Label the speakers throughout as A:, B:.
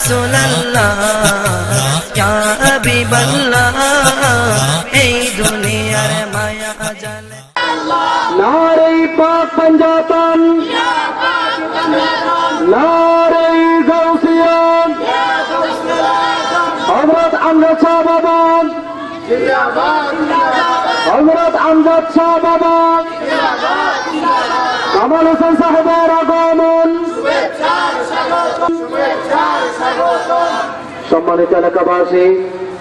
A: রাসূলুল্লাহ ইয়া হাবিবাল্লাহ এই দুনিয়ার মায়া জালে
B: নারে পাক পাঞ্জাতন নারে গাউসিয়া হযরত আমজাদ শাহ বাবা হযরত আমজাদ শাহ বাবা কামাল হোসেন সাহেবের আগমন সম্মানিত এলাকাবাসী,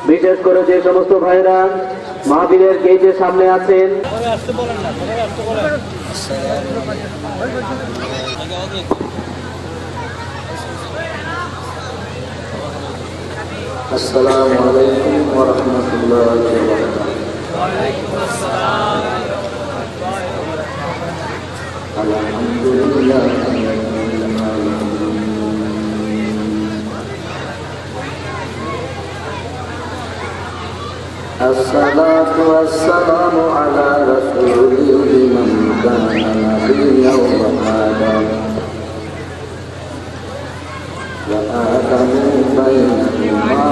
B: বিশেষ করে যে সমস্ত ভাইরা মাহফিলের গেটের সামনে আছেন, আসসালামু আলাইকুম ওয়া রাহমাতুল্লাহি ওয়া বারাকাতুহু। আলহামদুলিল্লাহ الصلاة والسلام على رسول من كان نبيا وآدم وآدم بينهما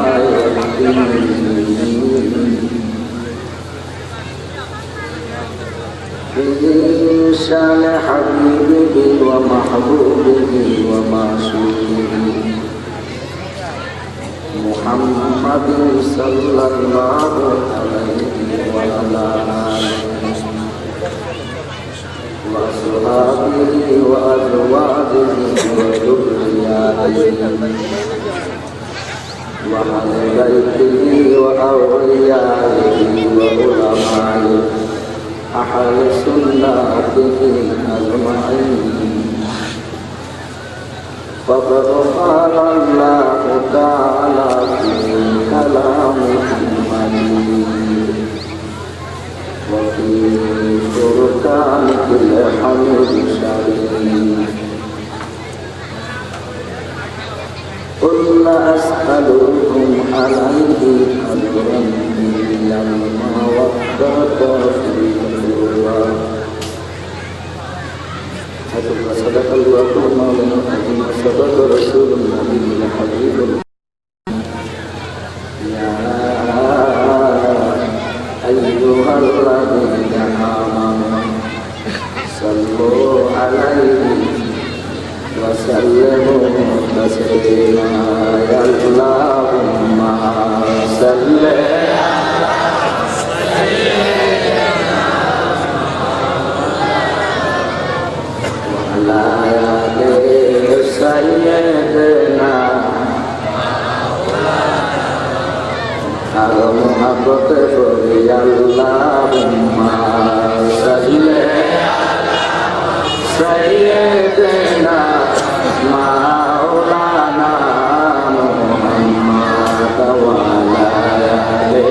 B: في شان حبيبه ومحبوبه ومعشوقه محمد صلى الله عليه وعلى آله وأصحابه وأزواجه وذرياته وأهل بيته وأوليائه وعلمائه أهل سنته أجمعين. فقد قال الله تعالى في كلامه المجيد وفي فرقانه الحميد الشريف قل لا أسألكم عليه أجرا إلا المودة في القربى. صدق الله مولانا العظيم وصدق رسول النبي الحبيب. يا أيها الذين آمنوا صلوا عليه وسلموا تسليما. يا اللهم صل سيدنا المحبت فضي اللهم صل سيدنا مولانا محمد وعلى آله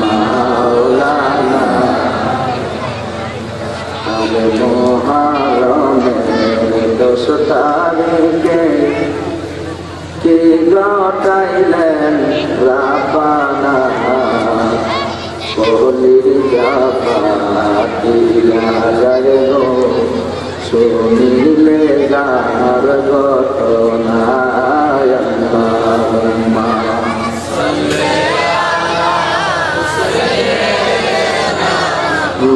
B: مولانا মুহররমের 10 তারিখে কি ঘটাইলেন রাব্বানা বলির জাপাতিয়া যায় গো শুনিলে যার ঘটনা আল্লাহুম্মা সাল্লি আলা সাইয়্যিদিনা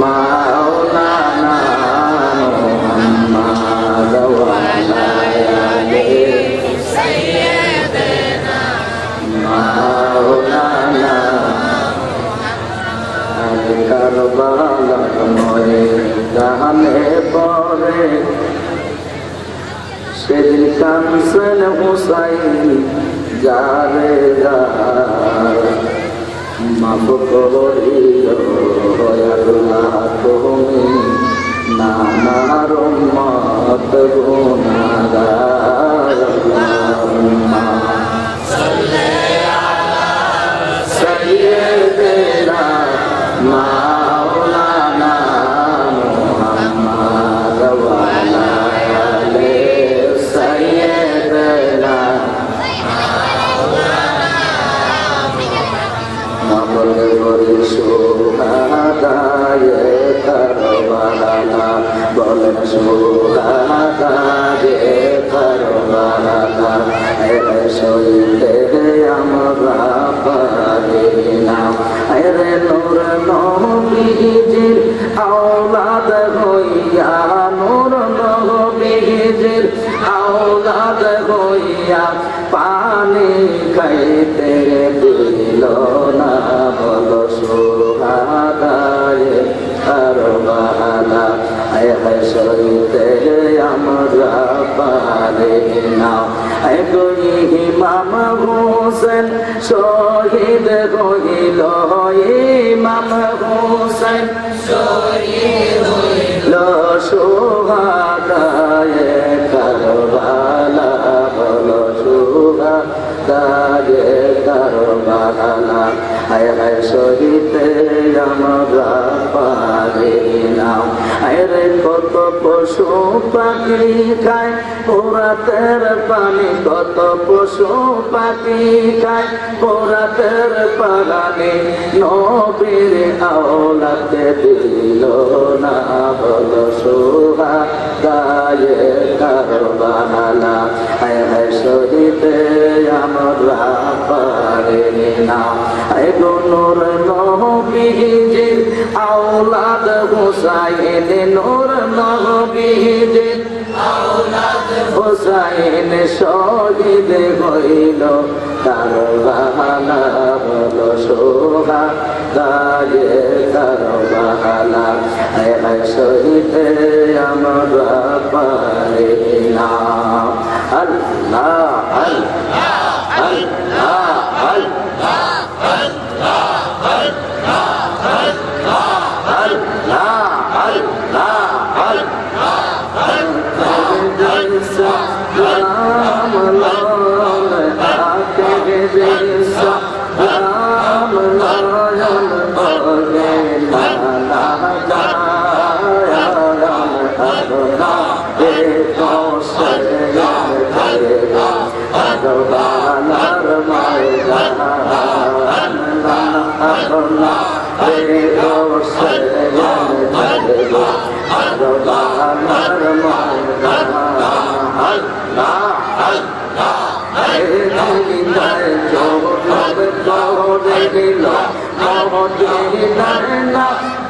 B: মাওলানা মুহাম্মদ ওয়া আলা আলিহি সাইয়্যিদিনা মাওলানা কারবালার ময়দানে পড়ে সেদিন কানছেন হুসাইন যারে যার মাফ করিও আল্লাহ তুমি নানার উম্মত গুনাহগার। আল্লাহুম্মা সাল্লি আলা সাইয়্যিদিনা মাওলানা মুহাম্মদ ওয়া আলা আলিহি সাইয়্যিদিনা মাওলানা সুহাদায়ে কারবালা বলেন সুহাদায়ে কারবালা সইতে আমরা পারি না রে নূর নবীজির আওলাদ হইয়া নূর নবীজির আওলাদ হইয়া পানি খাইতে দিল না বলো সুহাদায়ে কারবালা আয় হায় সইতে আমরা পারি না গো ইমাম হোসেন শহীদ হইল ইমাম হোসেন শহীদ হইল সুহাদায়ে কারবালা বলো সুহাদায়ে কারবালা আয় হায় সহিতে আমরা পারি না আরে কত পশু পাখি খায় ওরাতের পানি কত পশু পাখি খায় ওরাতের পানি নবীর আওলাদ দিল না বলো সুহাদায়ে কারবালা আয় হায় সহিতে আমরা পারি না গো নূর নবীজির আওলাদ হুসাইন নূর নবীজির আওলাদ হুসাইন শহীদ হইল কারবালা বলো সুহাদায়ে কারবালা আয় হায় সহিতে আমরা পারি না আল্লাহ আল্লাহ আল্লাহ আল্লাহ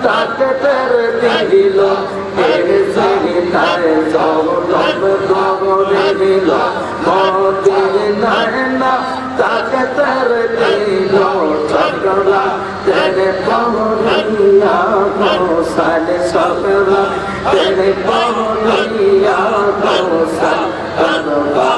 B: তাকে তের দিল তাই করে দিল মদিনায় না তাকে তের দিল সকলা তেরে পহরিয়া গোসাল সকলা তেরে পহরিয়া গোসাল করবা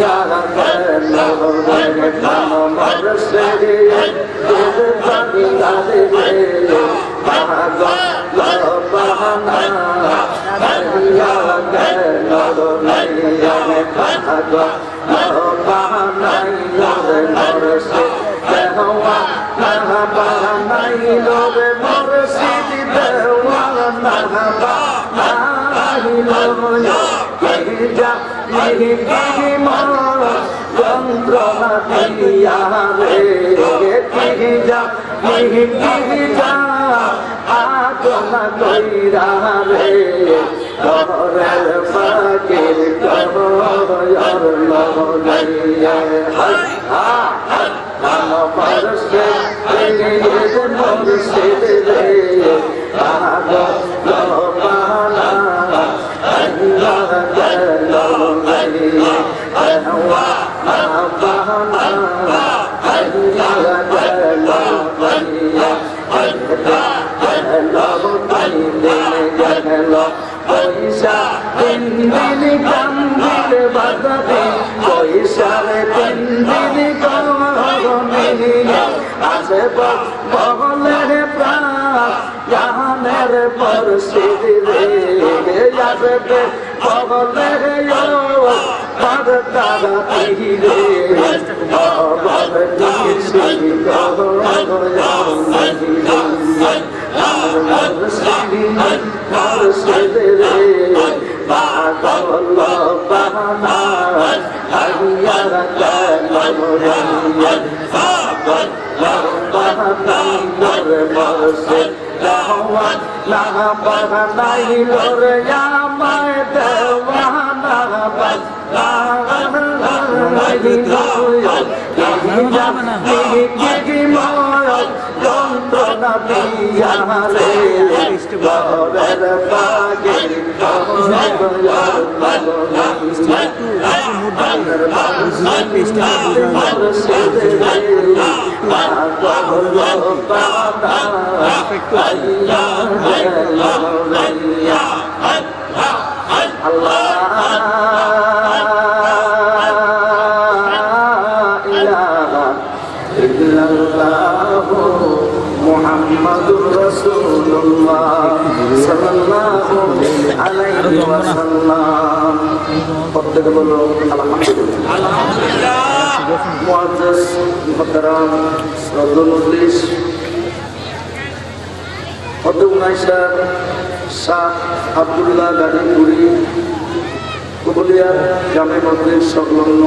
B: হাইয়া রে আমার সে পানি গালে রে পাগল বাহানা হাইয়া রে পাগল বাহানাই রে মরসে দেওয়া না বাহানাই রে মরসে দেওয়া না বাহানাই রে যা নিহি মর যন্ত্রণা দিয়া রে যা নিহি যা আতনা কইরা রে ঘরের পাখির কবর লইয়া মরসে মরসে রে পাগল বাহানা পয়সা তিন দিন কান্দিলে বাজাবে পয়সারে তিন দিন গরমে আসে বহলের প্রাণ জাহানের পরশিদি রে আসবে বহলের পাগতারা তীরে অবর দিশি মরশিদি রে পাগল বাহানা হাইয়া রে পাগল বাহানা রে মরশে দেওয়া না বাহানাই রে আমায় দেওয়া না যন্ত্রণা দিয়া রে ঘরের বাগের মুহাম্মাদুর রাসূলুল্লাহ সাল্লাল্লাহু আলাইহি ওয়াসাল্লাম। প্রত্যেকে বলো আলহামদুলিল্লাহ। আলহামদুলিল্লাহ। মুআজ্জাজ মুহতারাম শ্রদ্ধেয় মুজলিস অধ্যক্ষ শাহ আব্দুল্লাহ গাজীপুরি কুবুলিয়া জামে মসজিদ সংলগ্ন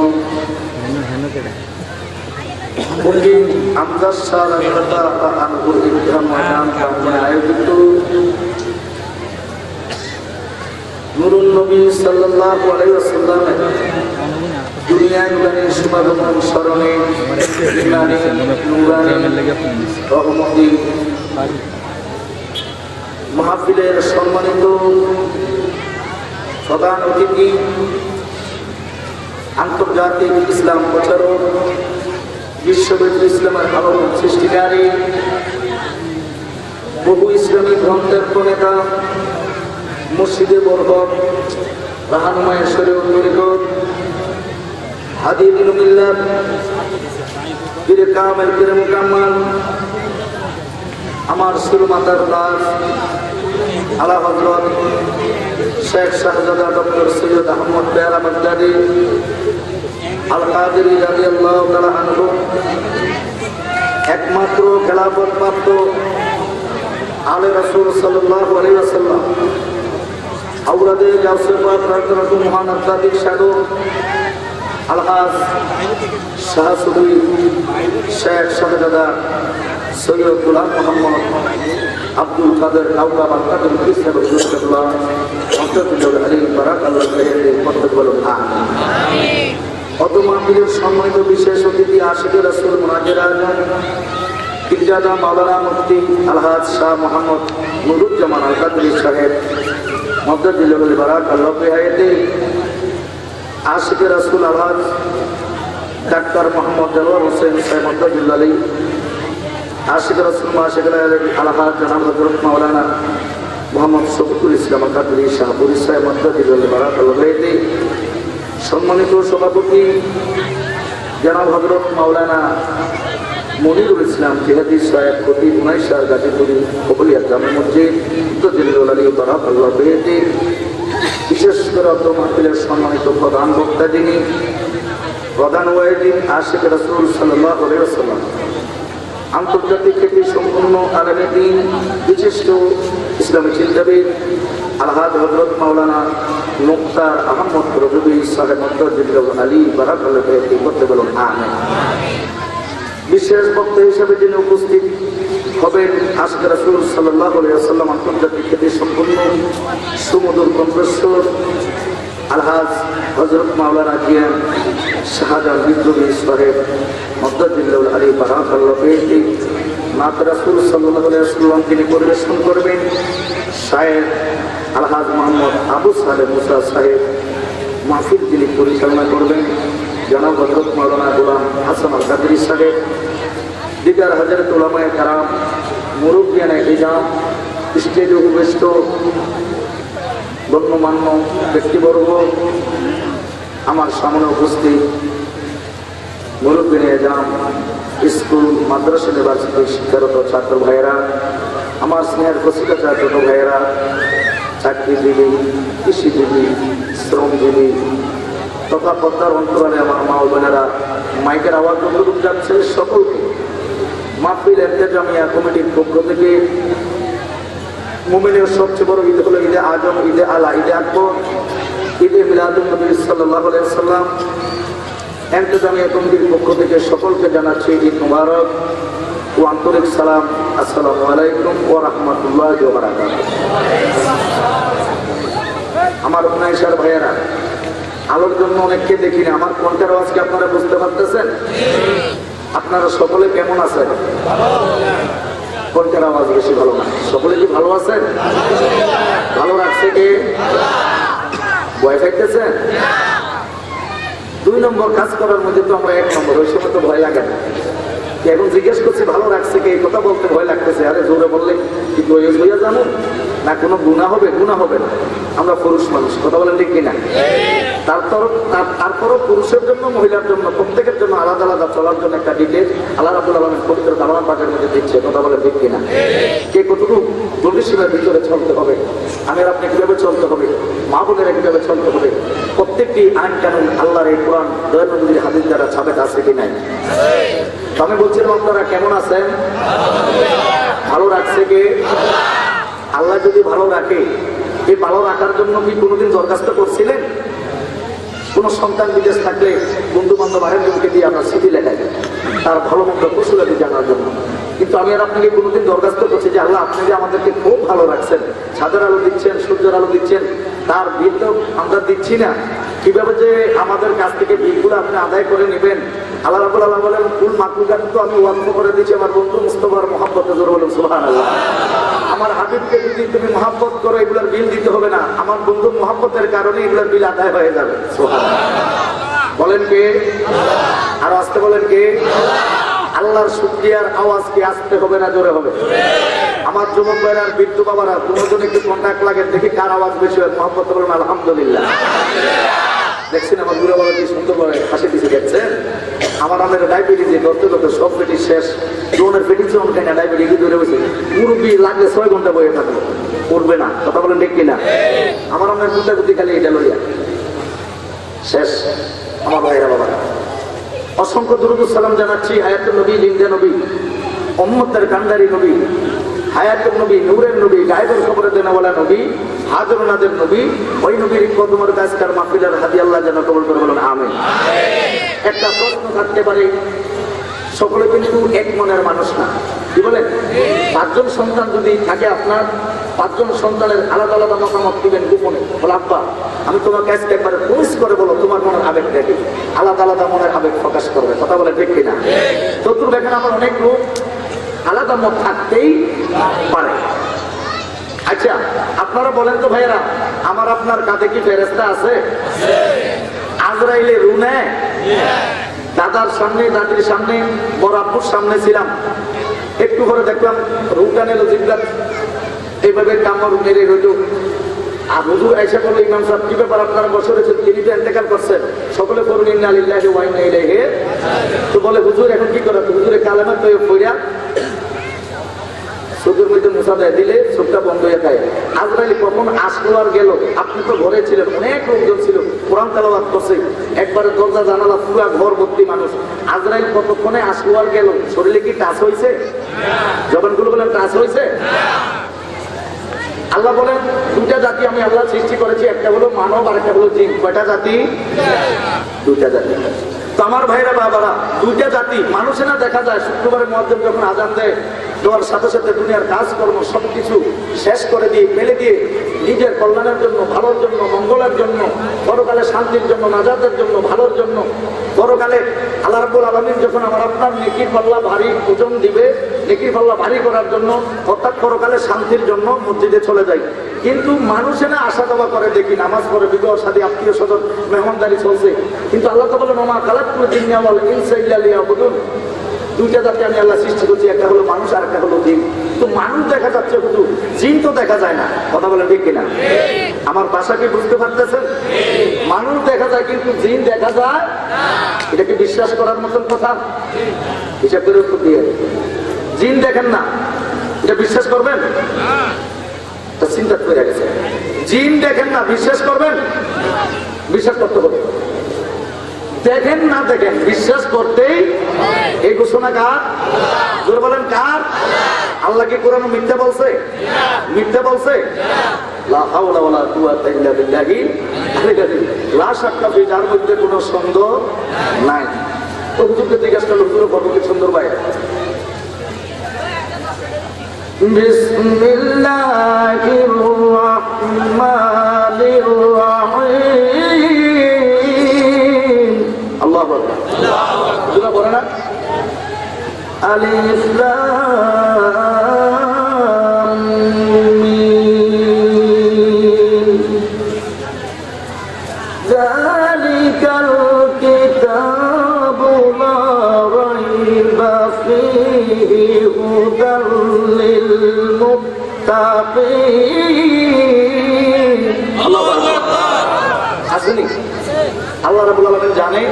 B: আমজাদ শাহ আয়োজিত নুরুন নবী সাল্লাল্লাহু আলাইহি ওয়াসাল্লামের দুনিয়ায় নুরানি শুভাগমন স্মরণে রহমতি মাহফিলের সম্মানিত প্রধান অতিথি আন্তর্জাতিক ইসলাম প্রচারক বিশ্বব্যাপী ইসলামের আলোক সৃষ্টিকারী বহু ইসলামী গ্রন্থের প্রণেতা মুর্শিদে বরকত রাহনুমায়ে শরীয়ত তরিকত হাদি দিন মিল্লাত পীর কামেল পীর মুকাম্মাল আমার সুরমাতার দাস আলা হযরত শেখ শাহজাদা ডক্টর সৈয়দ আহমদ পেয়ারা বাগদাদি আল কাদেরী রাদিয়াল্লাহু তাআলা আনহু একমাত্র খেলাফত প্রাপ্ত আলে রাসূল সাল্লাল্লাহু আলাইহি ওয়াসাল্লাম আওরাদে গাউসে পাক রাদিয়াল্লাহু মহান আধ্যাত্মিক সাধু আলহাজ শাহ সুফি শেখ শাহজাদা সৈয়দ গোলাম মোহাম্মদ আব্দুল কাদের কাউকা বাগদাদি কিসা রাসূলুল্লাহ সাল্লাল্লাহু আলাইহি বারাকাতুহু প্রত্যেক বলো আমিন। অত মাহফিলের সম্মানিত বিশেষ অতিথি আশিকুর রাসূল মুনাজির আজম পীরজাদা মাওলানা মুফতি আলহাজ শাহ মোহাম্মদ নুরুজ্জামান আল কাদরি সাহেব মদ্দাজিল্লাহুল বারাকাতুহু ফি হায়াতি আশিকুর রাসূল আলহাজ ডাক্তার মোহাম্মদ দেলোয়ার হোসেন সাহেব মদ্দাজিল্লাহি আশিকুর রাসূল মাশাআল আলহাজ জনাব হযরত মাওলানা মোহাম্মদ শফিকুল ইসলাম আল কাদরি শাহপুরি সাহেব মদ্দাজিল্লাহুল বারাকাতুহু ফি হায়াতি সম্মানিত সভাপতি জনাব হযরত মাওলানা মনিরুল ইসলাম জিহাদি সাহেব খতিব উনাইশার গাজীপুরি কবুলিয়া জামে মসজিদ মুদ্দাজিরুল আলী বারাকাল্লাহু ফিহি, বিশেষ করে অত্র মাহফিলের সম্মানিত প্রধান বক্তা যিনি প্রধান ওয়াইদিন আশিক রাসূল সাল্লাল্লাহু আলাইহি ওয়াসাল্লাম, আন্তর্জাতিক খ্যাতি সম্পন্ন আলেমে দ্বীন, বিশিষ্ট ইসলামী চিন্তাবিদ আলহাজ হযরত মাওলানা মুক্তার আহমদ রজবী সাহেব মুদ্দাজিরুল আলী বারাকাল্লাহু ফিহি করতে বলুন আমিন। বিশেষ বক্তা হিসেবে যিনি উপস্থিত হবেন আশিক রাসূল সাল্লাল্লাহু আলাইহি ওয়াসাল্লাম, আন্তর্জাতিক খ্যাতি সম্পন্ন সুমধুর কণ্ঠস্বর আলহাজ হযরত মাওলানা জিয়ান শাহজাহান বিদ্রোহী সাহেব মুদ্দাজিরুল আলী বারাকাল্লাহু ফিহি, নাত রাসূল সাল্লাল্লাহু আলাইহি ওয়াসাল্লাম তিনি পরিবেশন করবেন। শায়েখ আলহাজ মোহাম্মদ আবু সালেহ মুসা সাহেব মাহফিল তিনি পরিচালনা করবেন। জনাব হযরত মাওলানা গোলাম হাসান আল কাদরি সাহেব, দিগার হযরত উলামায়ে কেরাম, মুরব্বিয়ানে ইজাম, স্টেজে উপবিষ্ট গণ্যমান্য ব্যক্তিবর্গ, আমার সামনে উপস্থিত মুরব্বিয়ানে ইজাম, স্কুল মাদ্রাসা ইউনিভার্সিটি শিক্ষারত ছাত্র ভাইয়েরা, আমার স্নেহের প্রসিদ্ধ ছোট ভাইয়েরা, চাকরিজীবী, কৃষিজীবী, শ্রমজীবী তথা পদ্মার অন্তরালে আমার মা ও বোনেরা, মাইকের আওয়াজ যতটুকু যাচ্ছে সকলকে মাহফিল ইন্তেজামিয়া কমিটির পক্ষ থেকে মুমিনের সবচেয়ে বড় ঈদ হলো ঈদে আজম, ঈদে আলা, ঈদে আকবর, ঈদে মিলাদুন নবী সাল্লাল্লাহু আলাইহি ওয়াসাল্লাম, ইন্তেজামিয়া কমিটির পক্ষ থেকে সকলকে জানাচ্ছি ঈদ মুবারক ও আন্তরিক সালাম। আসসালামু আলাইকুম ওয়া রাহমাতুল্লাহি ওয়া বারাকাতুহু। আমার উনাইশার ভাইয়েরা, আলোর জন্য অনেককে দেখি না, আমার কণ্ঠের আওয়াজ কি আপনারা বুঝতে পারতেছেন? আপনারা সকলে কেমন আছেন? কণ্ঠের আওয়াজ বেশি ভালো না, সকলে কি ভালো আছেন? ভালো রাখছে কে? ভয় পাইতেছেন? 2 নম্বর কাজ করার মধ্যে তো আমরা 1 নম্বর, ওই সময় তো ভয় লাগে না। এখন জিজ্ঞেস করছি ভালো রাখছে কে, এই কথা বলতে ভয় লাগতেছে। আরে জোরে বললে কি প্রয়োজন হইয়া জানো না, কোনো গুনাহ হবে? গুনাহ হবে না, আমরা পুরুষ মানুষ, কথা বলেন ঠিক কিনা? তারপরও পুরুষের জন্য মহিলার জন্য প্রত্যেকের জন্য আলাদা আলাদা চলার জন্য একটা ডিটেল আল্লাহ রাব্বুল আলামিন পবিত্র কালাম পাকের মধ্যে দিচ্ছে, কথা বলেন ঠিক কিনা? কে কতটুকু গণ্ডিসীমার ভিতরে চলতে হবে, আমি আর আপনি কিভাবে চলতে হবে, মা বোনেরা কিভাবে চলতে হবে, প্রত্যেকটি আইন কানুন আল্লাহর এই কোরআন দয়াল নবীর হাদিস দ্বারা সাবেত আছে কি নাই? আমি বলছিলাম আপনারা কেমন আছেন? ভালো রাখছে কে? আল্লাহ যদি ভালো রাখে, এই ভালো রাখার জন্য কি কোনোদিন দরখাস্ত করছিলেন? কোন সন্তান বিদেশ থাকলে বন্ধু বান্ধব আরেকজনকে দিয়ে আমরা চিঠি লেখাই তার ভালো মন্দ কুশলাদি জানার জন্য, কিন্তু আমি আর আপনাকে কোনোদিন দরখাস্ত করছি যে আল্লাহ আপনি যে আমাদেরকে খুব ভালো রাখছেন, ছাদের আলো দিচ্ছেন, সূর্যের আলো দিচ্ছেন, তার বিল তো আমরা দিচ্ছি না, কিভাবে যে আমাদের কাছ থেকে বিলগুলো আপনি আদায় করে নেবেন? আল্লাহ রাব্বুল আলামিন বলেন কুল মাকলুকাত তো আমি ওয়াক্ফ করে দিয়েছি আমার বন্ধু মুস্তাফার মহব্বতে, জোরে বলেন সুবহানাল্লাহ। আমার হাবিবকে যদি তুমি মহব্বত করো এগুলোর বিল দিতে হবে না, আমার বন্ধুর মহব্বতের কারণে এগুলোর বিল আদায় হয়ে যাবে। সুবহানাল্লাহ বলেন কে? আর আসতে বলেন কে? আল্লাহর শুকরিয়ার আওয়াজ কি আসতে হবে না জোরে হবে? আমার যুবক ভাইরা আর বৃদ্ধ বাবারা দুজন একটু কন্টাক্ট লাগে, দেখি কার আওয়াজ বেশি হয়, মহব্বত বলেন আলহামদুলিল্লাহ। দেখছেন আমার বুড়া বাবা কি সুন্দর করে হাসি দিচ্ছে, দেখছেন? আমার আমাদের ডায়াবেটিস করতে করতে সব পেটি শেষ, জোনের পেটি জন কেনা ডায়াবেটিস ধরে বসে মুরব্বী লাগলে 6 ঘন্টা বয়ে থাকবে, উঠবে না, কথা বলেন ঠিক কিনা? আমার আমার দুটা গুটি খালি এটা লইয়া শেষ। আমার ভাইরা বাবা, অসংখ্য দুরূদ ও সালাম জানাচ্ছি হায়াতুল নবী, জিন্দা নবী, উম্মতের কান্ডারি নবী, হায়াতুল নবী, নূরের নবী, গায়েবের খবরে দেনাওয়ালা নবী, হাজর নাদের নবী, ওই নবীর কদমের কাজকার মাহফিলের হাদি আল্লাহ যেন কবুল করে বলেন আমিন। একটা প্রশ্ন থাকতে পারে, সকলে কিন্তু এক মনের মানুষ না, কি বলেন? 5 জন সন্তান যদি থাকে আপনার, 5 জন সন্তানের আলাদা আলাদা মতামত দিবেন গোপনে, বলে আব্বা আমি তোমাকে আজকে একবারে প্রমিস করে বলো তোমার মনের আবেগ দেখে, আলাদা আলাদা মনের আবেগ প্রকাশ করবে, কথা বলে ঠিক কিনা? চতুর দেখেন আমার অনেক লোক আলাদা মত থাকতেই পারে। আচ্ছা আপনারা বলেন তো ভাইয়েরা, আমার আপনার কাঁধে কি ফেরেশতা আছে? আজরাইলে রু নেয়? দাদার সামনে, দাদির সামনে, বড় আব্বুর সামনে ছিলাম, একটু করে দেখলাম রুটা নিল, জিবলা এইভাবে কামড় মেরে হইল, আর হুজুর আয়েশা বলল, ইমাম সাহেব কি ব্যাপার, আপনারা বসে রয়েছেন, তিনি তো ইন্তেকাল করছেন, সকলে বলুন ইন্না লিল্লাহি ওয়া ইন্না ইলাইহি। তো বলে হুজুর এখন কি করা? হুজুরে কালেমা তৈব কইরা চোখের মধ্যে মুছা দেয়, দিলে চোখটা বন্ধ হয়ে যায়। আজরাইল কখন আসলো আর গেল? আপনি তো ঘরে ছিলেন, অনেক লোকজন ছিল, কোরআন তেলাওয়াত করছে, একবারে দরজা জানালা পুরা ঘর ভর্তি মানুষ। আজরাইল কতক্ষণে আসলো আর গেল? শরীরে কি টাচ হয়েছে? জবানগুলো বলেন টাচ হয়েছে? আল্লাহ বলেন দুইটা জাতি আমি আল্লাহ সৃষ্টি করেছি, একটা হলো মানব আর একটা হলো জিন। কয়টা জাতি? দুইটা জাতি। তো আমার ভাইরা বাবারা, দুইটা জাতি মানুষে না দেখা যায়। শুক্রবারে মুয়াজ্জিন যখন আজান দেয়, দেওয়ার সাথে সাথে দুনিয়ার কাজকর্ম সবকিছু শেষ করে দিয়ে ফেলে দিয়ে নিজের কল্যাণের জন্য, ভালোর জন্য, মঙ্গলের জন্য, পরকালে শান্তির জন্য, নাজাতের জন্য, ভালোর জন্য, পরকালে আল্লাহ রাব্বুল আলামিন যখন আমার আপনার নেকির পাল্লা ভারী ওজন দিবে, নেকির পাল্লা ভারী করার জন্য, অর্থাৎ পরকালে শান্তির জন্য মসজিদে চলে যায়। কিন্তু মানুষে না আসা যাওয়া করে দেখি, নামাজ পড়ে, বিবাহ শাদী, আত্মীয় স্বজন, মেহমানদারি চলছে। কিন্তু আল্লাহ তো বলেন ওমা খালাকতুল জিন্না ওয়াল ইনসা ইল্লা লিয়াবুদুন। দুইটা জাতি আমি আল্লাহ সৃষ্টি করছি, একটা হলো মানুষ আর একটা হলো জিন। তো মানুষ দেখা যাচ্ছে শুধু, জিন তো দেখা যায় না। কথা বলে ঠিক কিনা? আমার ভাষা কি বুঝতে পারতেছেন? মানুষ দেখা যায় কিন্তু জিন দেখা যায়। এটা কি বিশ্বাস করার মতন কথা? হিসাব করে উত্তর দিয়ে, জিন দেখেন না, এটা বিশ্বাস করবেন? তা চিন্তা করে গেছে, জিন দেখেন না, বিশ্বাস করবেন? বিশ্বাস করতে হবে। দেখেন না দেখেন, বিশ্বাস করতেই এই ঘোষণা কার? জোরে বলেন কার? আল্লাহ কি কোরআনে মিথ্যা বলছে? মিথ্যা বলছে? লা হাওলা ওয়ালা কুওয়াতা ইল্লা বিল্লাহি আলিল আযীম। লা শাক্কা ফি, যার মধ্যে কোনো সন্দেহ নাই। তো হুজুরকে জিজ্ঞাসা করলো, পুরো কত কি সুন্দর ভাই। বিসমিল্লাহির রাহমানির রাহিম। আল্লাহু আকবার। তোমরা বলে না আলিফ লাম মিম যালিকাল কিতাবু লা রাইবা ফীহি হুদাল লিল মুত্তাকিন। আল্লাহু আকবার। আসেনি? আল্লাহ রাব্বুল আলামিন জানে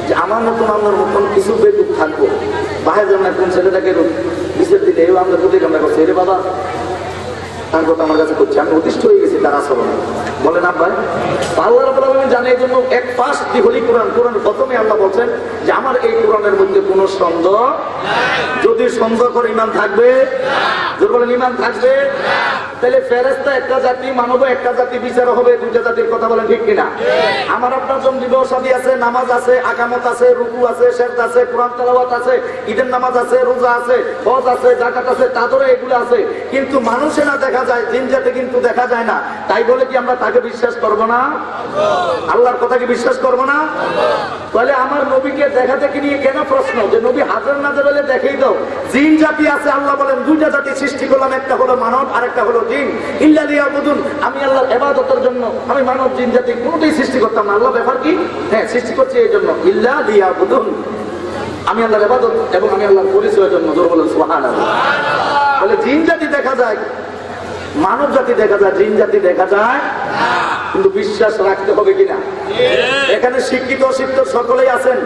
B: যে আমার মতন আমার মতন কিছু বেকুব থাকবো। বাহের জন্য একজন ছেলেটাকে বিচার দিলে এই আমরা প্রতি কামনা করছি, রে বাবা তার কথা আমার কাছে করছে, আমি অতিষ্ঠ হয়ে গেছি তার আচরণে। বলেন আব্বাই, আল্লাহ রাব্বুল আলামিন জানে। এই জন্য এক পাশ দি হলি কোরআন, কোরআন প্রথমে আল্লাহ বলছেন যে আমার এই কোরআনের মধ্যে কোনো সন্দেহ, যদি সন্দেহ করে ইমান থাকবে, যদি বলেন ইমান থাকবে, তাহলে ফেরেশতা একটা জাতি, মানব একটা জাতি, বিচার হবে দুইটা জাতির। কথা বলেন ঠিক কিনা? আমার আপনার জন্য বিবাহ শাদী আছে, নামাজ আছে, আকামত আছে, রুকু আছে, সেজদা আছে, কোরআন তেলাওয়াত আছে, ঈদের নামাজ আছে, রোজা আছে, হজ আছে, যাকাত আছে, তাদেরও এগুলো আছে। কিন্তু মানুষে না দেখা যায়, জিন জাতি কিন্তু দেখা যায় না। তাই বলে কি আমরা তাকে বিশ্বাস করব না? আল্লাহর কথা কি বিশ্বাস করব না? তাহলে আমার নবীকে দেখা থেকে নিয়ে কেন প্রশ্ন যে নবী হাজার নাজার হলে দেখেই দাও। জিন জাতি আছে, আল্লাহ বলেন দুইটা জাতি সৃষ্টি করলাম, একটা হলো মানব আর একটা হলো জিন। ইল্লা লিয়াবুদুন, আমি আল্লাহর ইবাদতের জন্য আমি মানব জিন জাতি কোনোটাই সৃষ্টি করতাম না। আল্লাহ ব্যাপার কি? হ্যাঁ, সৃষ্টি করছি এই জন্য, ইল্লা লিয়াবুদুন, আমি আল্লাহর ইবাদত এবং আমি আল্লাহর পরিচয়ের জন্য। জোরে বলেন সুবহানাল্লাহ। বলে জিন জাতি দেখা যায়, মানব জাতি দেখা যায়, জিন জাতি দেখা যায়, কিন্তু বিশ্বাস রাখতে হবে কিনা? এখানে শিক্ষিত অশিক্ষিত সকলেই আছেন।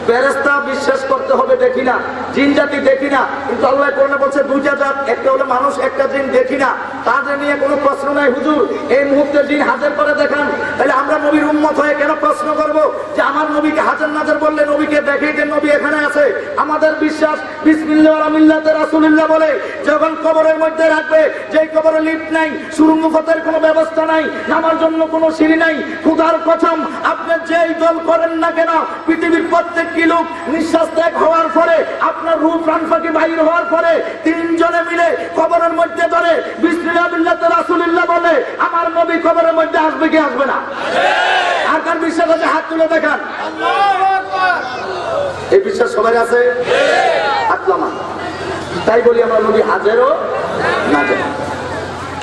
B: ফেরেশতা বিশ্বাস করতে হবে, দেখি না। জিন জাতি দেখি না, কিন্তু আল্লাহ কোরআনে বলছে দুইটা জাত, একটা হলো মানুষ, একটা জিন দেখি না। তাদের নিয়ে কোনো প্রশ্ন নাই। হুজুর এই মুহূর্তে জিন হাজির করে দেখান, তাহলে আমরা নবীর উম্মত হয়ে কেন প্রশ্ন করব যে আমার নবীকে হাজির নাজির বললে নবীকে দেখেই যে নবী এখানে আছে? আমাদের বিশ্বাস বিসমিল্লাহ ওয়া মিল্লাতে রাসূলুল্লাহ বলে যখন কবরের মধ্যে রাখবে, যেই কবরে লিফট নাই, সুরঙ্গ পথের কোনো ব্যবস্থা নাই, নামার জন্য কোনো সিঁড়ি নাই, খোদার কসম আপনি যেই দল করেন না কেন, পৃথিবীর প্রত্যেকটি লোক নিঃশ্বাস ত্যাগ হওয়ার পরে, আপনার রূহ প্রাণ পাখি বাহির হওয়ার পরে, তিনজনে মিলে কবরের মধ্যে ধরে বিসমিল্লাহ বিল্লাতে রাসূলুল্লাহ বলে আমার নবী কবরের মধ্যে আসবে কি আসবে না? আর কার বিশ্বাস আছে হাত তুলে দেখান। আল্লাহু আকবার। এই বিশ্বাস সবার আছে? হাত নামান। তাই বলি আমরা নবী হাজিরও না জানি।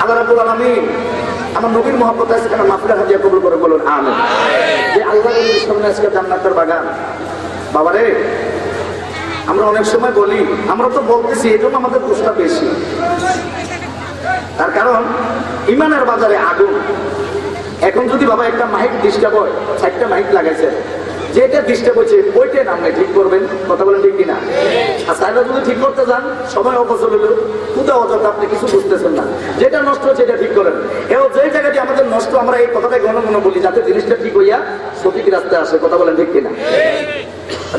B: আল্লাহ রাব্বুল আলামিন আমার নবীর মহব্বত আছে কেন মাফিলা হাজিয়া কবুল করে বলুন আমিন। যে আল্লাহ নবীর সামনে আজকে জান্নাতের বাগান। বাবারে আমরা অনেক সময় বলি, আমরা তো বলতেছি এই জন্য আমাদের দোষটা বেশি। তার কারণ ইমানের বাজারে আগুন, এখন যদি বাবা একটা মাইক ডিস্টার্ব হয়, 4টা মাইক লাগাইছে, যেটা ডিস্টার্ব হচ্ছে ওইটাই নাম নাই, ঠিক করবেন, কথা বলেন ঠিক কিনা? আর সাইডা যদি ঠিক করতে যান সময় অপচয় হলো, কোথাও অযথা, আপনি কিছু বুঝতেছেন না। যেটা নষ্ট হচ্ছে এটা ঠিক করেন। এবং যে জায়গাটি আমাদের নষ্ট, আমরা এই কথাটাই ঘন ঘন বলি যাতে জিনিসটা ঠিক হইয়া সঠিক রাস্তায় আসে, কথা বলেন ঠিক কিনা?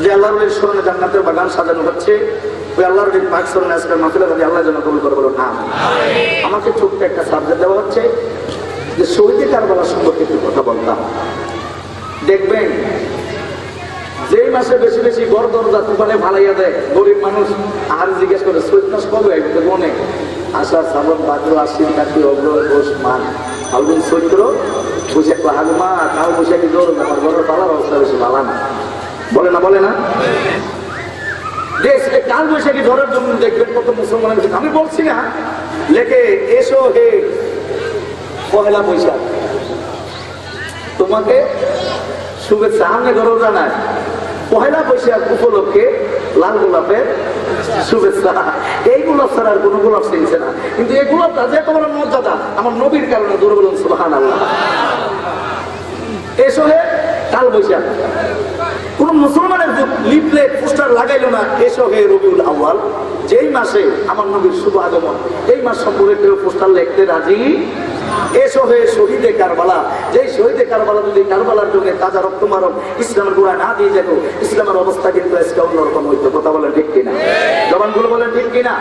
B: যে আল্লাহর ওলির স্মরণে জান্নাতের বাগান সাজানো হচ্ছে, ওই আল্লাহর ওলির পাক স্মরণে আজকের মাহফিলে যদি আল্লাহ যেন কবুল করে, বলুন আমিন। আমাকে ছোট্ট একটা সাবজেক্ট দেওয়া হচ্ছে যে শহীদে কারবালার সম্পর্কে একটু কথা বলতাম। দেখবেন যেই মাসে বেশি বেশি গড় দরজা তুফানে ভালাইয়া দেয়, গরিব মানুষ আর জিজ্ঞেস করে চৈত মাস কবে আসবে, অনেক আষাঢ় শ্রাবণ ভাদ্র আশ্বিন কার্তিক অগ্রহায়ণ পৌষ মাঘ ফাল্গুন চৈত্র বৈশাখ হাগুমা কাল বৈশাখী জোর, আমার ঘরের পালার অবস্থা বেশি ভালো না, বলে না বলে না? দেশ কাল বৈশাখী ঝড়ের জন্য দেখবেন কত মুসলমানের, আমি বলছি না লেখে এসো হে পহেলা বৈশাখ, তোমাকে শুভেচ্ছা, আমি গরম জানায় পহেলা বৈশাখ উপলক্ষে লাল গোলাপের শুভেচ্ছা। এই গোলাপ ছাড়া আর কোনো গোলাপ চিনছে না, কিন্তু এই গোলাপটা যে তোমার মর্যাদা আমার নবীর কারণে, দূর বলুন সুবহানাল্লাহ। এসো হে কাল বৈশাখ, কোন মুসলমানের লিফলেট পোস্টার লাগাইলো না এসো হে রবিউল আউয়াল, যেই মাসে আমার নবীর শুভ আগমন, এই মাস সম্পর্কে কেউ পোস্টার লিখতে রাজি। এসো হে শহীদে কারবালা, যেই শহীদে কারবালা যদি কারবালার জন্য তাজা রক্ত মারক ইসলামের গোড়া না দিয়ে যেত, ইসলামের অবস্থা কিন্তু আজকে অন্যরকম হইতো, কথা বলেন ঠিক কিনা? জবানগুলো বলেন ঠিক কিনা?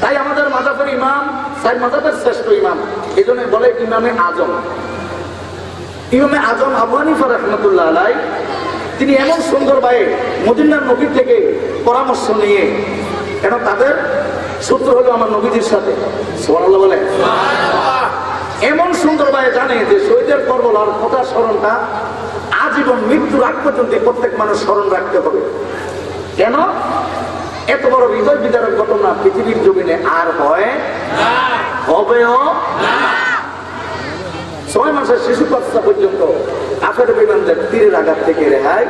B: তাই আমাদের মাযহাবের ইমাম, সাইদ মাযহাবের শ্রেষ্ঠ ইমাম, এই জন্য বলে ইমামে আজম। ইমামে আজম আবু হানিফা রাহমাতুল্লাহ আলাইহি, তিনি এমন সুন্দর ভাবে মদিনার নবী থেকে পরামর্শ নিয়ে, কেন তাদের সূত্র হলো আমার নবীজির সাথে, সুবহানাল্লাহ বলে, এমন সুন্দর ভাবে জানে যে শহীদের কারবালার কথা স্মরণটা আজীবন মৃত্যুর আগ পর্যন্ত প্রত্যেক মানুষ স্মরণ রাখতে হবে। কেন? এত বড় হৃদয় বিদারক ঘটনা পৃথিবীর জমিনে আর হয় হবেও না। 6 মাসের শিশু বাচ্চা পর্যন্ত কাফের বিমানদের তীরের আঘাত থেকে রেহাই,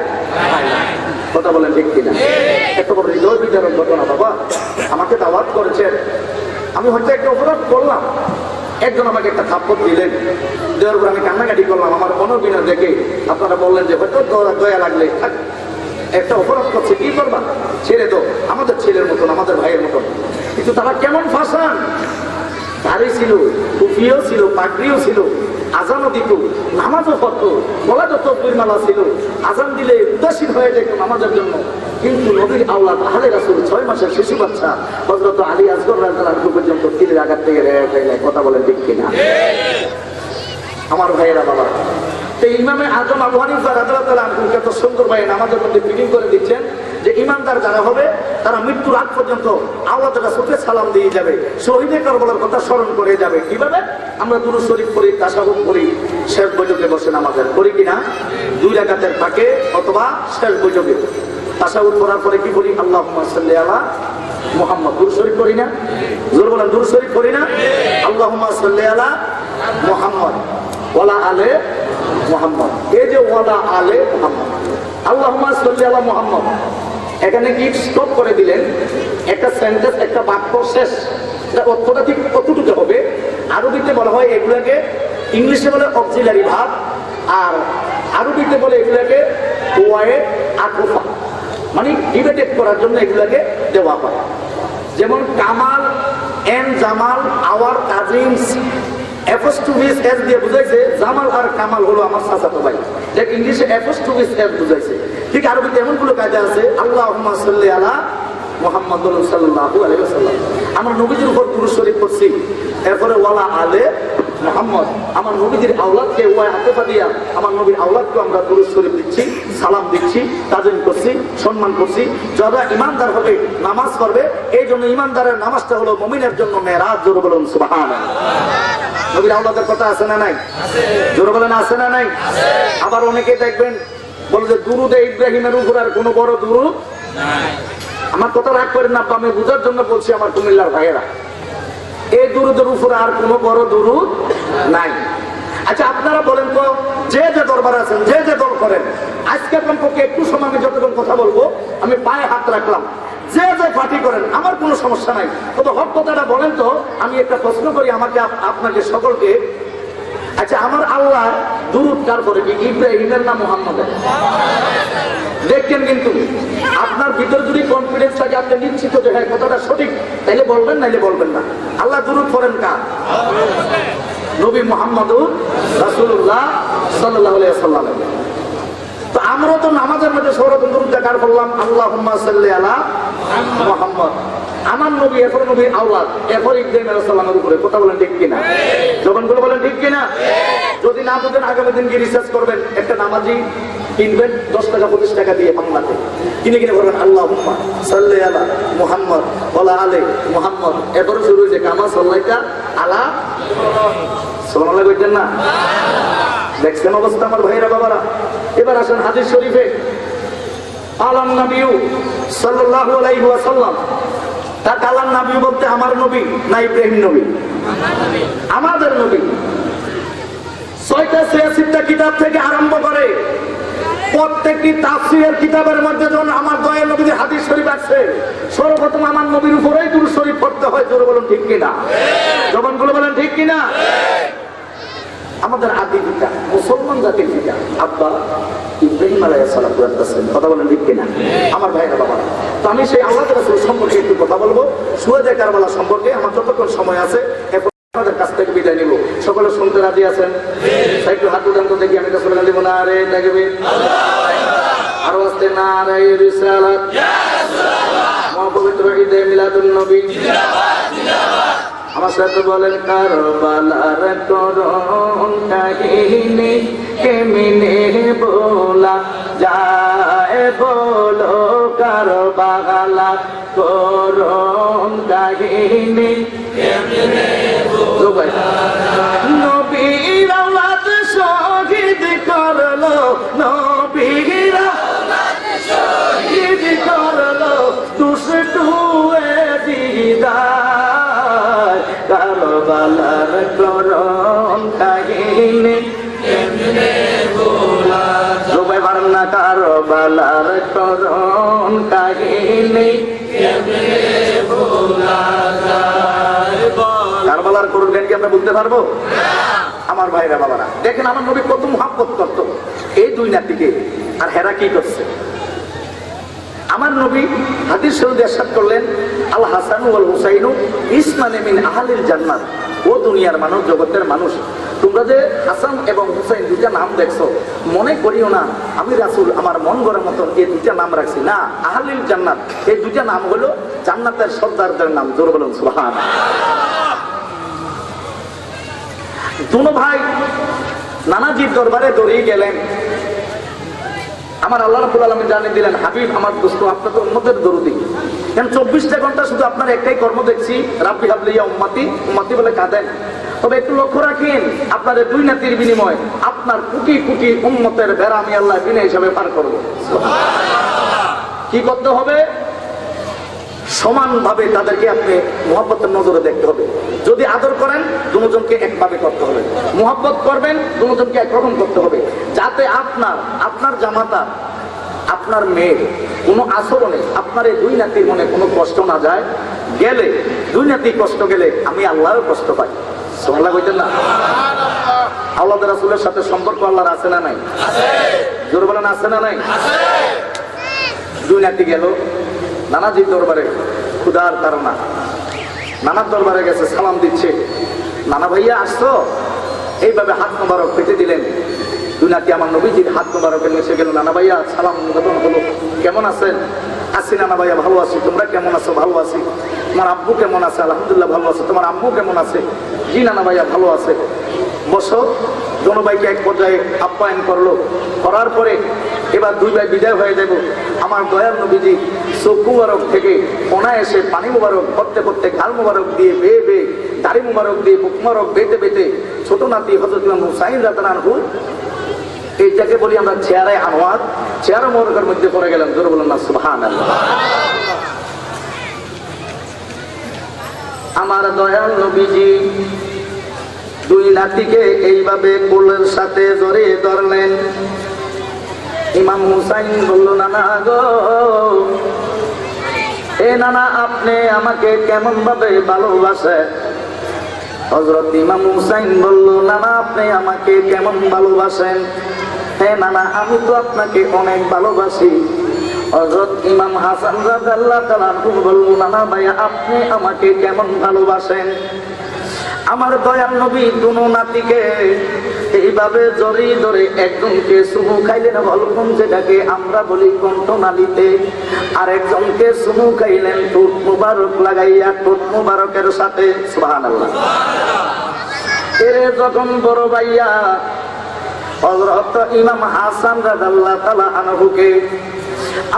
B: কথা বলেন ঠিক কিনা? এত বড় হৃদয় বিদারক ঘটনা বাবা, আমাকে দাওয়াত করেছেন, আমি হয়তো একটা অপরাধ করলাম, একজন আমাকে একটা থাপ্পড় দিলেন, দেওয়ার পর আমি কান্নাকাটি করলাম, আমার মনোবিনয় দেখে আপনারা বললেন যে হয়তো দয়া লাগলে একটা অপরাধ করছে, কি করবা, ছেড়ে দাও, আমাদের ছেলের মতন, আমাদের ভাইয়ের মতন। কিন্তু তারা কেমন ফাঁসান, দাড়ি ছিল, টুপিও ছিল, পাগড়িও ছিল, আজানও দিত, নামাজও পড়তো, গলা যত মালা ছিল, আজান দিলে উদাসীন হয়ে যেত নামাজের জন্য। কিন্তু নবীর আওলাদ আহলে রাসূল 6 মাসের শিশু বাচ্চা হযরত আলী আসগর রাদিয়াল্লাহু আনহু পর্যন্ত তীরের আঘাত থেকে রেহাই পাইলেন, কথা বলেন ঠিক কিনা? আমার ভাইয়েরা বাবা, তো ইমামে আজম আবু হানিফা রাদিয়াল্লাহু আনহু কত সুন্দর ভাই নামাজের মধ্যে ফিটিং করে দিচ্ছেন যে ইমানদার যারা হবে তারা মৃত্যুর আগ পর্যন্ত আওলাদ রাসূলকে সালাম দিয়ে যাবে, শহীদে কারবালার কথা স্মরণ করে যাবে। কিভাবে? আমরা দুরূদ শরীফ পড়ি, তাশাহুদ পড়ি, শেষ বৈঠকে বসে নামাজের করি কিনা, 2 রাকাতের ফাঁকে অথবা শেষ বৈঠকে তাশাহুদ পড়ার পরে কি বলি? আল্লাহুম্মা সাল্লি আলা মুহাম্মদ, দুরূদ শরীফ পড়ি না? জোর বলেন, দুরূদ শরীফ পড়ি না? আল্লাহুম্মা সাল্লি আলা মুহাম্মদ ওয়ালা আলে মুহাম্মদ, এই যে ওয়ালা আলে মুহাম্মদ, আল্লাহুম্মা সাল্লি আলা মুহাম্মদ, এখানে কি স্টপ করে দিলেন, একটা সেন্টেন্স, একটা বাক্য শেষ, অর্থটা ঠিক কতটুকু হবে? আরবিতে বলা হয় এগুলাকে, ইংলিশে বলে অক্সিলারি ভার্ব, আর আরবিতে বলে এগুলাকে ওয়ায়ে আতফা, মানে ডিবেটেড করার জন্য এগুলাকে দেওয়া হয়। যেমন Kamal and Jamal, our cousins, apostrophes S দিয়ে বুঝাইছে, জামাল আর কামাল হলো আমার চাচাতো ভাই, দেখ ইংলিশে এপোস্ট্রোফিস এস বুঝাইছে। ঠিক আরবিতে এমনগুলো কায়দা আছে, আল্লাহুম্মা সাল্লি আলা মুহাম্মদ সাল্লাল্লাহু আলাইহি ওয়াসাল্লাম, আমার নবীজির উপর দুরূদ শরীফ পড়ছি, এরপরে ওয়ালা আলে মুহাম্মদ, আমার নবীজির আওলাদকে ওয়া আতেফা দিয়া আমার নবীর আওলাদকে আমরা দুরূদ শরীফ দিচ্ছি, সালাম দিচ্ছি, তাজিম করছি, সম্মান করছি। যারা ইমানদার হবে, নামাজ পড়বে, এই জন্য ইমানদারের নামাজটা হলো মুমিনের জন্য মেরাজ, জোরে বলুন সুবহানাল্লাহ। নবীর আওলাদের কথা আছে না নাই? জোরে বলেন আছে না নাই? আবার অনেকে দেখবেন বলে যে দুরুদে ইব্রাহিমের উপর আর কোনো বড় দুরুদ নাই। আমার কথা রাগ করেন না, আমি বুঝার জন্য বলছি আমার কুমিল্লার ভাইয়েরা, এই দুরুদের উপরে আর কোনো বড় দুরুদ নাই। আচ্ছা আপনারা বলেন তো, যে যে দরবার আছেন, যে যে দল করেন, আজকে কমপক্ষে একটু সময় আমি যতক্ষণ কথা বলবো আমি পায়ে হাত রাখলাম, যে যে পার্টি করেন আমার কোনো সমস্যা নাই, তবে হক কথাটা বলেন তো। আমি একটা প্রশ্ন করি আমাকে, আপনাকে সকলকে, আচ্ছা, আমার আল্লাহ দুরূদ কার পরে কি ইব্রাহিমের না মুহাম্মদের? দেখেন, কিন্তু আপনার ভিতর যদি কনফিডেন্স থাকে, আপনি নিশ্চিত যে হ্যাঁ কথাটা সঠিক, তাইলে বলবেন, নাইলে বলবেন না। আল্লাহ দুরূদ পড়েন কার? নবী মুহাম্মদুর রাসূলুল্লাহ সাল্লাল্লাহু আলাইহি ওয়াসাল্লাম। তো আমরা তো নামাজের মধ্যে সৌরভ দুরূদ কার বললাম? আল্লাহুম্মা সাল্লি আলা মুহাম্মদ। আমার নবী এরপর নবীর আওলাদ, এরপর ইব্রাহিম আলাইহিস সালামের উপরে। কথা বলেন ঠিক কিনা? জবানগুলো বলেন ঠিক কিনা? যদি না বুঝেন আগামী দিন কি রিসার্চ করবেন, একটা নামাজি কিনবেন 10 টাকা 25 টাকা দিয়ে বাংলাতে কিনে কিনে বলবেন আল্লাহুম্মা সাল্লি আলা মুহাম্মদ ওয়ালা আলি মুহাম্মদ। এরপর শুরু হয়েছে কামা সাল্লাইতা আলা সুবহানাল্লাহ, কইতেন না? দেখছেন অবস্থা আমার ভাইরা বাবারা। এবার আসেন হাদিস শরীফে, আলান নবী সাল্লাল্লাহু আলাইহি ওয়াসাল্লাম। তা আলান নবী বলতে আমার নবী না ইব্রাহিম নবী? আমাদের নবী। 686টা কিতাব থেকে আরম্ভ করে প্রত্যেকটি তাফসীরের কিতাবের মধ্যে যখন আমার দয়ার নবীর হাদিস শরীফ আছে, সর্বপ্রথম আমার নবীর উপরেই দুরূদ শরীফ পড়তে হয়। জোরে বলুন ঠিক কিনা? জবানগুলো বলেন ঠিক কিনা? আমাদের আদি পিতা, মুসলমান জাতির পিতা আব্বা ইব্রাহিম আলাইহিস সালাতু ওয়াস সালাম। কথা বলেন ঠিক কিনা আমার ভাইরা বাবা? তো আমি সেই আল্লাহর রাসূল সম্পর্কে একটু কথা বলবো, শুহাদা কারবালা সম্পর্কে। আমার যতক্ষণ সময় আছে আপনাদের কাছ থেকে বিদায় নিব। সকলে শুনতে রাজি আছেন? একটু হাত উঠান তো দেখি। আমি তো শুনে দিব না রে দেখবে আরো আসতে না রে রিসালাত মহাপবিত্র ঈদে মিলাদুন নবী। আমার সাথে বলেন কারবালার করুণ কাহিনী কেমনে বলা যায়, বলো কারবালা করুণ কাহিনী কেমনে বলা যায়। নবীর আওলাদ শহীদ করলো, নবীর আওলাদ শহীদ করলো দুষ্টু দিদার। কারবালার করুণ কাহিনী কেমনে বলা যায়, পারেন না? কারবালার করুণ কাহিনী কেমনে বলা যায়। কারবালার করুণ কাহিনী কি আমরা বলতে পারবো? আমার ভাইরা বাবারা, দেখেন আমার নবী কত মুহাব্বত করত এই দুই নাতিকে। আর হেরা কি করছে? আমার নবী হাদিস শরীফে ইরশাদ করলেন, আল হাসান ওয়াল হুসাইন ইসমানে মিন আহলিল জান্নাত। ও দুনিয়ার মানুষ, জগতের মানুষ, তোমরা যে হাসান এবং হুসাইন দুইটা নাম দেখছো, মনে করিও না আমি রাসূল আমার মন গড়ার মতন এই দুইটা নাম রাখছি। না, আহলিল জান্নাত এই দুইটা নাম হলো জান্নাতের সর্দারদের নাম। জোরে বলুন সুবহানাল্লাহ। দুনো ভাই নানাজির দরবারে দৌড়িয়ে গেলেন। আমার আল্লাহ রাব্বুল আলামিন জানিয়ে দিলেন, হাবিব আমার দোস্ত, আপনার তো উম্মতের দরদি। কারণ 24টা ঘন্টা শুধু আপনার একটাই কর্ম দেখছি, রাব্বি হাবলি ইয়া উম্মতি, উম্মতি বলে কাঁদেন। তবে একটু লক্ষ্য রাখেন, আপনাদের দুই নাতির বিনিময় আপনার কোটি কোটি উম্মতের বেড়া আমি আল্লাহ বিনা হিসাবে পার করবো। কি করতে হবে? সমানভাবে তাদেরকে আপনি মুহাব্বতের নজরে দেখতে হবে। যদি আদর করেন দুজনকে একভাবে করতে হবে, মুহাব্বত করবেন দুজনকে একরকম করতে হবে, যাতে আপনার জামাতা আপনার মেয়ের কোনো আচরণে আপনার এই দুই নাতির মনে কোনো কষ্ট না যায়। গেলে দুই নাতি কষ্ট গেলে আমি আল্লাহও কষ্ট পাই। সুবহানাল্লাহ কইতেন না? আল্লাহ রাসূলের সাথে সম্পর্ক আল্লাহর আছে না নাই? জোরে বলেন আছে না নাই? দুই নাতি গেল নানাজির দরবারে, ক্ষুধার তাড়না। নানার দরবারে গেছে, সালাম দিচ্ছে, নানা ভাইয়া আসছো, এইভাবে হাত মোবারক পেতে দিলেন। দুই নাতি আমার নবীজির হাত মোবারকে এসে গেল। নানা ভাইয়া সালাম নিবেদন হলো, কেমন আছেন? আছি নানা ভাইয়া, ভালো আছি। তোমরা কেমন আছো? ভালো আছি। তোমার আব্বু কেমন আছে? আলহামদুলিল্লাহ ভালো আছে। তোমার আম্মু কেমন আছে? জি নানা ভাইয়া ভালো আছে। বসো। দোনো ভাইকে এক পর্যায়ে আপ্যায়ন করলো, করার পরে এবার দুই ভাই বিদায় হয়ে যাব। আমার দয়াল নবীজি চোখ মুবারক থেকে অনায়াসে পানি মুবারক করতে করতে গাল মুবারক দিয়ে বেয়ে বেয়ে, দাড়ি মুবারক দিয়ে বুক মুবারক বেতে বেতে ছোট নাতি হযরত ইমাম হুসাইন রাদিয়াল্লাহু আনহু, এইটাকে বলি আমরা চেহারায় আনোয়ার, চেহারা মোবারকের মধ্যে পড়ে গেলাম। জোরে বলুন না সুবহানাল্লাহ। আমার দয়াল নবীজি দুই নাতিকে এইভাবে কোলের সাথে জড়িয়ে ধরলেন। ইমাম হুসাইন বলল, নানা গো, এ নানা আপনি আমাকে কেমন ভাবে ভালোবাসে, হযরত ইমাম হুসাইন বলল, নানা আপনি আমাকে কেমন ভালোবাসেন? হ্যাঁ নানা, আমি তো আপনাকে অনেক ভালোবাসি। হযরত ইমাম হাসান রাদিয়াল্লাহু তাআলা আনহু বলল, নানা ভাইয়া আপনি আমাকে কেমন ভালোবাসেন? আমার দয়াল নবী দুনো নাতিকে এইভাবে জড়িয়ে ধরে একজনকে চুমু খাইলেন হলকুম, যেটাকে আমরা বলি কণ্ঠনালীতে, আর একজনকে চুমু খাইলেন ঠোঁট মুবারক লাগাইয়া, ঠোঁট মুবারকের সাথে। সুবহানাল্লাহ। এর যখন বড় ভাইয়া হযরত ইমাম হাসান রাদিয়াল্লাহু তাআলা আনহুকে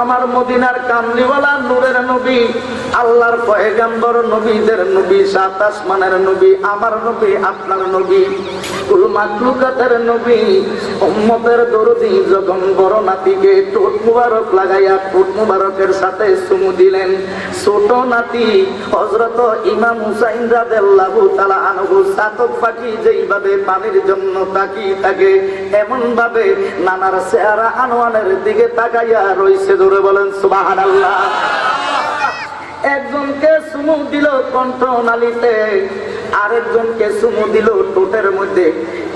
B: আমার মদিনার কামলিওয়ালা নূরের নবী, আল্লাহর পয়গম্বর, নবীদের নবী, সাত আসমানের নবী, আমার নবী, আপনার নবী, কুল মাখলুকাতের নবী, উম্মতের দরদি, যখন বড় নাতিকে ঠোঁট মুবারক লাগাইয়া ঠোঁট মুবারকের সাথে চুমু দিলেন, ছোট নাতি হযরত ইমাম হুসাইন রাদিয়াল্লাহু তাআলা আনহু চাতক পাখি যেইভাবে পানির জন্য তাকিয়ে থাকে, এমন ভাবে নানার চেহারা আনোয়ারের দিকে তাকাইয়া রইছে। জোরে বলেন সুবহানাল্লাহ। একজনকে চুমু দিল কণ্ঠনালীতে, আরেকজনকে চুমু দিল ঠোঁটের মধ্যে।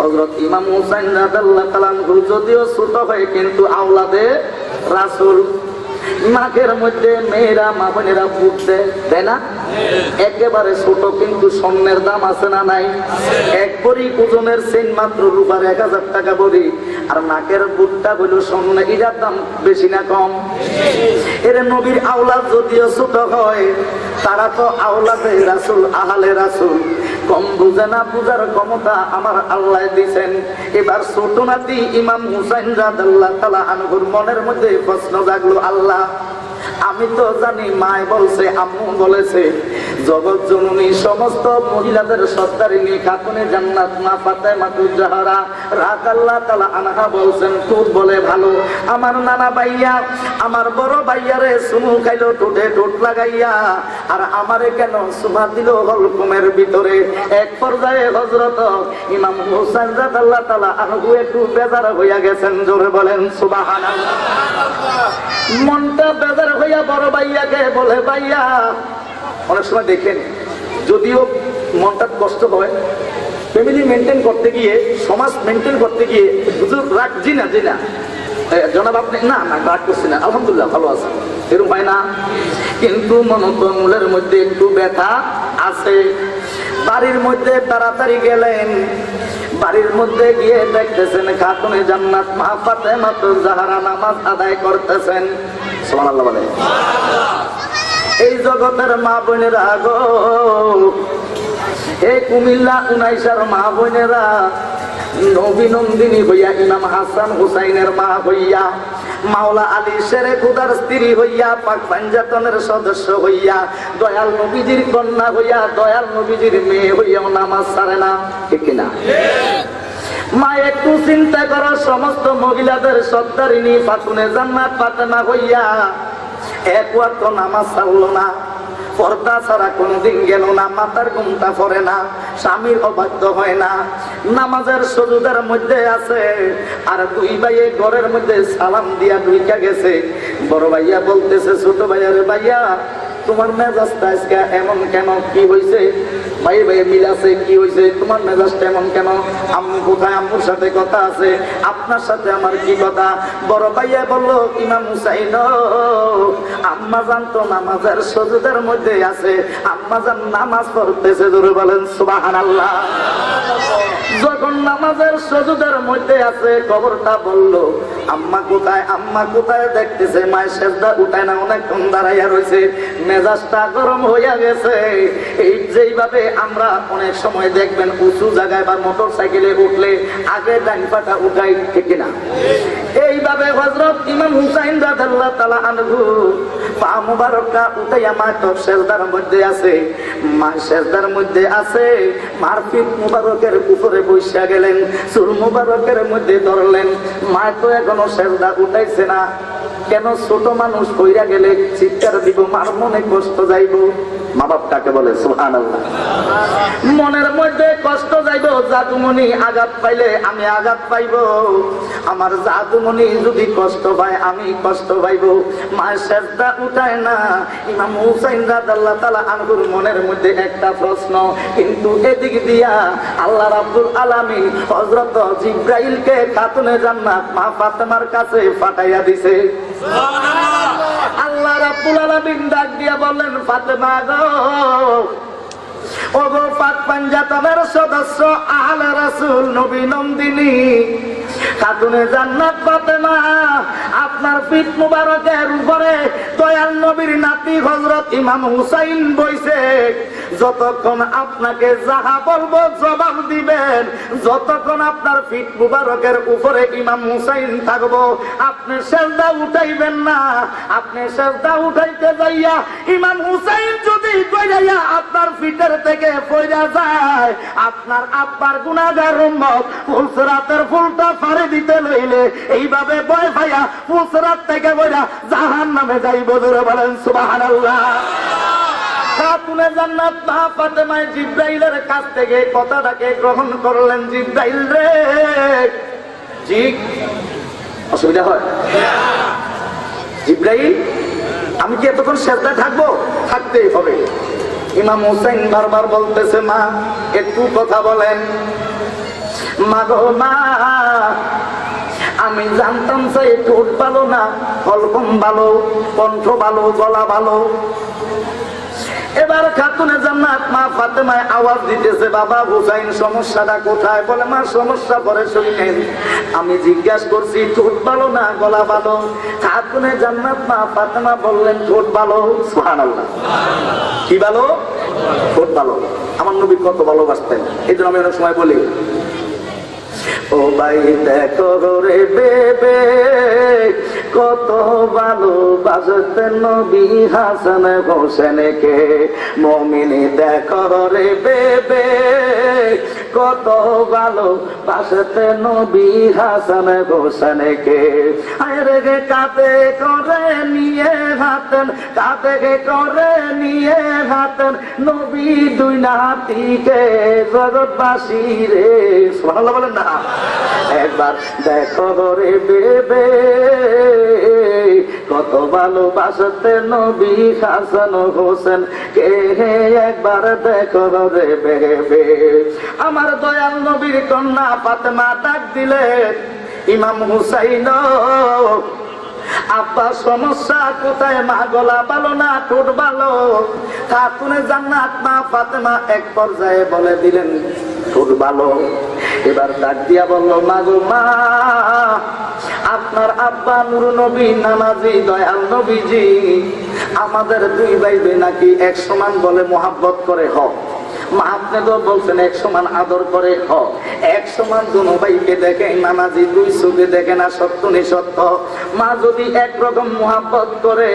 B: হযরত ইমাম হুসাইন রাদিয়াল্লাহু তাআলা আনহু যদিও ছোট হয় কিন্তু আওলাদে রাসূল, নাকের মধ্যে মেয়েরা মা বোনেরা ফুট দেয় না, একেবারে ছোট কিন্তু স্বর্ণের দাম আছে না নাই? এক ভরি ওজনের চেইন মাত্র রূপার 1000 টাকা ভরি, আর নাকের বুটটা হইল স্বর্ণ, এটার দাম বেশি না কম? এর নবীর আওলাদ যদিও ছোট হয়, তারা তো আওলাদে রাসূল, আহলে রাসূল, কম বুঝে না, বুঝার ক্ষমতা আমার আল্লাহ দিয়েছেন। এবার ছোট নাতি ইমাম হুসাইন রাদিয়াল্লাহু তাআলা আনহুর মনের মধ্যে প্রশ্ন জাগলো, আল্লাহ আমি তো জানি মায় বলছে, আম্মু বলেছে, জগৎ জননী সমস্ত মহিলাদের সর্দারিনী খাতুনে জান্নাত মা ফাতেমাতুজ জাহরা রাদিয়াল্লাহু তাআলা আনহা বলছেন খুব বলে ভালো, আমার নানা ভাইয়া আমার বড় ভাইয়ারে চুমু খাইলো ঠোঁটে ঠোঁট লাগাইয়া, আর আমারে কেন চুমা দিল হলকুমের ভিতরে। এক পর্যায়ে হযরত ইমাম হুসাইন রাদিয়াল্লাহু তাআলা আনহু একটু বেজার হইয়া গেছেন। জোরে বলেন সুবহানাল্লাহ। মনটা বেজার হইয়া বড় ভাইয়াকে বলে, ভাইয়া অনেক সময় দেখেন যদিও মনটা কষ্ট হয়, ফ্যামিলি মেনটেন করতে গিয়ে, সমাজ মেনটেন করতে গিয়ে, হুজুর রাগ জি না জনাব আপনি, না না রাগ করছি না, আলহামদুলিল্লাহ ভালো আছে, এরকম হয় না? কিন্তু মূলের মধ্যে একটু ব্যথা আছে। বাড়ির মধ্যে তাড়াতাড়ি গেলেন, বাড়ির মধ্যে গিয়ে দেখতেছেন খাতুনে জান্নাত মা ফাতেমাতুজ জাহরা নামাজ আদায় করতেছেন। সুবহানাল্লাহ বলেন। এই জগতের মা বোনেরা গো, এই কুমিল্লা 19 মা বোনেরা, নবী নন্দিনী হইয়া, ইমাম হাসান হুসাইনের মা হইয়া, মাওলা আলী শেরে খুদার স্ত্রী হইয়া, পাক পাঞ্জাতনের সদস্য হইয়া, দয়াল নবীজির কন্যা হইয়া, দয়াল নবীজির মেয়ে হইয়াও নামাজ ছাড়ে না, ঠিক কিনা? মা একটু চিন্তা করো, সমস্ত মহিলাদের সর্দারিনী খাতুনে জান্নাত ফাতেমা হইয়া এক ওয়াক্ত নামাজ ছাড়লো না, পর্দা ছাড়া কোনদিন গেল না, মাথার ঘুমটা পড়ে না, স্বামীর অবাধ্য হয় না, নামাজের সুজুদের মধ্যে আছে, আর দুই ভাইয়ে ঘরের মধ্যে সালাম দিয়া ঢুইকা গেছে। বড় ভাইয়া বলতেছে ছোট ভাইয়ারে, ভাইয়া তোমার মেজাজটা আজকে এমন কেন, কি হয়েছে? ভাই ভাই মিল আছে, কি হয়েছে তোমার মেজাজটা এমন কেন? আম্মু কোথায়? আম্মুর সাথে কথা আছে, আপনার সাথে আমার কি কথা? বড় ভাইয়া বললো, ইমাম হুসাইন আম্মা জান তো নামাজের সুজুদের মধ্যে আছে, আম্মা জান নামাজ পড়তেছে। জোরে বলেন সুবহানাল্লাহ। যখন নামাজের সুজুদের মধ্যে আছে, খবরটা বললো, আম্মা কোথায়? আম্মা কোথায়? দেখতেছে মায়ের সেজদা উঠায় না, অনেকক্ষণ দাঁড়াইয়া রয়েছে, মেজাজটা গরম হইয়া গেছে। এই যেইভাবে আমরা অনেক সময় দেখবেন উঁচু জায়গায় বা মোটর সাইকেলে উঠলে আগে ডান পাটা উঠাই, ঠিক না? এইভাবে হযরত ইমাম হুসাইন রাদিয়াল্লাহু তাআলা আনহু পা মুবারকটা উঠাইয়া মা তো সেজদার মধ্যে আছে, মা সেজদার মধ্যে আছে, মার পিঠ মুবারকের উপরে বসিয়া গেলেন, চুল মুবারকের মধ্যে ধরলেন। মা তো এখনো সেজদা উঠাইছে না, কেন? ছোট মানুষ কইরা গেলে চিৎকার দিব, মার মনে কষ্ট যাইব, মা বাপ কাকে বলে? সুবহানাল্লাহ। মনের মধ্যে কষ্ট যাইব, জাদুমণি আঘাত পাইলে আমি আঘাত পাইব, আমার জাদুমণি যদি কষ্ট পায় আমি কষ্ট পাইব। মায়ের সেজদা উঠায় না। ইমাম হুসাইন রাদিয়াল্লাহু তাআলা আনহুর মনের মধ্যে একটা প্রশ্ন, কিন্তু এদিক দিয়া আল্লাহ রাব্বুল আলামিন হযরত জিবরাইলকে খাতুনে জান্নাত মা ফাতেমার কাছে পাঠাইয়া দিছে। সুবহানাল্লাহ। আল্লাহ রাব্বুল আলামিন ডাক দিয়া বললেন, ফাতেমা গো, ওগো পাক পাঞ্জাতনের সদস্য আহলে রাসূল নবী নন্দিনী খাতুনে জান্নাত ফাতেমা, আপনার পিঠ মুবারকের উপরে দয়াল নবীর নাতি হযরত ইমাম হুসাইন বইছে। যতক্ষণ আপনাকে যাহা বলবো জবাব দিবেন, যতক্ষণ আপনার পিঠ মুবারকের উপরে ইমাম হুসাইন থাকবো, আপনি সেজদা উঠাইবেন না। আপনি সেজদা উঠাইতে যাইয়া ইমাম হুসাইন যদি কইরা আপনার পিঠের থেকে পড়া যায়, আপনার আব্বার গুনাহগার উম্মত ফুলসরাতের ফুলটা ফাড়ে দিতে লইলে এইভাবে ভয় পাইয়া ফুলসরাত থেকে বইরা জাহান্নামে যাইব। জোরে বলেন সুবহানাল্লাহ। খাতুনে জান্নাত মা ফাতেমা জিবরাইলের কাছ থেকে কথাটাকে গ্রহণ করলেন। জিবরাইল রে, জি অসুবিধা হয়? জিবরাইল, আমি কি এতক্ষণ সেজদায় থাকবো? থাকতেই হবে। ইমাম হুসাইন বারবার বলতেছে, মা একটু কথা বলেন। মা গো মা, আমি জানতাম যে ঠোঁট ভালো না, কলকম ভালো, কণ্ঠ ভালো, গলা ভালো। এবার খাতুনে জান্নাত মা ফাতেমায় আওয়াজ দিতেছে, বাবা হুসাইন সমস্যাটা কোথায়? বলে, মা সমস্যা পরে শুনেন, আমি জিজ্ঞাসা করছি ঠোঁট ভালো না গলা ভালো? খাতুনে জান্নাত মা ফাতেমা বললেন ঠোঁট ভালো। সুবহানাল্লাহ। কি ভালো? ঠোঁট ভালো। আমার নবী কত ভালোবাসতেন। এই জন্য আমি অনেক সময় বলি, ও ভাই দেখো রে বেবে কত ভালোবাসতেন নবী হাসান হোসেনকে। মুমিনি দেখো রে বেবে কত ভালোবাসতেন নবী হাসান হোসেনকে। আরে গে কাঁধে করে নিয়ে হাতেন, কাঁধে করে নিয়ে হাতেন নবী দুই নাতিকে জগৎবাসী রে। সুবহানাল্লাহ বলেন না? একবার দেখো রে বেবে কত ভালোবাসতেন নবী হাসান হোসেন কে। একবার দেখো রে বেবে। আমার দয়াল নবীর কন্যা ফাতেমা ডাক দিলেন, ইমাম হুসাইন আব্বা সমস্যা কোথায়? মা গলা ভালো না ঠোঁট ভালো? খাতুনে জান্নাত মা ফাতেমা এক পর্যায়ে বলে দিলেন ঠোঁট ভালো। এবার ডাক দিয়া বলল, মা গো মা, আপনার আব্বা নূর নবী নামাজি দয়াল নবীজি আমাদের দুই ভাইবে নাকি এক সমান বলে মোহাব্বত করে। মা আপনি তো বলছেন এক সমান আদর করে। এক সমান দুনো ভাইকে দেখে নামাজি দুই চোখে দেখে না, সত্য নিঃসত্য। মা যদি একরকম মোহাব্বত করে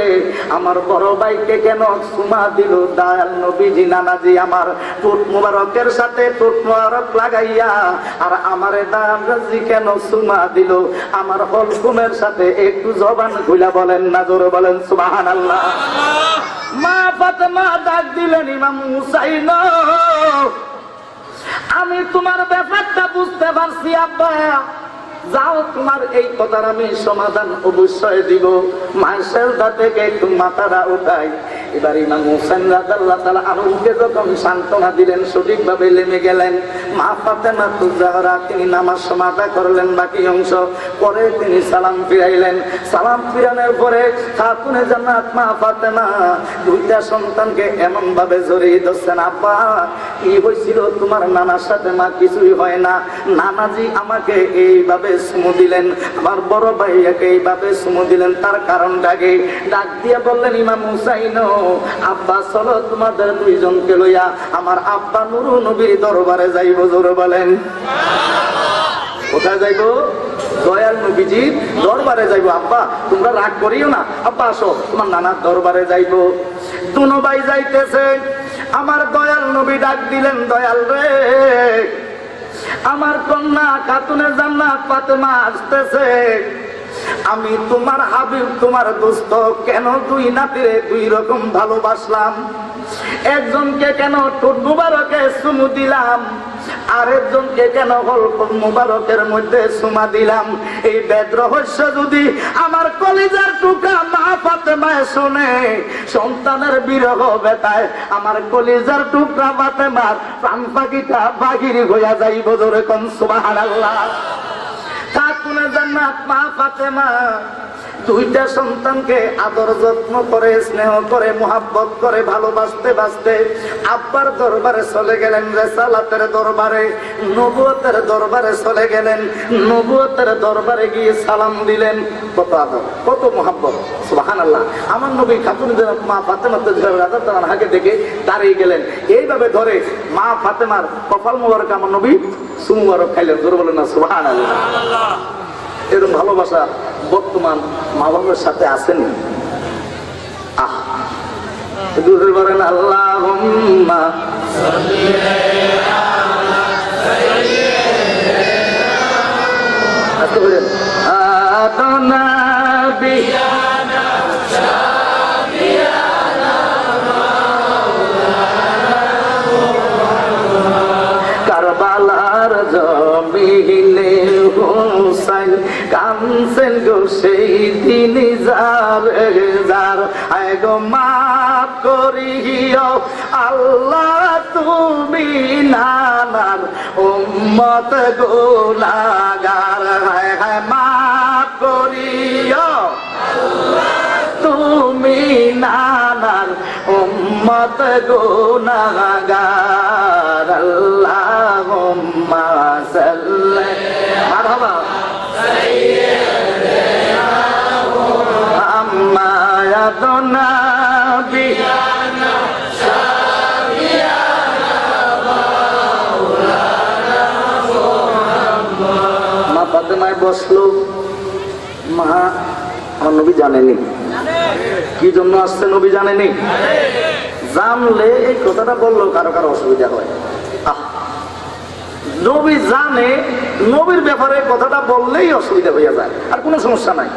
B: আমার বড় ভাইকে কেন চুমা দিল দয়াল নবীজি নামাজি? আমার ঠোঁট মুবারকের সাথে ঠোঁট মুবারক লাগাইয়া আর আমারে দাজি কেন চুমা দিল? আমার হলকুমের সাথে একটু জবান খুলা বলেন না, জোরে বলেন সুবহানাল্লাহ। মা ফাতেমা ডাক দিলেন, ইমাম হুসাইন আমি তোমার ব্যাপারটা বুঝতে পারছি আব্বা, যাও তোমার এই কথার আমি সমাধান অবশ্যই দিব। মায়ের সেজদা থেকে একটু মাথাটা উঠাই। এবার ইমাম হুসাইন রাদিয়াল্লাহু তাআলা আনহুকে যখন সান্ত্বনা দিলেন, সঠিকভাবে নেমে গেলেন। মা ফাতেমা তুজাহরা তিনি নামাজ সমাধা করলেন বাকি অংশ, পরে তিনি সালাম ফিরাইলেন। সালাম ফিরানোর পরে খাতুনে জান্নাত মা ফাতেমা দুইটা সন্তানকে এমন ভাবে জড়িয়ে ধরছেন, আব্বা কি হয়েছিল তোমার নানার সাথে? মা কিছুই হয় না, নানাজি আমাকে এইভাবে চুমু দিলেন, আমার বড় ভাইয়াকে এইভাবে চুমু দিলেন, তার কারণটাকে ডাক দিয়ে বললেন, ইমাম হুসাইন আব্বা চলো তোমাদের দুইজনকে লইয়া আমার আব্বা নূর নবীর দরবারে যাইব। জোরে বলেন কোথায় যাইব? দয়াল নবীজির দরবারে যাইব। আব্বা তোমরা রাগ করিও না, আব্বা আসো তোমার নানার দরবারে যাইব। দুনো ভাই যাইতেছে। আমার দয়াল নবী ডাক দিলেন, দয়াল রে আমার কন্যা খাতুনে জান্নাত ফাতেমা আসতেছে। আমি তোমার হাবিব তোমার দোস্ত, কেন দুই নাতিরে দুই রকম ভালোবাসলাম? একজনকে কেন ঠোঁট মুবারকে চুমু দিলাম, আরেকজনকে কেন গল্প মুবারকের মধ্যে চুমা দিলাম? এই বেদ রহস্য যদি আমার কলিজার টুকরা মা ফাতেমায় শুনে, সন্তানের বিরহ বেতায় আমার কলিজার টুকরা ফাতেমার প্রাণ পাখিটা বাহির হইয়া যাইব। জোরে কোন সুবহানাল্লাহ। খাতুনে জান্নাত মা ফাতেমা দুইটা সন্তানকে আদর যত্ন করে, স্নেহ করে, মোহাব্বত করে, ভালোবাসতে বাসতে আব্বার দরবারে চলে গেলেন, রেসালাতের দরবারে, নবুয়তের দরবারে চলে গেলেন। নবুয়তের দরবারে গিয়ে সালাম দিলেন। কত আদর, কত মোহাব্বত, সুবহানাল্লাহ। আমার নবী খাতুন মা ফাতেমা হাকে দেখে দাঁড়িয়ে গেলেন, এইভাবে ধরে মা ফাতেমার কপাল মোবারক আমার নবী চুমু মোবারক খাইলেন। জোরে বলেন না সুবহানাল্লাহ। এরকম ভালোবাসা বর্তমান মা বাবার সাথে আসেনি। দূরে বলেন আল্লাহুম্মা কারবালার জমিনে হুসাইন কানছেন গো সেই দিন যার যার, আয় গো মাফ করিও আল্লাহ তুমি নানার উম্মত গুনাহগার, হায় হায় মাফ করিও তুমি নানার উম্মত গুনাহগার। আল্লাহুম্মা সাল্লি মারহাবা আম্মা ইয়াদুনা বিয়ানা শাবিয়ানা মাওলানা মুহাম্মদ। মা ফাতেমায় বসলো। মা আমার নবী জানেনি কি জন্য আসছে, নবী জানেনি। জানলে এই কথাটা বললো কারো কারো অসুবিধা হয়। নবী জানে, নবীর ব্যাপারে কথাটা বললেই অসুবিধা হইয়া যায়, আর কোনো সমস্যা নাই।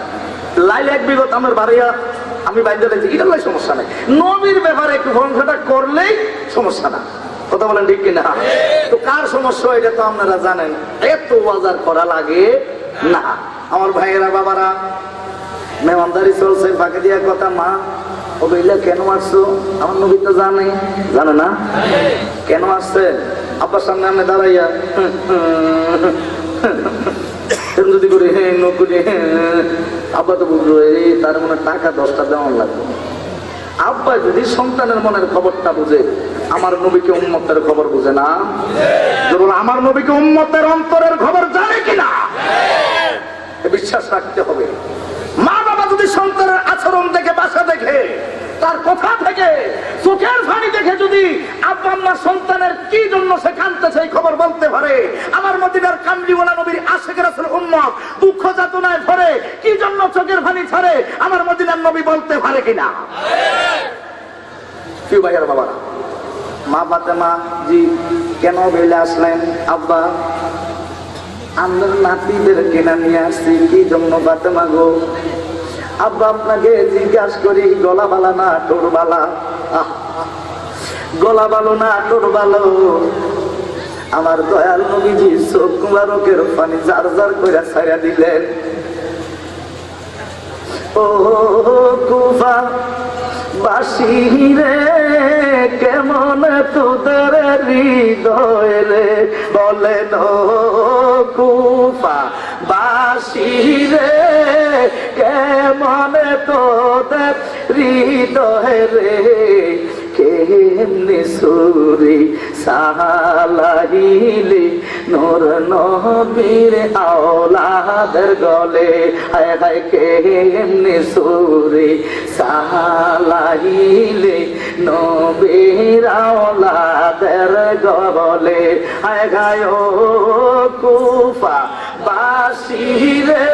B: লাইল এক বিগত আমার বাড়িয়া আমি বাইরে দেখছি, এটার লাই সমস্যা নাই। নবীর ব্যাপারে একটু ভরসাটা করলেই সমস্যা না। কথা বলেন ঠিক কিনা? তো কার সমস্যা এটা তো আপনারা জানেন, এত বাজার করা লাগে না। আমার ভাইয়েরা বাবারা, মেহমানদারি চলছে, ফাঁকে দিয়া কথা, মা ও বইলা কেন আসছো? আমার নবী তো জানে, জানে না কেন আসছে? আব্বার সামনে আমি দাঁড়াইয়া যদি করি হ্যাঁ নকুরি, আব্বা তো বুঝলো তার মনে টাকা 10টা দেওয়ান লাগবে। আব্বা যদি সন্তানের মনের খবরটা বুঝে, আমার নবীকে উম্মতের খবর বুঝে না? ধরুন আমার নবীকে উম্মতের অন্তরের খবর জানে কিনা বিশ্বাস রাখতে হবে। মা বাবা যদি সন্তানের আচরণ দেখে, বাসা দেখে, তার কথা থেকে, চোখের পানি দেখে যদি আব্বা আম্মা সন্তানের কি জন্য সে কাঁদতেছে এই খবর বলতে পারে, আমার মদিনার কামলিওয়ালা নবীর আশিক রাসূল উম্মত দুঃখ যাতনায় ভরে কি জন্য চোখের পানি ছাড়ে, আমার মদিনার নবী বলতে পারে কিনা? কি ভাইয়ার বাবারা, মা ফাতেমা জি কেন বেলে আসলেন? আব্বা আমার নাতিদের কেনা নিয়ে আসছি, কি জন্য ফাতেমা গো? আব্বা আপনাকে জিজ্ঞাসা করি, গলা বালা না টোর বালা? গলা বালো না টোর বালো? আমার দয়াল নবীজি চোখ মুবারকের পানি জার জার করে ছাইরা দিলেন। ও কুফা বাসিরে কেমন তোদের হৃদয় রে, বলেন কুফা বাসিরে কেমন তোদের হৃদয় রে, কেমনে সুরি সালাইলি নূর নবীর আওলাদের গলে, হায় হায় কেমনে সুরি সালাইলি নবীর আওলাদের গলে, হায় হায় ও কুফা বাসিরে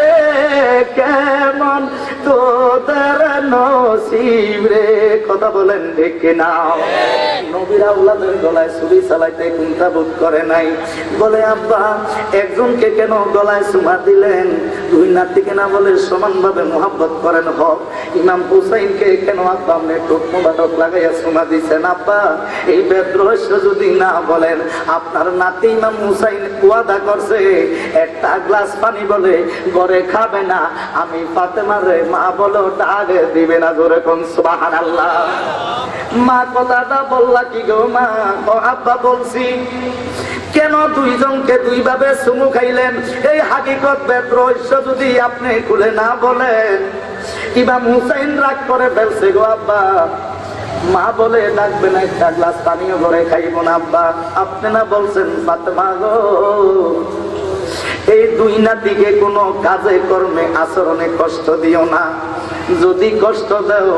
B: কেমন তোদের নসিব রে। কথা বলেন ঠিক না? নবীর আওলাদের গলায় ছুরি চালাইতে কুণ্ঠাবোধ করে নাই। বলে আব্বা একজনকে কেন গলায় চুমা দিলেন? দুই নাতিকে না বলে সমানভাবে মোহাব্বত করেন হক। ইমাম হুসাইনকে কেন আব্বা আপনি ঠোঁট মোবারক লাগাইয়া চুমা দিচ্ছেন? আব্বা এই বেদ রহস্য যদি না বলেন, আপনার নাতি ইমাম হুসাইন ওয়াদা করছে একটা গ্লাস পানি বলে ঘরে খাবে না। আমি ফাতেমারে মা বলো ডাক দিবে না। জোরে কোন সুবহানাল্লাহ। মা কথাটা বললা কি গো মা? আব্বা বলছি। কেন দুইজনকে দুইভাবে চুমু খাইলেন? এই হাকিকত বেদ রহস্য যদি আপনি খুলে না বলেন, ইমাম হুসাইন রাগ করে ফেলছে গো আব্বা। মা বলে ডাকবে না, একটা গ্লাস পানিও ঘরে খাইব না। আব্বা আপনি না বলছেন ফাতেমা গো এই দুই নাতিকে কোনো কাজে কর্মে আচরণে কষ্ট দিও না। যদি কষ্ট দাও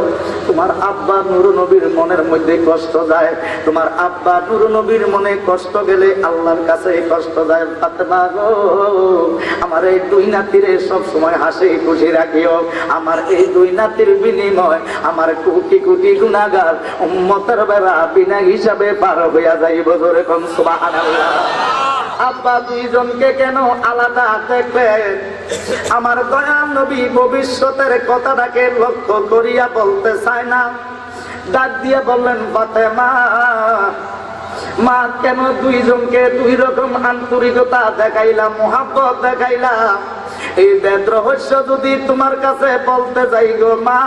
B: তোমার আব্বা নূর নবীর মনের মধ্যে কষ্ট যায়। তোমার আব্বা নূর নবীর মনে কষ্ট গেলে আল্লাহর কাছে কষ্ট যায়। ফাতেমা গো আমার এই দুই নাতিরে সব সময় হাসি খুশি রাখিও। আমার এই দুই নাতির বিনিময় আমার কোটি কোটি গুনাহগার উম্মতের বেড়া বিনা হিসাবে পার হইয়া যাইব। জোরে কোন সুবহানাল্লাহ। আব্বা দুইজনকে কেন আলাদা দেখলেন? আমার দয়াল নবী ভবিষ্যতের কথাটাকে লক্ষ্য করিয়া বলতে চায় না। ডাক দিয়ে বললেন ফাতেমা মা কেন দুইজনকে দুই রকম আন্তরিকতা দেখাইলাম, মোহাব্বত দেখাইলাম? এই বেদ রহস্য যদি তোমার কাছে বলতে যাই গো মা,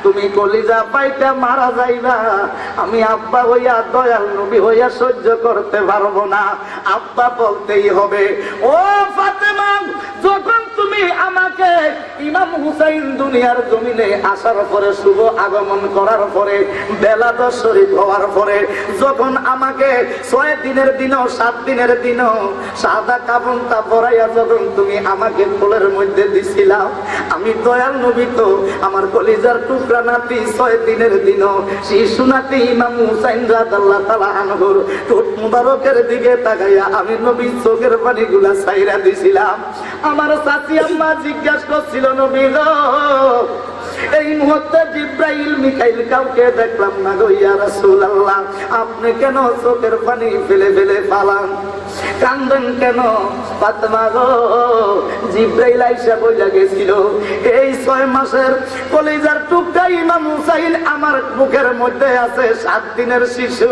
B: তুমি কলিজা পাইতে মারা যাইবা। আমি আব্বা হইয়া দয়াল নবী হইয়া সহ্য করতে পারবো না। আব্বা বলতেই হবে। ও ফাতেমা যখন তুমি আমাকে ইমাম হুসাইন দুনিয়ার জমিনে আসার পরে শুভ আগমন করার পরে বেলা 10 শরীফ হওয়ার পরে যখন আমাকে 6 দিনের দিনও 7 দিনের দিনও সাদা কাফনটা পরাইয়া যখন তুমি আমাকে কোলের মধ্যে দিছিলাম, আমি দয়াল নবী তো আমার কলিজার টুকরা নাতি 6 দিনের দিনও শিশু নাতি ইমাম হুসাইন রাদিয়াল্লাহু তাআলা আনহুর ঠোঁট মুবারকের দিকে তাকাইয়া আমি নবী চোখের পানিগুলা ছাইরা দিছিলাম। আমার চাচি আম্মা জিজ্ঞাসা করছিল নবী গো এই মুহূর্তে জিব্রাইল মিকাইল কাউকে দেখলাম না গো ইয়া রাসূলুল্লাহ, আপনি কেন চোখের পানি ফেলে ফেলে পালান, কান্দেন কেন? ফাতেমা গো জিব্রাইল আইসা বইলা গেছিল এই 6 মাসের কলিজার টুকরা ইমাম হুসাইন আমার বুকের মধ্যে আছে 7 দিনের শিশু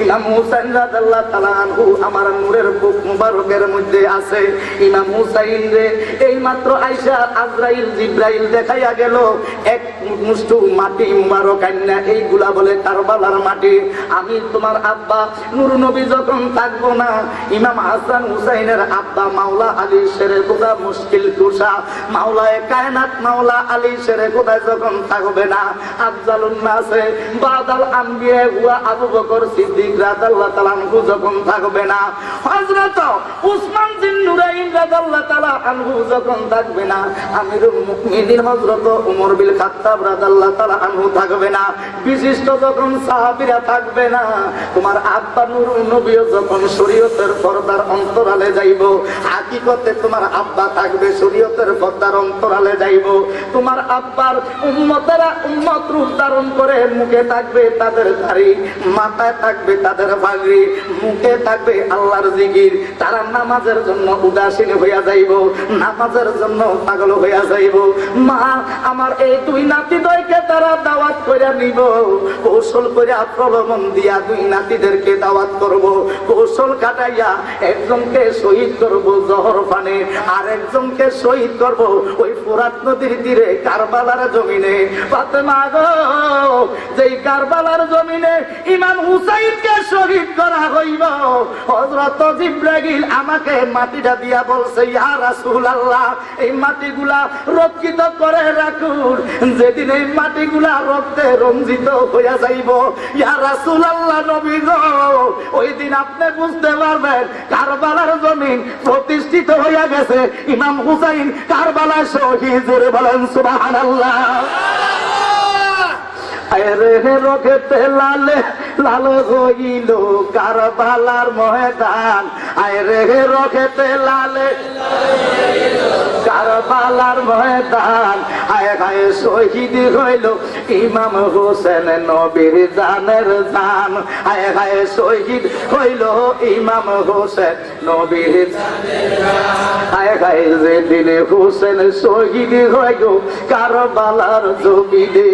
B: ইমাম হুসাইন রাদিয়াল্লাহু তাআলা আনহু আমার নূরের বুক মুবারকের মধ্যে আছে। ইমাম হুসাইন রে এই মাত্র আইসা আজরাইল জিব্রাইল দেখাইয়া গেল এক মুষ্টি মাটি মুবারক আইনা, এইগুলা বলে কারবালার মাটি। আমি তোমার আব্বা নূর নবী যখন থাকবো না, ইমাম হাসান হুসাইনের আব্বা মাওলা আলী শেরে খোদা মুশকিল কুশা মাওলায়ে কায়নাত মাওলা আলী শেরে খোদা যখন থাকবে না, আফজালুন নাসে বাদাল আম্বিয়া হুয়া আবু বকর সিদ্দিক রাদিয়াল্লাহু তাআলা আনহু যখন থাকবে না, হযরত উসমান বিন নুরাইন রাদিয়াল্লাহু তাআলা আনহু যখন থাকবে না, আমিরুল মুমিনিন হযরত ওমর বিন খাত্তাব রাদিয়াল্লাহু তাআলা আনহু থাকবে না, বিশিষ্ট যখন সাহাবীরা থাকবে না, তোমার আব্বা নূরুল নবীও যখন শরীয়তের পর্দার অন্তরালে যাইব, হাকিকতে তোমার আব্বা থাকবে শরীয়তের পর্দার অন্তরালে যাইব। তোমার আব্বার উম্মতেরা উম্মত রূপ ধারণ করে মুখে থাকবে তাদের দাড়ি, মাথায় থাকবে তাদের পাগড়ি, মুখে থাকবে আল্লাহর জিকির। তারা নামাজের জন্য উদাসীন হইয়া যাইব, নামাজের জন্য পাগল হইয়া যাইব। মা আমার এই 2 নাতিদ্বয়কে তারা দাওয়াত করে নিব, কৌশল করে প্রলোভন দিয়া 2 নাতিদেরকে দাওয়াত করব, কৌশল কাটাইয়া একজনকে শহীদ করব জহর পানে, আর একজনকে শহীদ করব ওই ফুরাত নদীর তীরে কারবালার জমিনে। ফাতেমা গো যেই কারবালার জমিনে ইমাম হুসাইনকে শহীদ করা হইব, হযরত জিবরাইল আমাকে মাটিটা দিয়া বলছে ইয়া রাসূলুল্লাহ এই মাটিগুলা রক্ষিত করে রাখুন, যেদিন এই মাটিগুলা রক্তে রঞ্জিত হইয়া যাইব ইয়া রাসূলুল্লাহ নবী গো ওই দিন আপনি বুঝতে পারবেন কারবালার জমিন প্রতিষ্ঠিত হইয়া গেছে, ইমাম হুসাইন কারবালায় শহীদ। জোরে বলেন সুবহানাল্লাহ। আরে রকেতে লালে লাল হইল কারবালার ময়দান আয় রে রকেতে লালে কারবালার ময়দান আয় হায় শহীদ হইল ইমাম হোসেন নবীর জানের জান আয় হায় শহীদ হইল ইমাম হোসেন নবীর জানের জান আয় হায় যেদিন হোসেন শহীদ হইল কারবালার জমিনে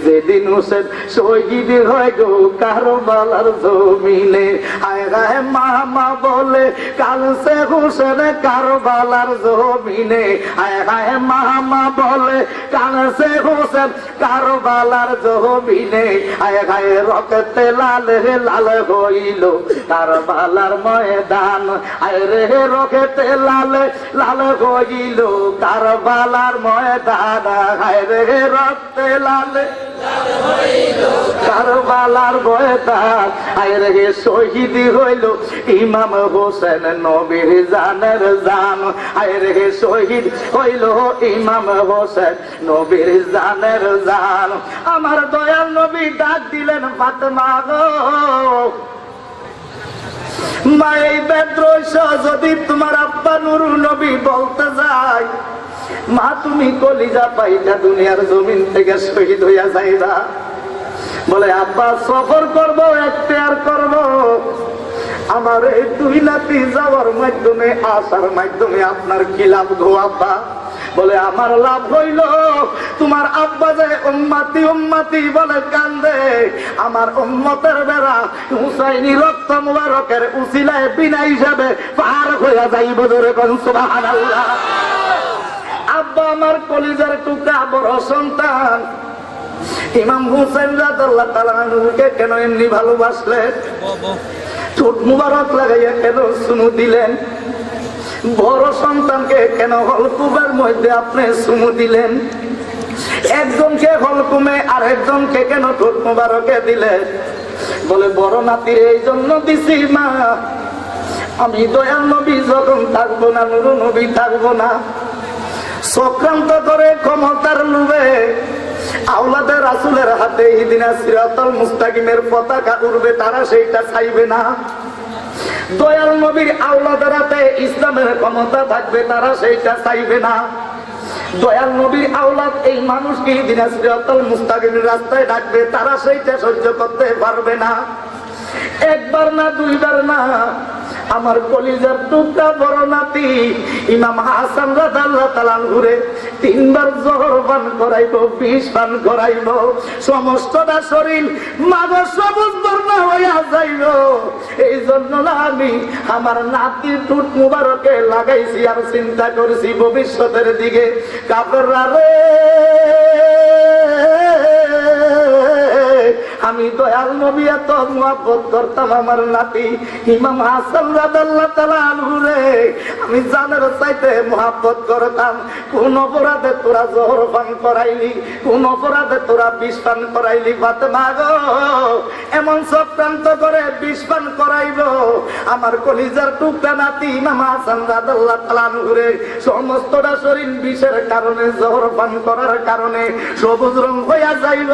B: যেদিন হোসেন শহীদ হইল কারবালার জমিনে আয় হায় মামা বলে কাল সে হোসেন কারবালার জমিনে আয় হায় মামা বলে কাল সে হোসেন কারবালার জমিনে আয় হায় রক্তে লাল লাল হইল কারবালার ময়দান আয় রে রক্তে লাল লাল হইল কারবালার ময়দান আয় রে রক্তে লাল কারবালার ময়দান আয় রে শহীদ হইল ইমাম হোসেন নবীর জানের জান আয় রে শহীদ হইল ইমাম হোসেন নবীর জানের জান আমার দয়াল নবী ডাক দিলেন ফাতেমা গো মা এই বেদ্রোহ যদি তোমার আব্বা নুরুল নবী বলতে যায় মা তুমি কলিজা পাইলা দুনিয়ার জমিন থেকে শহীদ হইয়া যাইবা বলে আব্বা সফর করব এখতিয়ার করব আমার এই দুই নাতি যাওয়ার মাধ্যমে আসার মাধ্যমে আপনার কি লাভ গো আব্বা বলে আমার লাভ হইল তোমার আব্বা যে উম্মতি উম্মতি বলে কান্দে আমার উম্মতের বেড়া হুসাইনি রক্ত মুবারকের উসিলায় বিনা হিসাবে পার হইয়া যাইব জোরে কোন সুবহানাল্লাহ আব্বা আমার কলিজার টুকরা বড় সন্তান ইমাম হুসাইন রাদিয়াল্লাহু তাআলা আনহুকে কেন এমনি ভালোবাসলেন ঠোঁট মুবারক লাগাইয়া কেন চুমু দিলেন বড় সন্তানকে কেন হলকুমের মধ্যে আপনি চুমু দিলেন একজনকে হলকুমে আর একজনকে কেন ঠোঁট মুবারকে দিলেন বলে বড় নাতির এই জন্য দিছি মা আমি দয়াল নবী যখন থাকবো না নুরু নবী থাকবো না চক্রান্ত করে ক্ষমতার লোভে আওলাদে রাসূলের হাতে ইহদিনা সিরাতাল মুস্তাকিমের পতাকা উড়বে তারা সেইটা চাইবে না দয়াল নবীর আওলাদের হাতে ইসলামের ক্ষমতা থাকবে তারা সেইটা চাইবে না দয়াল নবীর আওলাদ এই মানুষকে ইহদিনা সিরাতাল মুস্তাকিমের রাস্তায় ডাকবে তারা সেইটা সহ্য করতে পারবে না একবার না দুইবার না আমার কলিজার টুকরা বড় নাতি ইমাম হাসান রাদিয়াল্লাহু তাআলা আনহুরে তিনবার জহর পান করাইবো বিষ পান করাইবো সমস্তটা শরীর মাগো সবুজ বর্ণ হইয়া যাইব এই জন্য আমি আমার নাতির ঠোঁট মুবারকে লাগাইছি আর চিন্তা করছি ভবিষ্যতের দিকে কাফেররা রে আমি দয়াল নবী এত মুহাব্বত করতাম আমার নাতি ইমাম হাসান রাদিয়াল্লাহু তাআলা আনহুরে আমি জানের চাইতে মুহাব্বত করতাম কোন অপরাধে তোরা জহর পান করাইলি কোন অপরাধে তোরা বিষ পান করাইলি ফাতেমা গো এমন চক্রান্ত করে বিষ পান করাইব আমার কলিজার টুকরা নাতি ইমাম হাসান রাদিয়াল্লাহু তাআলা আনহুরে সমস্তটা শরীর বিষের কারণে জহর পান করার কারণে সবুজ রং হইয়া যাইব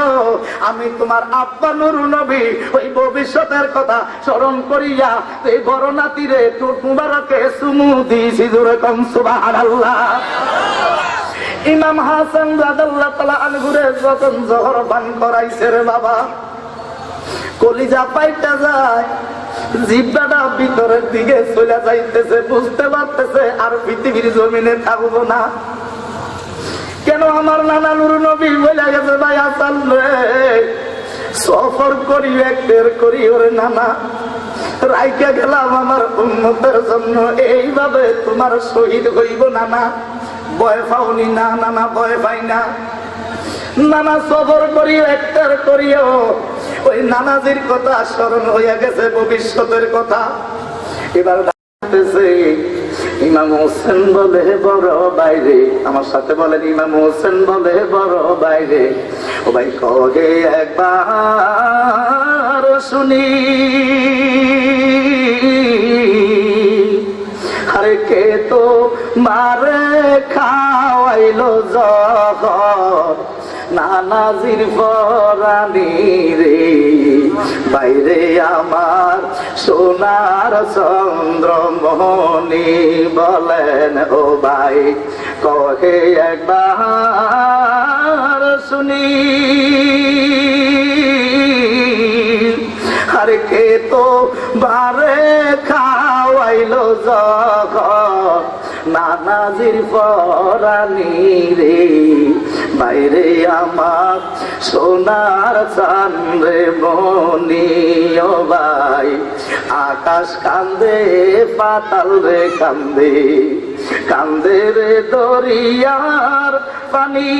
B: আমি তোমার আব্বা নুরু নবী ওই ভবিষ্যতের কথা স্মরণ করিয়া এই বড় নাতিরে ঠোঁট মুবারকে চুমু দিয়েছি জোরে কোন সুবহানাল্লাহ ইমাম হাসান রাদিয়াল্লাহু তাআলা আনহুরে যখন জহর পান করাইছে রে বাবা কলিজা পাইটা যায় জিহ্বাটা ভিতরের দিকে চলে যাইতেছে বুঝতে পারতেছে আর পৃথিবীর জমিনে থাকবো না কেন আমার নানা নুরু নবী বলে গেছে ভাই হাসান রে সফর করি একটের করি ওরে নানা রাইকা গেলাম আমার উম্মতের জন্য এইভাবে তোমার শহীদ হইব নানা ভয় পাওনি না নানা ভয় পাই না নানা সফর করিও একটার করিও ওই নানাজির কথা স্মরণ হইয়া গেছে ভবিষ্যতের কথা এবার ডাকতেছে ইমাম হোসেন বলে বড় বাইরে আমার সাথে বলেন ইমাম হোসেন বলে বড় বাইরে ও ভাই কহে একবার শুনি আরে কে তো মারে খাওয়াইলো জহর নানাজির পরানি রে বাইরে আমার সোনার চন্দ্রমণি বলেন ও ভাই কহে একবার শুনি আর কে তো বারে খাওয়াইলো যখন নানাজির পরানি রে বাইরে আমার সোনার চাঁদে মনি ও ভাই আকাশ কান্দে পাতাল রে কান্দে কান্দে রে দরিয়ার পানি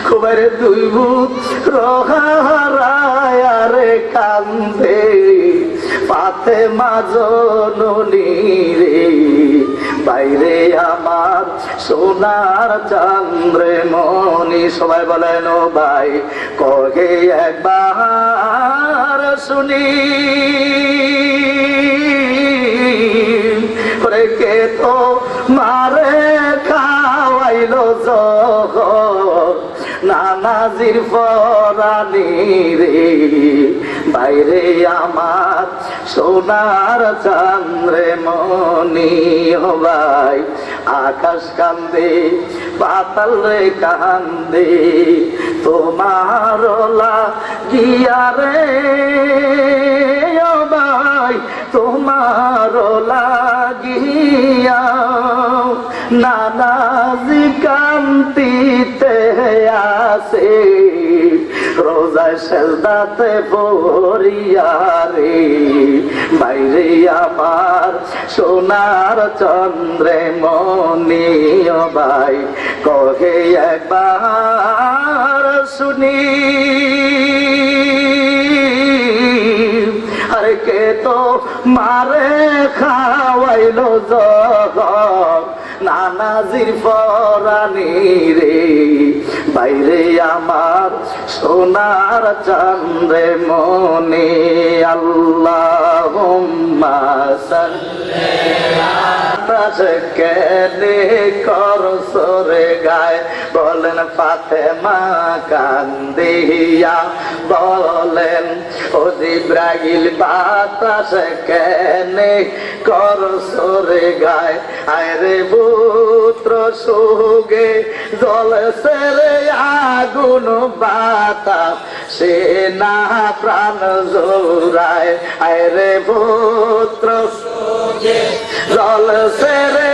B: খুবারে দুই বুক রহারায়ারে কান্দে পাতে মাজননি রে বাইরে আমার সোনার চান্দ্রে মনি সবাই বলেন ও ভাই কহে একবার শুনি কে তো মারে খাওয়াইলো যখন নানাজির পরানি রে বাইরে আমার সোনার চান্দ্রে মনি ও ভাই আকাশ কান্দে পাতাল রে কান্দে তোমার লাগিয়া রে ও ভাই তোমার লাগিয়া নানাজি কান্তিতে আসে রোজায় সেজদাতে পড়িয়া রে বাইরে আমার সোনার চন্দ্রে মনি ও ভাই কহে একবার শুনি আরে কে তো মারে খাওয়াইলো যখন নানাজির পরানি রে বাইরে আমার সোনার চাঁদে মনে আল্লাহুম্মা সাল্লি কেনে করসরে গায় বলেন ফাতেমা কান্দিয়া বলেন ও জিব্রাইল বাতাস কেনে করসরে গায় আরে পুত্র সুগে জলছে রে আগুন বাতাস সে না প্রাণ জোড়ায় আরে পুত্র সুগে জলছে রে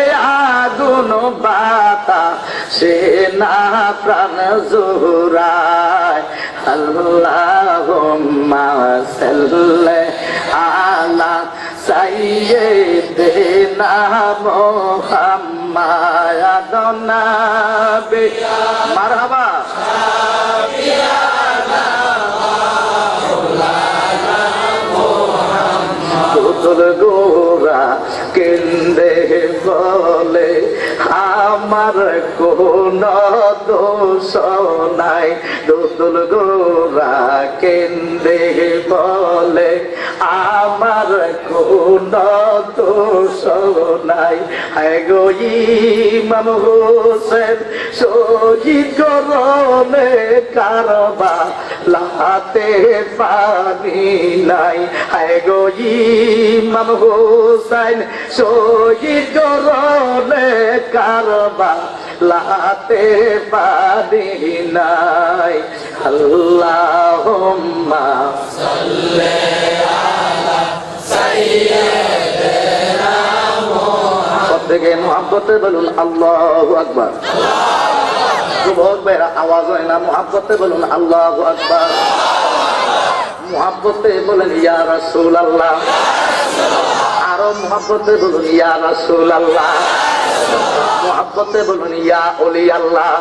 B: আগুন বাতাস সে না প্রাণ জোড়ায় আল্লাহুম্মা সাল্লি আলা সাইয়্যিদিনা মুহাম্মাদিন নবী মারহাবা পুতুল গোরা কেন্দে বলে আমার কোন দোষ নাই পুতুল গোরা কেন্দে বলে আমার কোন দোষ নাই হায় গো ইমাম হোসেন শহীদ করলে কারবা লাতে পানি নাই হায় গো ইমাম হোসেন শহীদ করলে কারবা লাতে পানি নাই আল্লাহুম্মা সাল্লি আলা সাইয়্যিদিনা মুহাম্মদ প্রত্যেকে মুহাব্বতে বলুন আল্লাহু আকবার যুবক ভাইরা আওয়াজ হয় না মুহাব্বতে বলুন আল্লাহু আকবার মুহাব্বতে বলেন ইয়া রাসূলুল্লাহ আরো মুহাব্বতে বলুন ইয়া রাসূলুল্লাহ মুহাব্বতে বলুন ইয়া ওলি আল্লাহ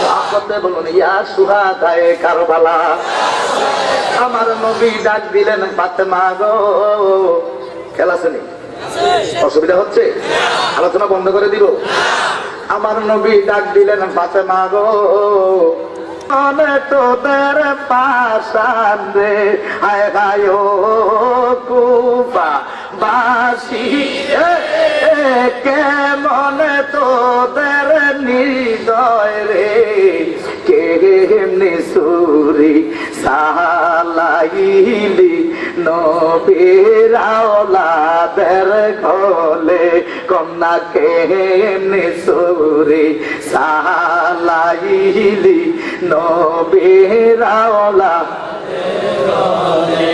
B: মুহাব্বতে বলুন ইয়া সুহাদায়ে কারবালা আমার নবী ডাক দিলেন ফাতেমা গো খেলা শুনি অসুবিধা হচ্ছে আলোচনা বন্ধ করে দিব আমার নবী ডাক দিলেন ফাতেমা গো তোদের পাশান রে হায় হায় কুফা বাসি কেমন তোদের হৃদয় রে, কেমনি সুরি সালাইলি নবীর আওলাদের ঘলে, কন্যা কেমনি সুরি সালাইলি নবীর আওলাদের ঘলে।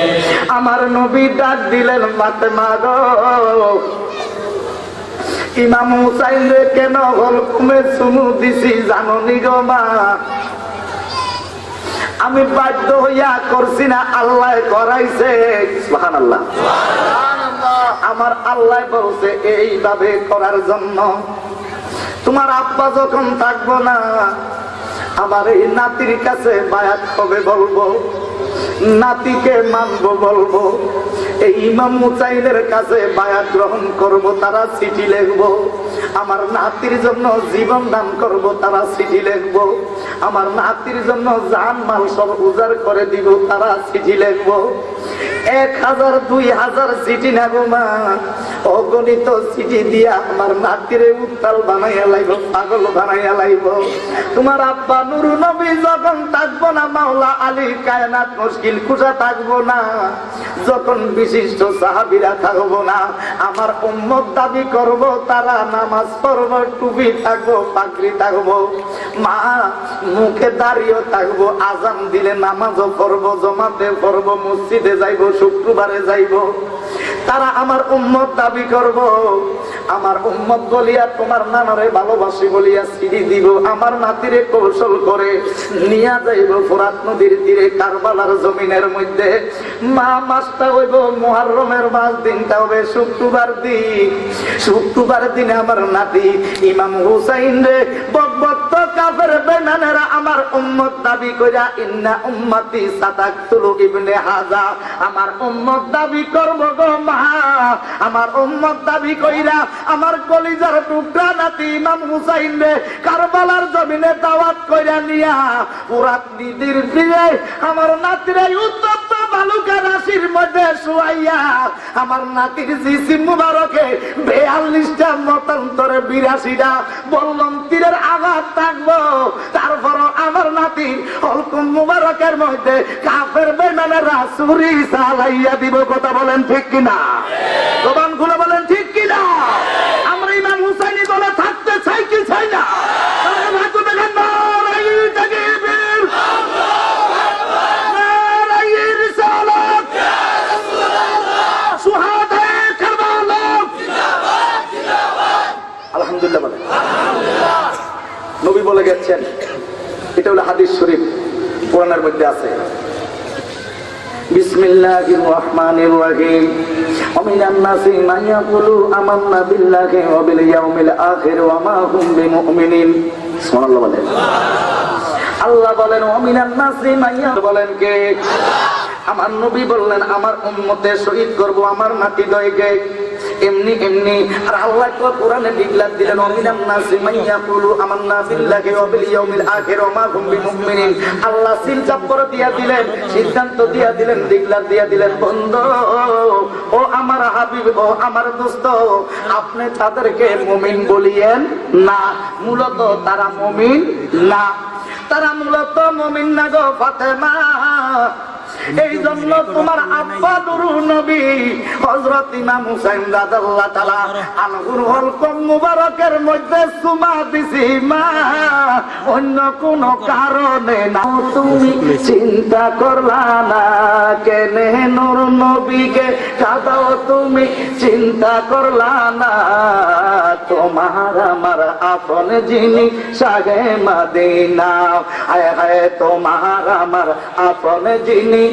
B: আমার নবী ডাক দিলেন ফাতেমা গো, ইমাম হুসাইন রে কেন হলকুমে চুমু দিছি জাননি গো মা? আমি বাধ্য হইয়া করছি না, আল্লাহ করাইছে। সুবহানাল্লাহ। আমার আল্লাহ বলছে এইভাবে করার জন্য। তোমার আব্বা যখন থাকবো না, আমার এই নাতির কাছে বায়াত হবে বলবো, নাতিকে মানবো বলবো, এই ইমাম হুসাইনের কাছে বায়াত গ্রহণ করব, তারা চিঠি লিখবো। আমার নাতির জন্য জীবন দান করব, তারা চিঠি লিখবো। আমার নাতির জন্য জান মাল সব উজাড় করে দিব, তারা চিঠি লিখবো। 1000 2000 চিঠি নেব মা, অগণিত চিঠি দিয়া আমার নাতিরে উত্তাল বানাইয়া লাইব, পাগল বানাইয়া লাইব। তোমার আব্বা নুরু নবী যখন থাকবো না, মাওলা আলী কায়নাত মুশকিল কুশা থাকবো না, যখন বিশিষ্ট সাহাবীরা থাকবো না, আমার উম্মত দাবি করব, তারা নামাজ পড়ব, টুপি থাকবো, পাগড়ি থাকবো, মা মুখে দাঁড়িয়েও থাকবো, আজান দিলে নামাজও পড়বো, জমাতে পড়বো, মসজিদে যাইবো, শুক্রবারে যাইবো। তারা আমার উম্মত দাবি করব। আমার উম্মত বলিয়া তোমার নানারে ভালোবাসি বলিয়া সিঁড়ি দিব, আমার নাতিরে কৌশল করে নিয়া যাইব ফোরাত নদীর তীরে, কারবালার জমিনের মধ্যে। মা মাসটা হইব মুহররমের মাস, দিনটা হবে শুক্রবার দিন। শুক্রবার দিনে আমার নাতি ইমাম হুসাইন রে বকবক্ত কাফের বেঈমানেরা আমার উম্মত দাবি কইরা, ইন্না উম্মতি সাতাকতুলু ইবনে হাজা, আমার উম্মত দাবি করব গো মা, আমার উম্মত দাবি কইরা আমার কলিজার টুকরা নাতি ইমাম হুসাইন রে কারবালার জমিনে দাওয়াত কইরা নিয়া ফোরাত নদীর তীরে আমার নাতিরে উত্তপ্ত বালুকা রাশির মধ্যে শুয়াইয়া, আমার নাতির জিসিম মুবারকে 42টা মতান্তরে 82টা বললাম তীরের আঘাত থাকবো, তারপরও আমার নাতির হলকুম মুবারকের মধ্যে কাফের বেঈমানেরা ছুরি চালাইয়া দিব। কথা বলেন ঠিক কিনা? জবান খুলে বলেন ঠিক কিনা? আমরা ইমাম হুসাইনি দলে থাকতে চাই কি চাই না? আলহামদুলিল্লাহ বলেন। নবী বলে গেছেন, এটা হলো হাদিস শরীফ, কোরআনের মধ্যে আছে। বিসমিল্লাহির রহমানির রহিম, ওমিনান নাসি মান ইয়াকুলু আমান্না বিল্লাহি ওয়া বিল ইয়াউমিল আখির ওয়া মা হুম বিমুমিনিন। সুবহানাল্লাহ বলেন। আল্লাহ বলেন ওমিনান নাসি মান ইয়াকুলু, বলেন কে? আমার নবী বললেন আমার উম্মতের শহীদ করব আমার নাতিদ্বয়কে। এমনি এমনি আর আল্লাহ কোরআনে ডিক্লার দিলেন, ওমিনান নাসি মান ইয়াকুলু আমান্না বিল্লাহি ওয়া বিল ইয়াউমিল আখির ওয়া মা হুম বিমুমিনিন। আল্লাহ সিল চাপড় দিয়া দিলেন, সিদ্ধান্ত দিয়া দিলেন, ডিক্লার দিয়া দিলেন, বন্ধু ও আমার হাবিব, ও আমার দোস্ত, আপনি তাদেরকে মুমিন বলিয়েন না, মূলত তারা মুমিন না, তারা মূলত মুমিন না গো ফাতেমা। এই জন্য তোমার আব্বা নুরু নবী হযরত ইমাম হুসাইন রাদিয়াল্লাহু তাআলা আনহুর হলকুম মুবারকের মধ্যে সুমা দিছি মা, অন্য কোন কারণে না। তুমি চিন্তা করলা না কেনে নূর নবীকে কাঁদাও, তুমি চিন্তা করলা না, তোমার আমার আপন যিনি শাহে মদিনা, হায় হায় তোমার আমার আপন যিনি।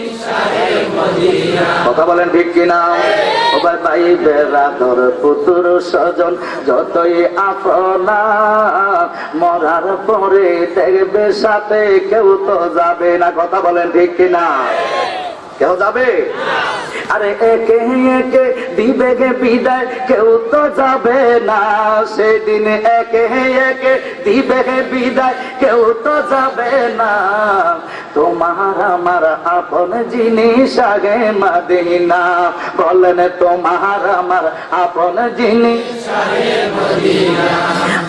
B: কথা বলেন ঠিক কিনা? ও ভাই ভাই বেরাদর পুত্র স্বজন যতই আপনা, মরার পরে দেখবে সাথে কেউ তো যাবে না। কথা বলেন ঠিক কিনা? কেউ যাবে? আরে একে একে দিবে গে বিদায়, কেউ তো যাবে না সেদিন, একে একে দিবে গে বিদায়, কেউ তো যাবে না। তোমার আমার আপন জিনিস আগে মদিনা, বলেন তোমার আমার আপন জিনিস আগে মদিনা।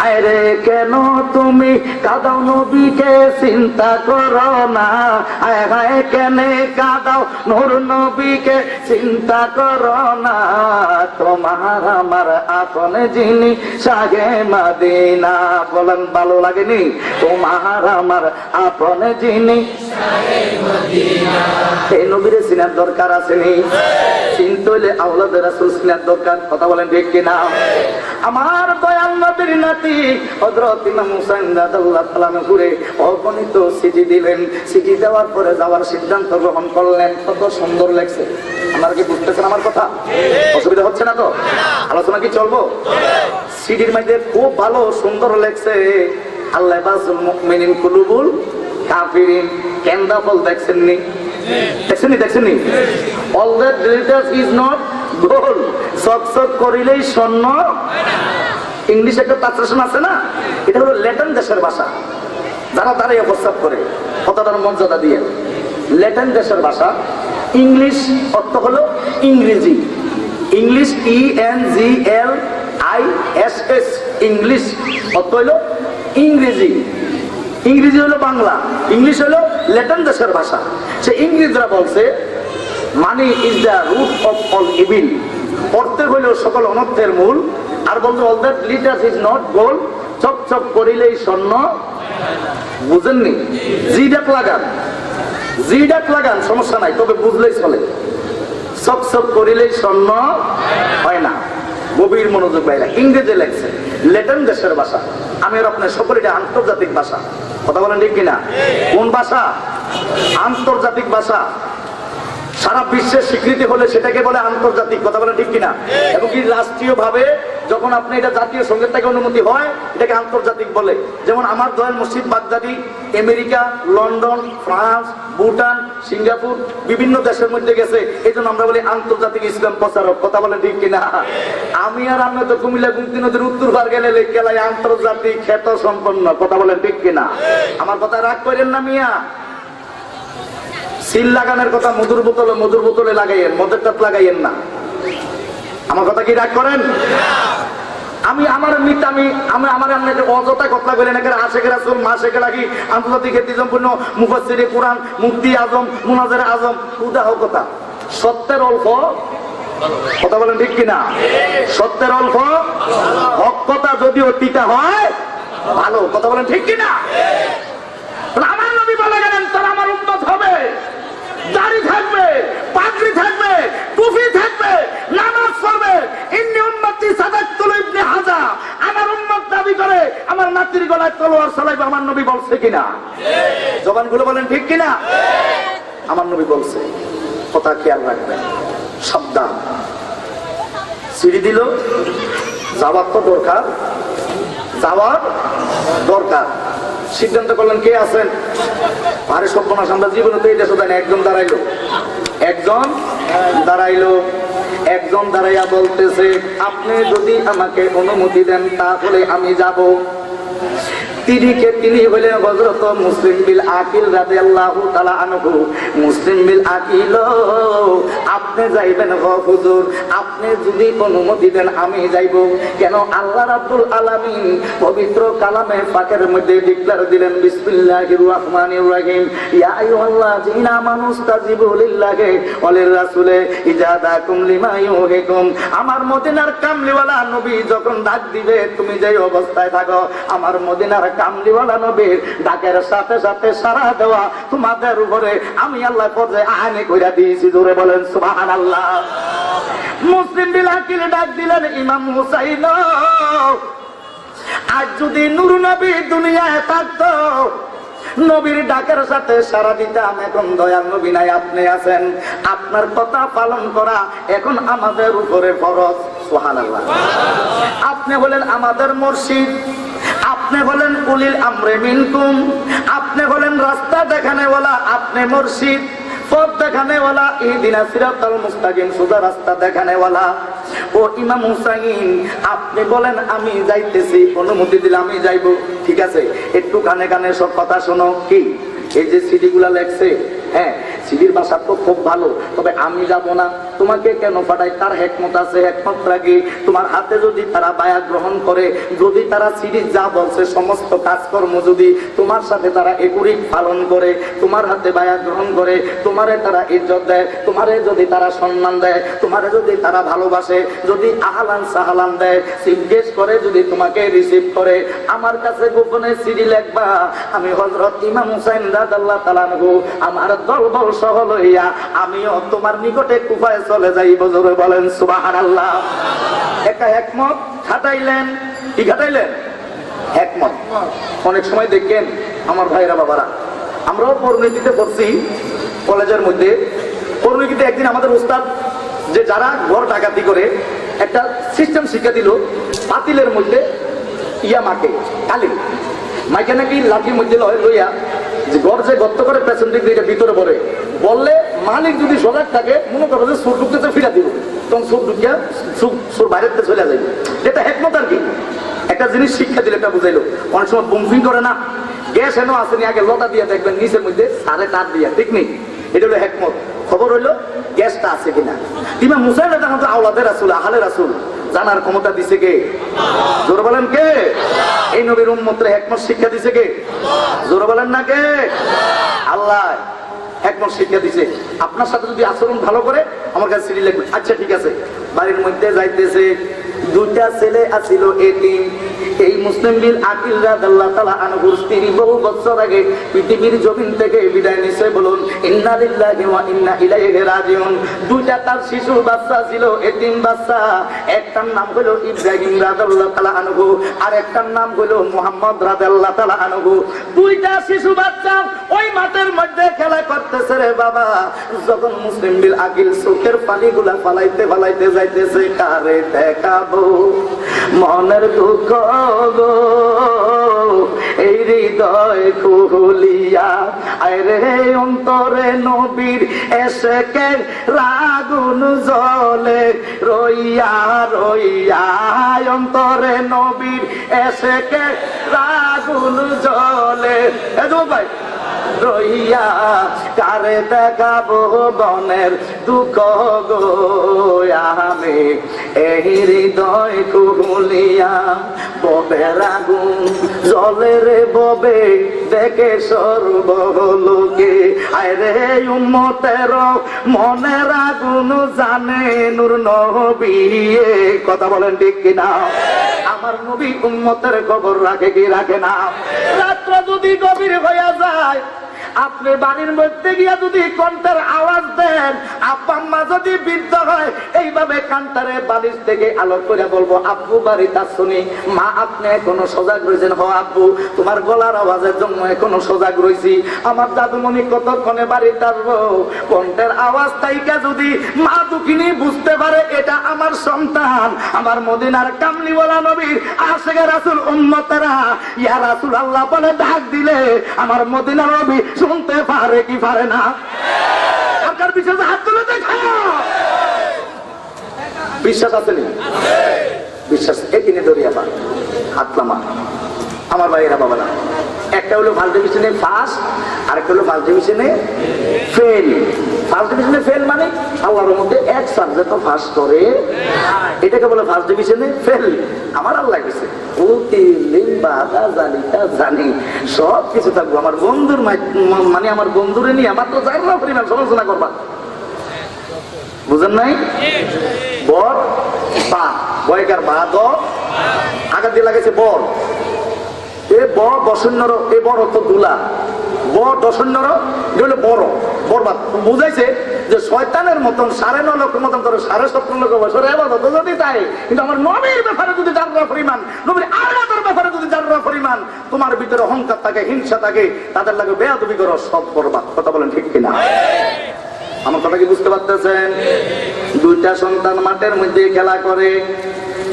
B: আরে কেন তুমি কাঁদাও নবীকে চিন্তা করো না, আয় কেন কাঁদাও নূর নবীকে চিন্তা করো না, তোমার আমার আপন জিনিস আগে মদিনা। বলেন ভালো লাগেনি? তোমার আমার আপন জিনিস আগে মদিনা। এই নবীরে চিনার দরকার আসেনি? চিনতে হইলে আওলাদের রাসূল চিনার দরকার। কথা বলেন ঠিক কিনা? আমার দয়াল নবীর নাতি হযরত ইমাম হুসাইন রাদিয়াল্লাহু তাআলা ঘুরে অগণিত সিটি দিলেন। সিটি দেওয়ার পরে যাওয়ার সিদ্ধান্ত গ্রহণ করলেন। কত সুন্দর লাগছে। আপনারা কি বুঝতেছেন আমার কথা? অসুবিধা হচ্ছে না তো? আলোচনা কি চলবো? সিটির মধ্যে খুব ভালো সুন্দর লাগছে। আল্লাহ বাসুল মুমিনিন কুলুবুল কাফিরিন। কেন্দা ফল দেখছেননি? দেখছেননি? All that glitters is not gold. চকচক করিলেই স্বর্ণ। ইংলিশে একটা ট্রান্সলেশন আছে না, এটা হলো ল্যাটিন দেশের ভাষা। যারা তারাই প্রস্তাব করে কথাটার মর্যাদা দিয়ে। ল্যাটিন দেশের ভাষা। ইংলিশ অর্থ হলো ইংরেজি। ইংলিশ ENGLISH ইংলিশ অর্থ হলো ইংরেজি। ইংরেজি হলো বাংলা, ইংলিশ হলো ল্যাটিন দেশের ভাষা। সে ইংরেজরা বলছে money is the root of all evil. অর্থে হইল সকল অনর্থের মূল। আর বলতো all that glitters is not gold. চকচক করিলেই স্বর্ণ। বুঝেননি? জিডাক লাগান সমস্যা নাই, তবে বুঝলেই চলে। চকচক করিলেই স্বর্ণ হয় না। গভীর মনোযোগ বাইরা। ইংরেজি লেখছে, ল্যাটিন দেশের ভাষা। আমি আর আপনার সকলে এটা আন্তর্জাতিক ভাষা। কথা বলেন ঠিক কিনা? কোন ভাষা? আন্তর্জাতিক ভাষা। সারা বিশ্বের স্বীকৃতি হলে সেটাকে বলে আন্তর্জাতিক। কথা বলেন ঠিক কিনা? এবং কি রাষ্ট্রীয় ভাবে যখন আপনি এটা জাতীয় সঙ্গীত থেকে অনুমতি হয়, এটাকে আন্তর্জাতিক বলে। যেমন আমার দয়াল মসজিদ বাগদাদি America, London, France, Bhutan, Singapore বিভিন্ন দেশের মধ্যে গেছে। এই জন্য আমরা বলি আন্তর্জাতিক ইসলাম প্রচারক। কথা বলেন ঠিক কিনা? আমি আর আপনি তো কুমিল্লা গুমতি নদীর উত্তর পার গেলে লেখকেলাই আন্তর্জাতিক খ্যাত সম্পন্ন। কথা বলেন ঠিক কিনা? আমার কথা রাগ করেন না মিয়া। সিল লাগানোর কথা মধুর বোতলে লাগাইয়েন, মদের টাপ লাগাইয়েন না। আমার কথা কি রাগ করেন? আমি আমার অযথা কথা বলেন। আশেখের রাসূল মাশেখে লাগি আন্তর্জাতিক খ্যাতিসম্পন্ন মুফাসসিরে কুরআন, মুফতি আজম, মুনাজিরে আজম। উদাহ কথা। সত্যের অল্প, কথা বলেন ঠিক কিনা? সত্যের অল্প, হক কথা যদিও তিতা হয় ভালো। কথা বলেন ঠিক কিনা? আমার নবী বলে গেলেন তারা আমার উম্মত হবে। দাড়ি থাকবে, পাগড়ি থাকবে, টুপি থাকবে, নামাজ পড়বে। ইন্নী উম্মতি সাদাতুল ইবনে হাজা। আমার উম্মত দাবি করে আমার নাতির গলায় তলোয়ার চালাইবে। আমার নবী বলছে কিনা? জবানগুলো বলেন ঠিক কিনা? আমার নবী বলছে। কথা খেয়াল রাখবেন, সাবধান। সিঁড়ি দিল, যাওয়ার তো দরকার। সিদ্ধান্ত করলেন কে আছেন? আরে সর্বনাশ, আমরা জীবনে তো এই দেশে জানি। একজন দাঁড়াইয়া বলতেছে আপনি যদি আমাকে অনুমতি দেন তাহলে আমি যাব। তিনি হলেন হযরত মুসলিম বিল আকিল রাদিয়াল্লাহু তাআলা আনহু। মুসলিম বিল আকিল, আপনি যাইবেন? হুজুর আপনি যদি অনুমতি দেন আমি যাইব। কেন? আল্লাহ রাব্বুল আলামিন পবিত্র কালামে পাকের মধ্যে ডিক্লেয়ার দিলেন বিসমিল্লাহির রহমানির রহিম, ইয়া আইয়ুহাল্লাযীনা আমানুস্তাজিবু লিল্লাহি ওয়া লির-রাসূলি ইযা দাকুম লিমা ইউহিকুম। আমার মদিনার কামলিওয়ালা নবী যখন ডাক দিবে তুমি যেই অবস্থায় থাকো, আমার মদিনার কামলিওয়ালা নবীর ডাকের সাথে সাথে সাড়া দেওয়া তোমাদের উপরে আমি আল্লাহ পর্যায়ে আইনি কইরা দিয়েছি। জোরে বলেন সুবহানাল্লাহ। মুসলিম বিল আকিল ডাক দিলেন ইমাম হুসাইন, আজ যদি নূর নবী দুনিয়ায় থাকতো নবীর ডাকের সাথে সারা দিতাম। এখন দয়াল নবী নাই, আপনি আছেন। আপনার কথা পালন করা এখন আমাদের উপরে ফরজ। সুবহানাল্লাহ। আপনি বলেন আমাদের মুর্শিদ, আপনি বলেন উলিল আমরে মিনকুম, আপনি বলেন রাস্তা দেখানেওয়ালা, আপনি মুর্শিদ পথ দেখানেওয়ালা, ইহদিনা সিরাতাল মুস্তাকিম, সোজা রাস্তা দেখানেওয়ালা। ও ইমাম হুসাইন আপনি বলেন আমি যাইতেছি, অনুমতি দিলে আমি যাইব। ঠিক আছে, একটু কানে কানে সব কথা শোনো। কি এই যে সিডি গুলা লেখছে, হ্যাঁ সিডির ভাষা তো খুব ভালো, তবে আমি যাবো না। তোমাকে কেন পাঠাই তার হেকমত আছে, হেকমত রাখি। তোমার হাতে যদি তারা বায়া গ্রহণ করে, যদি তারা সিডি যা বলছে সমস্ত কাজকর্ম যদি তোমার সাথে তারা একুরিক পালন করে, তোমার হাতে বায়া গ্রহণ করে, তোমারে তারা ইজ্জত দেয়, তোমারে যদি তারা সম্মান দেয়, তোমারে যদি তারা ভালোবাসে, যদি আহলান সাহালান দেয়, জিজ্ঞেস করে যদি তোমাকে রিসিভ করে, আমার কাছে গোপনে সিডি লেখবা। আমি হযরত ইমাম হুসাইন রাদিয়াল্লাহু তাআলা আনহু আমার দলবল সহ লইয়া আমিও তোমার নিকটে কুফায় চলে যাইব। জোরে বলেন সুবহানাল্লাহ। একটা হিকমত খাটাইলেন। কি খাটাইলেন? হিকমত। অনেক সময় দেখেন আমার ভাইরা বাবারা, আমরাও পরিণতিতে পড়ছি কলেজের মধ্যে। পরিণতিতে একদিন আমাদের উস্তাদ যে যারা ঘর ডাকাতি করে একটা সিস্টেম শিক্ষা দিল, পাতিলের মধ্যে ইয়া মাকে কালি মাইকে নাকি লাঠির মধ্যে লইয়া যে ঘর যে গর্ত করে পেছন দিক দিয়ে ভিতরে পড়ে, বললে মালিক যদি সজাগ থাকে মনে করো যে সুর ঢুকতেছে ফিরা দিব, তখন সুর ঢুকিয়া সুর বাইরের চলে যাবে। যেটা হেকমত আর কি, একটা জিনিস শিক্ষা দিলে এটা বুঝাইলো। অনেক সময় বুমফিং করে না, গ্যাস এনে আসেনি, আগে লতা দিয়ে দেখবেন নিচের মধ্যে সাড়ে তার দিয়া, ঠিক নেই? এটা হলো হেকমত। খবর হইলো গ্যাসটা আছে কিনা। ইমাম মুসাইল তখন তো আওলাদের রাসূল, আহলে রাসূল জানার ক্ষমতা দিছে কে? জোরে বলেন কে? এই নবীর উম্মতরে হিকমত শিক্ষা দিছে কে? জোরে বলেন না কে? আল্লাহ হিকমত শিক্ষা দিছে। আপনার সাথে যদি আচরণ ভালো করে আমার কাছে সিডি লিখবে। আচ্ছা ঠিক আছে। বাড়ির মধ্যে যাইতেছে, দুইটা ছেলে আছিল এতিম। এই মুসলিম বিল আকিল রাদিয়াল্লাহু তাআলা আনহুর স্ত্রী বহু বছর আগে পৃথিবীর জমিন থেকে বিদায় নিছে। বলুন ইন্না লিল্লাহি ওয়া ইন্না ইলাইহি রাজিউন। দুইটা তার শিশু বাচ্চা ছিল, এতিম বাচ্চা। একটার নাম হলো ইব্রাহিম রাদিয়াল্লাহু তাআলা আনহু, আর একটার নাম হলো মুহাম্মদ রাদিয়াল্লাহু তাআলা আনহু। দুইটা শিশু বাচ্চা ওই মাঠের মধ্যে খেলা করতেছে রে বাবা। যখন মুসলিম বিল আকিল চোখের পানিগুলা ফালাইতে ফালাইতে যাইতেছে, কারে দেখাবো মনের দুঃখ গো, এই হৃদয় খুলিয়া আরে অন্তরে নবীর এসেকে রাগুন জ্বলে রইয়া রইয়া, অন্তরে নবীর এসেকে রাগুন জ্বলে। ভাই রইয়া কারে দেখাবো বনের দুঃখ গো, আমি এই হৃদয় খুলিয়া ববের আগুন জ্বলে রে ববে দেখে সর্বলোকে। আরে উম্মতের মনের আগুন জানে নূর নবী। কথা বলেন ঠিক কিনা? আমার নবী উম্মতের খবর রাখে কি রাখে না? রাত্র যদি গভীর হইয়া যায়, আপনি বাড়ির মধ্যে গিয়া যদি কণ্ঠের আওয়াজ দেন, আব্বা আম্মা যদি বৃদ্ধ হয়, এইভাবে কান্তারে বালিশ থেকে আলোক করে বলবো আব্বু বাড়িতে শুনি। মা আপনি এখনো সজাগ রয়েছেন? হ আব্বু, তোমার গলার আওয়াজের জন্য এখনো সজাগ রয়েছি। আমার দাদুমণি কতক্ষণে বাড়িতে আসবো? কণ্ঠের আওয়াজ তাইকা যদি মা দুঃখিনী বুঝতে পারে এটা আমার সন্তান, আমার মদিনার কামলিওয়ালা নবীর আশিকে রাসূল উম্মতেরা ইয়া রাসূল আল্লাহ বলে ডাক দিলে আমার মদিনার নবী শুনতে পারে কি পারে না? সরকার বিশ্বাস হাত তুলে দেখা। বিশ্বাস আছে নি? বিশ্বাস এখানে দরিয়া পা হাত নামা। আমার ভাইয়েরা বাবা না, একটা হলো ফার্স্ট ডিভিশনে পাস, আর একটা হলো ফার্স্ট ডিভিশনে ফেল। ফার্স্ট ডিভিশনে ফেল মানে আল্লাহর মধ্যে এক সাবজেক্ট পাস করে, এটাকে বলে ফার্স্ট ডিভিশনে ফেল। আমার আল্লাহ গেছে জানি সব কিছু থাকবো। আমার বন্ধুর মানে আমার বন্ধুরে নিয়ে আমার তো জানলা পরিমাণ সমালোচনা করবা, বুঝেন নাই? বর বা বয়কার বা দ আঘাত দিয়ে লাগাইছে বর। এ বড় বসন্নর, এ বড় তো দুলা, বড় দশন্নর হলো বড় বরবাদ। বুঝাইছে যে শয়তানের মতন 9.5 লক্ষ মতন করে 17.5 লক্ষ বছর এবাদত যদি তাই, কিন্তু আমার নবীর ব্যাপারে যদি জাররা পরিমাণ, নবীর আলাদার ব্যাপারে যদি জাররা পরিমাণ তোমার ভিতরে অহংকার থাকে, হিংসা থাকে, তাদের লাগে বেয়াদবি করো, সব বরবাদ। কথা বলেন ঠিক কিনা? আমার কথা কি বুঝতে পারতেছেন? দুইটা সন্তান মাঠের মধ্যে খেলা করে,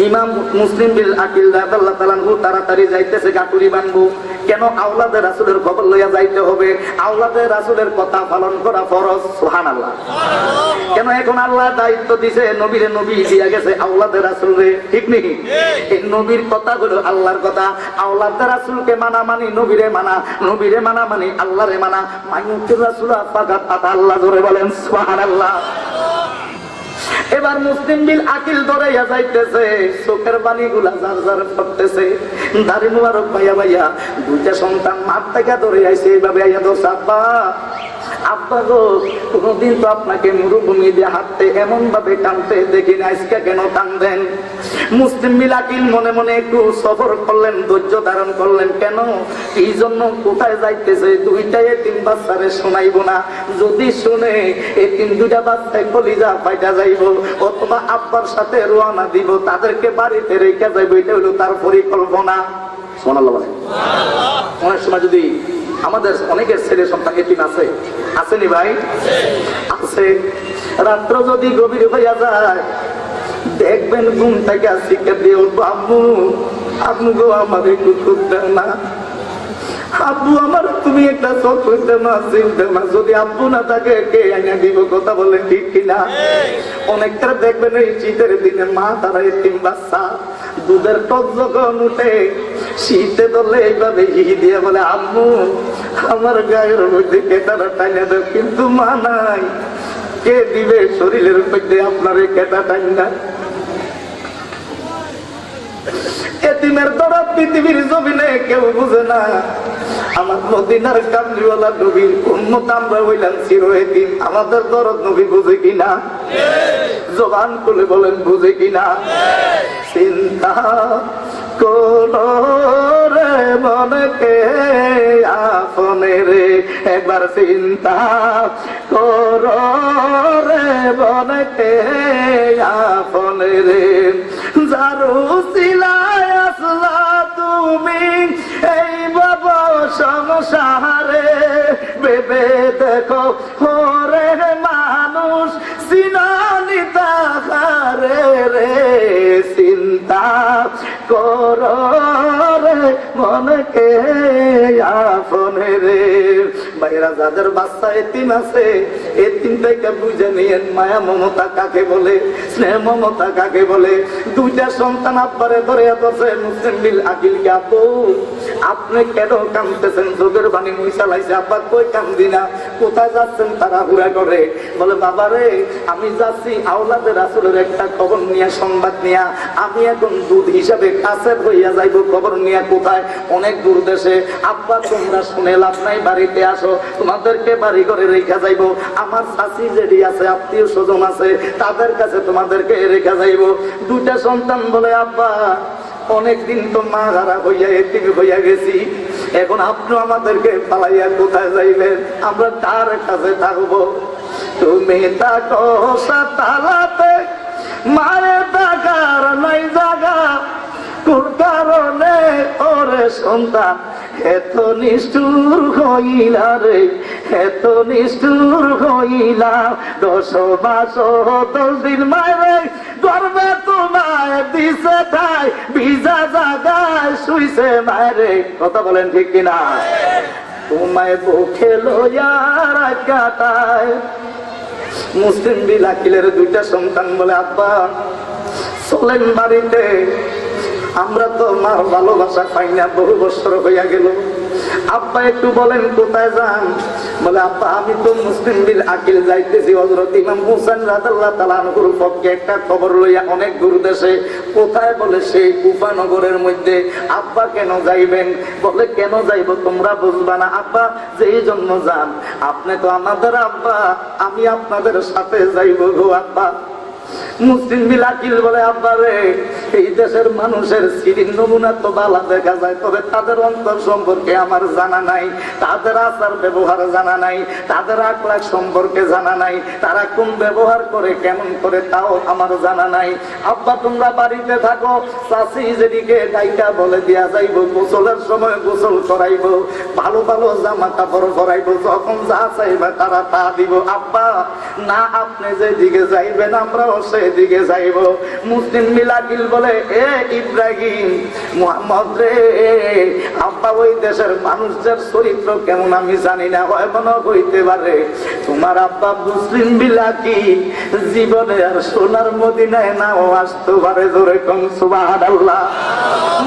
B: ইমাম মুসলিম বিল আকিল রাদিয়াল্লাহু তাআলা আনহু তাড়াতাড়ি যাইতেছে গাটুরি বানবো। কেন? আওলাদে রাসূলের খবর লইয়া যাইতে হবে, আওলাদে রাসূলের কথা পালন করা ফরজ। সুবহানাল্লাহ। কেন? এখন আল্লাহ দায়িত্ব দিছে, নবীরে নবী দিয়া গেছে আওলাদে রাসূলরে, ঠিক নেই? এই নবীর কথাগুলো আল্লাহর কথা, আওলাদে রাসূলকে মানা মানি নবীরে মানা, নবীরে মানা মানি আল্লাহরে মানা। মাইয়ুতির রাসূলা ফাকাত আতা আল্লাহ, জোরে বলেন সুবহানাল্লাহ। এবার মুসলিম বিল আকিল দৌড়াইয়া যাইতেছে, চোখের বাণী গুলা যার যার পড়তেছে, দাড়ি মুবারক ভাইয়া ভাইয়া দুইটা সন্তান মাঠ থেকে দৌড়ে আইছে, এইভাবে আইয়া দোষ আব্বা আব্বা গো, কোনদিন তো আপনাকে মরুভূমি দিয়ে হাঁটতে এমন ভাবে টানতে দেখি না, আজকে কেন টানবেন? মুসলিম বিল আকিল মনে মনে একটু সফর করলেন, ধৈর্য ধারণ করলেন। কেন? এই জন্য কোথায় যাইতেছে দুইটাই তিন বাচ্চারে শোনাইব না, যদি শুনে এই তিন দুইটা বাচ্চায় কলিজা ফাইটা যাইব, অথবা আব্বার সাথে রওনা দিব, তাদেরকে বাড়িতে রেখে যাইব, এটা হলো তার পরিকল্পনা। সুবহানাল্লাহ। অনেক সময় যদি আমাদের অনেকের ছেলে সন্তান এতিম আছে, আসেনি ভাই? আছে। রাত্র যদি গভীর হইয়া যায়, দেখবেন ঘুম থেকে শিখে দিয়ে উঠবো, আব্বু আব্বু গো আমার একটু খুব দেন না, আব্বু আমার তুমি একটা চোখ হইতে না, চিনতে না। যদি আব্বু না থাকে কে আইনা দিব? কথা বলেন ঠিক কিনা? অনেকটা দেখবেন এই শীতের দিনে মা তারা এতিম বাচ্চা, দুধের টক যখন উঠে শীতে ধরলে এইভাবে হি দিয়ে বলে, আম্মু আমার গায়ের মধ্যে কেটাটা টাইনা দেব, কিন্তু মা নাই, কে দিবে শরীরের মধ্যে আপনার এই কেটা টাইনা? এতিমের দরদ পৃথিবীর জমিনে কেউ বুঝে না। আমার মদিনার কামলিওয়ালা নবীর উম্মত আমরা হইলাম চির এতিম, আমাদের দরদ নবী বুঝে কিনা? জবান খুলে বলেন বুঝে কিনা? চিন্তা করো রে মনকে আপনে রে, একবার চিন্তা করো রে মনকে আপনে রে, যারু সিলায় আসলা তুমি এই বাবা সংসারে, ভেবে দেখো ওরে মানুষ সিনানি তাহারে রে, চিন্তা করো রে মনকে আপনে রে। ভাইরা যাদের বাচ্চা এতিম আছে, এতিমটাকে বুঝে নিয়েন মায়া মমতা কাকে বলে, স্নেহ মমতা কাকে বলে। দুইটা সন্তান আব্বারে ধরে আছে, মুসলিম বিল আকিলকে, আপু আপনি কেন কাঁদতেছেন? চোখের বাণী মুইসা লাইছে। আব্বা কই কান্দি না, কোথায় যাচ্ছেন? তারা হুড়া করে বলে, বাবা রে আমি যাচ্ছি আওলাদে রাসূলের একটা খবর নিয়ে, সংবাদ নিয়ে, আমি এখন দুধ হিসাবে কাছে হইয়া যাইব। খবর নিয়ে কোথায়? অনেক দূর দেশে। আব্বা তোমরা শুনে লাভ নাই, বাড়িতে আসো, তোমাদেরকে বাড়ি ঘরে রেখা যাইব। আমার চাচি জেডি আছে, আত্মীয় স্বজন আছে, তাদের কাছে তোমাদেরকে রেখা যাইব। দুইটা সন্তান বলে, আব্বা অনেকদিন তো মা হারা হইয়া এতিম হইয়া গেছি, এখন আপনি আমাদেরকে পালাইয়া কোথায় যাইবেন? আমরা তার কাছে থাকবো। তুমি থাকো সাতালাতে, মারে থাকার নাই জাগা, কোন কারণে ওরে সন্তান এত নিষ্ঠুর হইলা রে, এত নিষ্ঠুর হইলা? 10 মাস 10 দিন মারে গর্বে তোমায় দিছে ঠাই, ভিজা জাগায় শুইছে মারে। কথা বলেন ঠিক কিনা? তোমায় বুকে লইয়া কাটায়। মুসলিম বিল আকিলের দুইটা সন্তান বলে, আব্বা চলেন বাড়িতে, আমরা তো মার ভালোবাসা পাই না, বহু বছর হইয়া গেল। আব্বা একটু বলেন কোথায় যান? বলে, আব্বা আমি তো মুসলিম বিল আকিল যাইতেছি হযরত ইমাম হুসাইন রাদিয়াল্লাহু তাআলা আনহুর পক্ষে একটা খবর লইয়া অনেক দূর দেশে। কোথায়? বলে সেই কুফা নগরের মধ্যে। আব্বা কেন যাইবেন? বলে, কেন যাইব তোমরা বুঝবা না আব্বা, যেই জন্য যান, আপনি তো আমাদের আব্বা, আমি আপনাদের সাথে যাইব গো আব্বা। মুসলিম বিল আকিল বলে, আব্বা রে এই দেশের মানুষের সিরির নমুনা তো ভালো দেখা যায়, তবে তাদের অন্তর সম্পর্কে আমার জানা নাই, তাদের আচার ব্যবহার জানা নাই, তাদের আকলাক সম্পর্কে জানা নাই, তারা কোন ব্যবহার করে কেমন করে তাও আমার জানা নাই। আব্বা তোমরা বাড়িতে থাকো, চাচি যেদিকে ডাইকা বলে দিয়া যাইব, গোসলের সময় গোসল করাইব, ভালো ভালো জামা কাপড় পরাইব, যখন যা চাইবে তারা তা দিব। আব্বা না, আপনি যেদিকে যাইবেন আমরাও সে এদিকে যাইব। মুসলিম বিন আকিল বলে, এ ইব্রাহিম, মুহাম্মদ রে, আব্বা ওই দেশের মানুষদের চরিত্র কেমন আমি জানি না, হয় মনে হইতে পারে তোমার আব্বা মুসলিম বিন আকিল জীবনে আর সোনার মদিনায় নাও আসতে পারে। জোরে কম সুবহানাল্লাহ।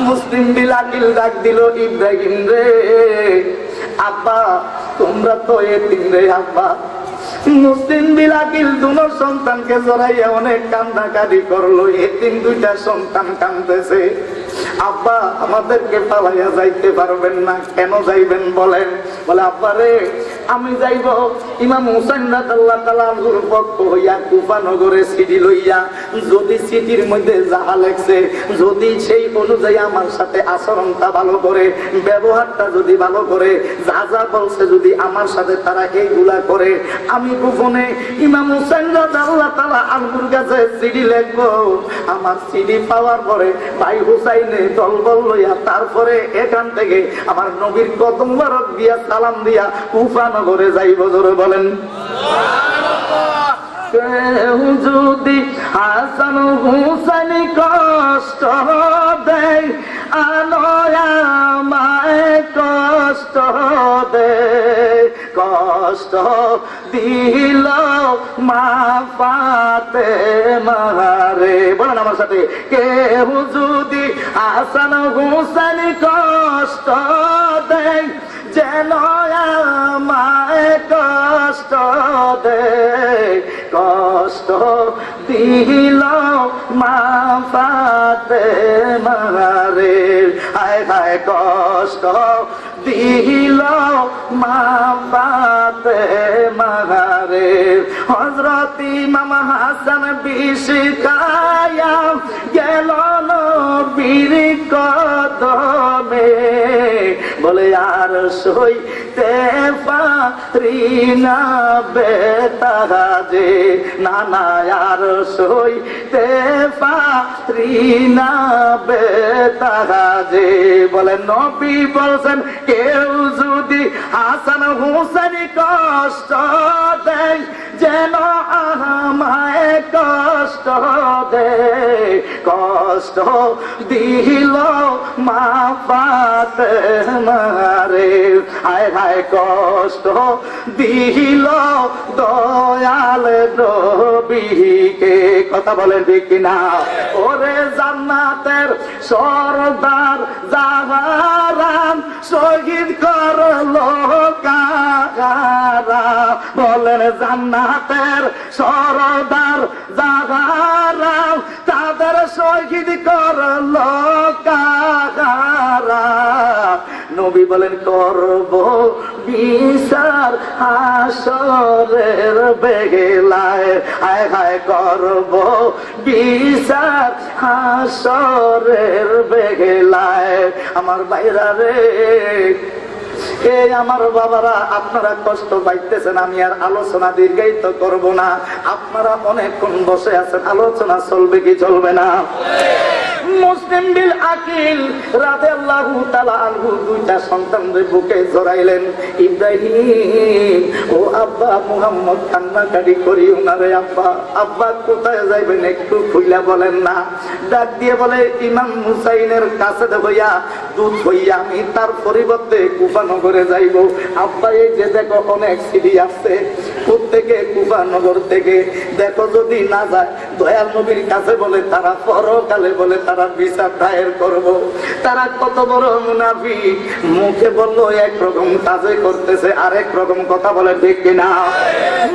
B: মুসলিম বিন আকিল ডাক দিল, ইব্রাহিম রে, আব্বা তোমরা তো এতিম রে আব্বা। মুসলিম বিন আকিল দুনো সন্তানকে জড়াইয়া অনেক কান্নাকাটি করলো। এতিম দুইটা সন্তান কাঁদতেছে। আব্বা আমাদেরকে পালাইয়া যাইতে পারবেন না, কেন যাইবেন বলেন? বলে, আব্বা রে, আমি যাইব ইমাম হুসাইন রাদিয়াল্লাহু তাআলা আনহুর পক্ষ হইয়া কুফা নগরে চিঠি লইয়া, যদি চিঠির মধ্যে যাহা লেখছে, যদি সেই অনুযায়ী আমার সাথে আচরণটা ভালো করে, ব্যবহারটা যদি ভালো করে, যা যা বলছে যদি আমার সাথে তারা এইগুলা করে, আমি গোপনে ইমাম হুসাইন রাদিয়াল্লাহু তাআলা আনহুর কাছে চিঠি লিখবো। আমার চিঠি পাওয়ার পরে ভাই হুসাইনে দলবল লইয়া তারপরে এখান থেকে আমার নবীর কদম মুবারক দিয়া সালাম দিয়া কুফা নগরে যাইব। জোরে বলেন কেউ যদি হাসান হুসাইন কষ্ট দেয়, আমায় কষ্ট দেয়, কষ্ট দিল মা ফাতেমা রে। বলেন আমার সাথে, কেউ যদি হাসান হুসাইন কষ্ট দেয়, যেন আমায় কষ্ট দেয়, কষ্ট দিল মা ফাতেমা রে। হায় হায় কষ্ট দিল মা ফাতেমা রে। হযরত ইমাম হাসান বিষ খায়া গেল নবীর কদমে, বলে আর সইতে পারি না বেতাজে, না না আর সইতে পারি না বেতাজে। বলে নবী বলছেন, কেউ যদি হাসান হুসাইন কষ্ট দেয়, যেন আমায় কষ্ট দেয়, কষ্ট দিল মা ফাতেমা রে। হায় হায় কষ্ট দিল দয়াল নবীকে। কথা বলেন ঠিক কিনা? ওরে জান্নাতের সরদার জাহারান শহীদ করলো কারা। বলেন জান্নাতের সরদার জাহারান তাদের শহীদ করলো কারা। নবী বলেন, করব বিচার হাসরের বেলায়, হায় হায় করব বিচার হাসরের বেলায়। আমার বাইরা রে, আমার বাবারা, আপনারা কষ্ট পাইতেছেন, আমি আর আলোচনা দীর্ঘায়িত করব না। আপনারা অনেকক্ষণ বসে আছেন, আলোচনা চলবে কি চলবে না? মুসলিম বিন আকিল রাদিয়াল্লাহু তাআলা আনহু দুইটা সন্তানদের বুকে জড়াইলেন। ইব্রাহিম, ও আব্বা মুহাম্মদ, কান্নাকাটি করিও না রে আব্বা। আব্বা কোথায় যাইবেন একটু খুইলা বলেন না। ডাক দিয়ে বলে, ইমাম হুসাইনের কাছে হইয়া দুধ হইয়া আমি তার পরিবর্তে কুফা নগরে যাইব। আব্বা এই যে দেখো অনেক সিঁড়ি আছে, প্রত্যেকে কুফা নগর থেকে দেখো যদি না যায়, দয়াল নবীর কাছে বলে তারা পরকালে বলে তারা বিচার দায়ের করব। তারা কত বড় মুনাফিক, মুখে বললো একরকম, কাজে করতেছে আরেক রকম। কথা বলে ঠিক কিনা?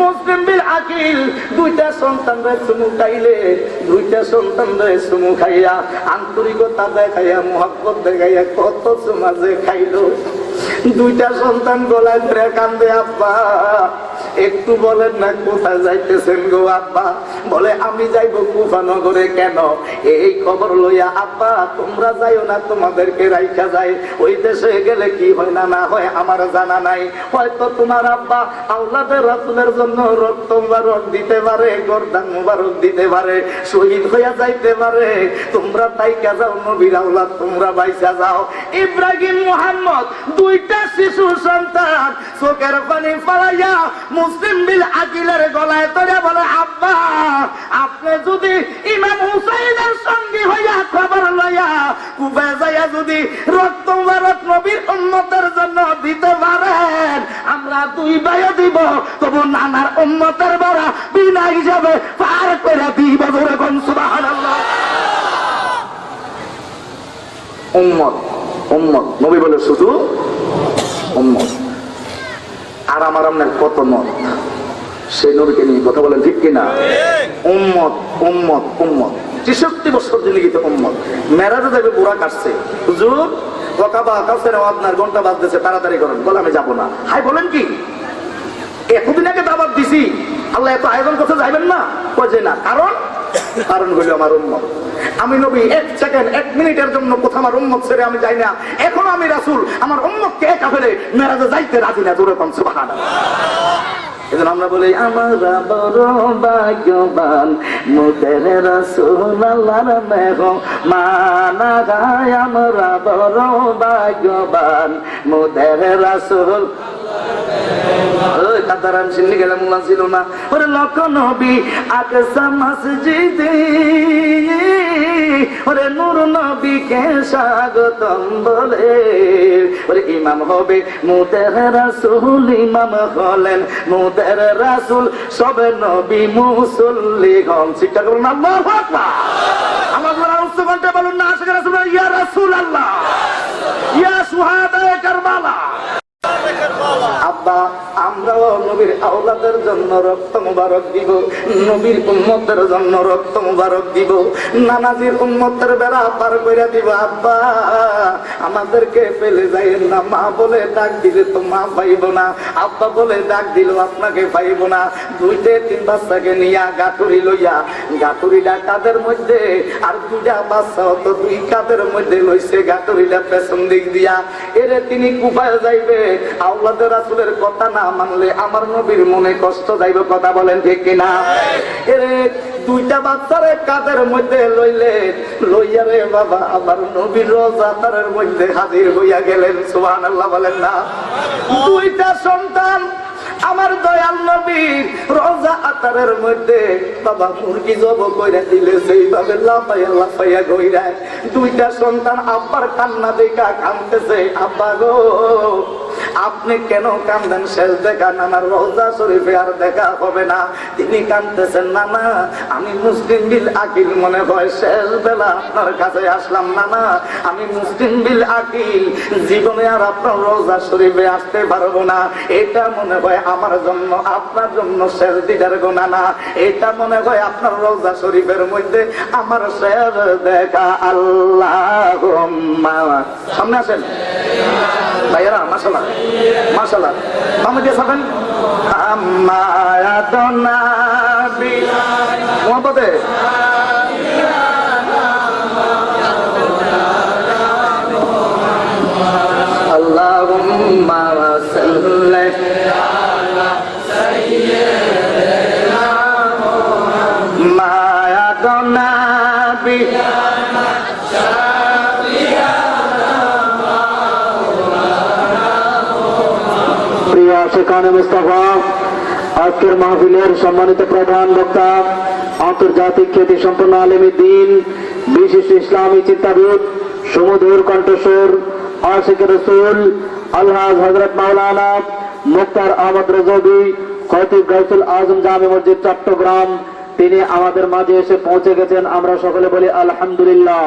B: মুসলিম বিন আকিল দুইটা সন্তানরে চুমু খাইলে, দুইটা সন্তানরে চুমু খাইয়া আন্তরিকতা দেখাইয়া মহব্বত দেখাইয়া কত চুমা যে খাইলো। দুইটা সন্তান গলায় ধরে কান্দে, আব্বা একটু বলেন না কোথায় যাইতেছেন গো আব্বা? বলে, আমি যাইব কুফা নগরে। কেন? এই খবর লইয়া আব্বা তোমরা যাইও না, তোমাদেরকে রাইখা যায়। ওই দেশে গেলে কি হয় না না হয় আমার জানা নাই। হয়তো তোমার আব্বা আওলাদের রাসূলের জন্য রক্ত মুবারক দিতে পারে, গর্দান মুবারক দিতে পারে, শহীদ হইয়া যাইতে পারে। তোমরা তাইকা যাও, নবীর আওলাদ তোমরা বাইসা যাও। ইব্রাহিম মুহাম্মদ দুইটা শিশু সন্তান চোখের পানি ফালাইয়া মুসলিম বিল আকিলের গলায় ধরে বলে, আব্বা আপনি যদি ইমাম হুসাইনের সঙ্গী হইয়া খবর লইয়া কুফায় যাইয়া যদি রক্ত মুবারক নবীর উম্মতের জন্য দিতে পারেন, আমরা দুই ভাইও দিব, তবু নানার উম্মতের বড়া বিনা হিসাবে পার করে দিব। যেরকম সুবহানাল্লাহ। উম্মত উম্মত, নবী বলে শুধু উম্মত। আর আমার আপনার কত মত, সেই নবীকে নিয়ে কথা বলেন ঠিক কিনা? উম্মত উম্মত উম্মত, 63 বছর জিন্দেগিতে উম্মত। মেরাজে যাবে বুড়া কাটছে, হুজুর ওয়াকাবা কাছের আপনার ঘন্টা বাজতেছে, তাড়াতাড়ি করেন, বলে আমি যাবো না। হাই বলেন কি, এতদিন আগে দাওয়াত দিছি, আল্লাহ এত আয়োজন করতে যাইবেন না? কয়ে না, কারণ হইল আমার উম্মত। আমি নবী 1 সেকেন্ড 1 মিনিটের জন্য কোথাও আমার উম্মত ছেড়ে আমি যাই না। এখন আমি রাসূল আমার উম্মতকে একা ফেলে মেরাজে যাইতে রাজি না। জোরে কোন সুবহানাল্লাহ। এজন্য আমরা বলি আমরা বড় ভাগ্যবান, মুদের রাসূল আল্লাহর মেহমান গায়। আমরা বড় ভাগ্যবান, মুদের রাসূল কাতারান সিন্নি গেলে মুলা ছিল না। ওরে লক্ষ নবী আকসা মসজিদে, ওরে নূর নবীকে স্বাগতম বলে। ওরে ইমাম হবে মুদের রাসূল, ইমাম হলেন মুদের রাসূল, সবে নবী মুসল্লি গণ। চিন্তা করুন, আল্লাহু আকবার। আমার বলা উচ্চকণ্ঠে বলুন না, আশিক রাসূল ইয়া রাসূলুল্লাহ, ইয়া শুহাদায়ে কারবালা। আব্বা আমরাও নবীর আওলাদের জন্য রক্ত মুবারক দিব, নবীর উম্মতের জন্য রক্ত মুবারক দিব, নানাজির উম্মতের বেড়া পার করে দিব। আব্বা আমাদেরকে ফেলে যাইয়েন না, মা বলে ডাক দিলে তো মা পাইব না, আব্বা বলে ডাক দিল আপনাকে পাইব না। 2-3 বাচ্চাকে নিয়া গাঠুরি লইয়া, গাঠুরিটা কাদের মধ্যে, আর 2টা বাচ্চা তো 2 কাদের মধ্যে লইছে, গাঠুরিটা পেছন দিক দিয়া। এরে তিনি কুফায় যাইবে, আওলাদের রাসূলের কথা না মানলে আমার নবীর মনে কষ্ট যাইব। কথা বলেন ঠিক কিনা? এরে 2টা বাচ্চারে কাদের মধ্যে লইলে, লইয়া রে বাবা আবার নবীর রওজাতারের মধ্যে হাজির হইয়া গেলেন। সুবহানাল্লাহ বলেন না? 2টা সন্তান আমার দয়াল নবীর রওজা আতারের মধ্যে বাবা মুরগি জব কইরা দিলে সেইভাবে লাফাইয়া লাফাইয়া গইরায়। 2টা সন্তান আব্বার কান্না দেখা কাঁদতেছে। আব্বা গো আপনি কেন কান্দেন? শেষ দেখা নানার রওজা শরীফে আর দেখা হবে না। তিনি কাঁদতেছেন, নানা আমি মুসলিম বিল আকিল মনে হয় শেষ বেলা আপনার কাছে আসলাম। নানা আমি মুসলিম বিল আকিল জীবনে আর আপনার রওজা শরীফে আসতে পারবো না। এটা মনে হয় আমার জন্য আপনার জন্য শেষ দিদার গো নানা। এটা মনে হয় আপনার রওজা শরীফের মধ্যে আমার শেষ দেখা। আল্লাহুম্মা সামনে আসেন ভাইয়ারা, মাশাআল্লাহ মাশাআল্লাহ। মামুদ সাহেব আমায়াতুনা বি মোহাম্মদে আল্লাহুম্মা সাল্লি আলা সাইয়্যিদিনা মায়াতুনা বি সেখানে মুস্তাফা আজকের মাহফিলের সম্মানিত প্রধান বক্তা, আন্তর্জাতিক খ্যাতি সম্পন্ন আলেম দ্বীন, বিশিষ্ট ইসলামী চিন্তাবিদ, সুমধুর কণ্ঠস্বর, আশিক রাসূল আলহাজ হযরত মাওলানা মুক্তার আহমদ রেজভী, খতিব গাউসুল আজম জামে মসজিদ চট্টগ্রাম, তিনি আমাদের মাঝে এসে পৌঁছে গেছেন। আমরা সকলে বলি আলহামদুলিল্লাহ।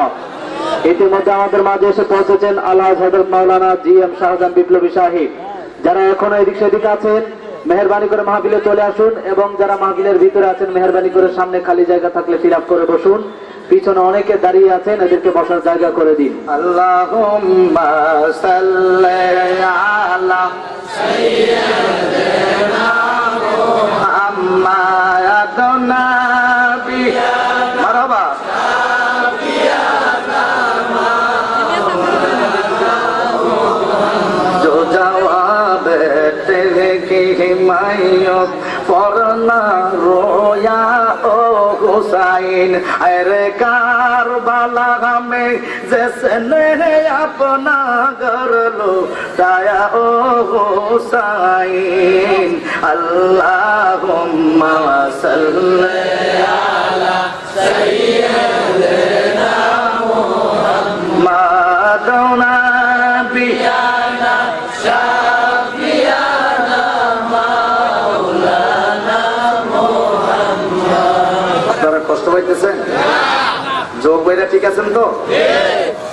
B: ইতিমধ্যে আমাদের মাঝে এসে পৌঁছেছেন আলহাজ হযরত মাওলানা জিএম শাহজাহান বিপ্লবী সাহেব। যারা এখনো এদিক সেদিক আছেন মেহরবানি করে মাহফিলে চলে আসুন, এবং যারা মাহফিলের ভিতরে আছেন মেহরবানি করে সামনে খালি জায়গা থাকলে ফিল আপ করে বসুন। পিছনে অনেকে দাঁড়িয়ে আছেন, এদেরকে বসার জায়গা করে দিন। আল্লাহুম্মা সাল্লি আলা সাইয়্যিদিনা মুহাম্মাদুন নবী মারহাবা हिमायत पढ़ना रोया ओ हुसैन अरे कारबला में जिसने अपना घर लुटाया ओ हुसैन अल्लाहुम्मा सल्ली अला सय्यिदिना मुहम्मद बियाना शाफियाना মাওলানা মুহাম্মদ। আপনারা কষ্ট পাইতেছেন? যোগ বইরা ঠিক আছেন তো?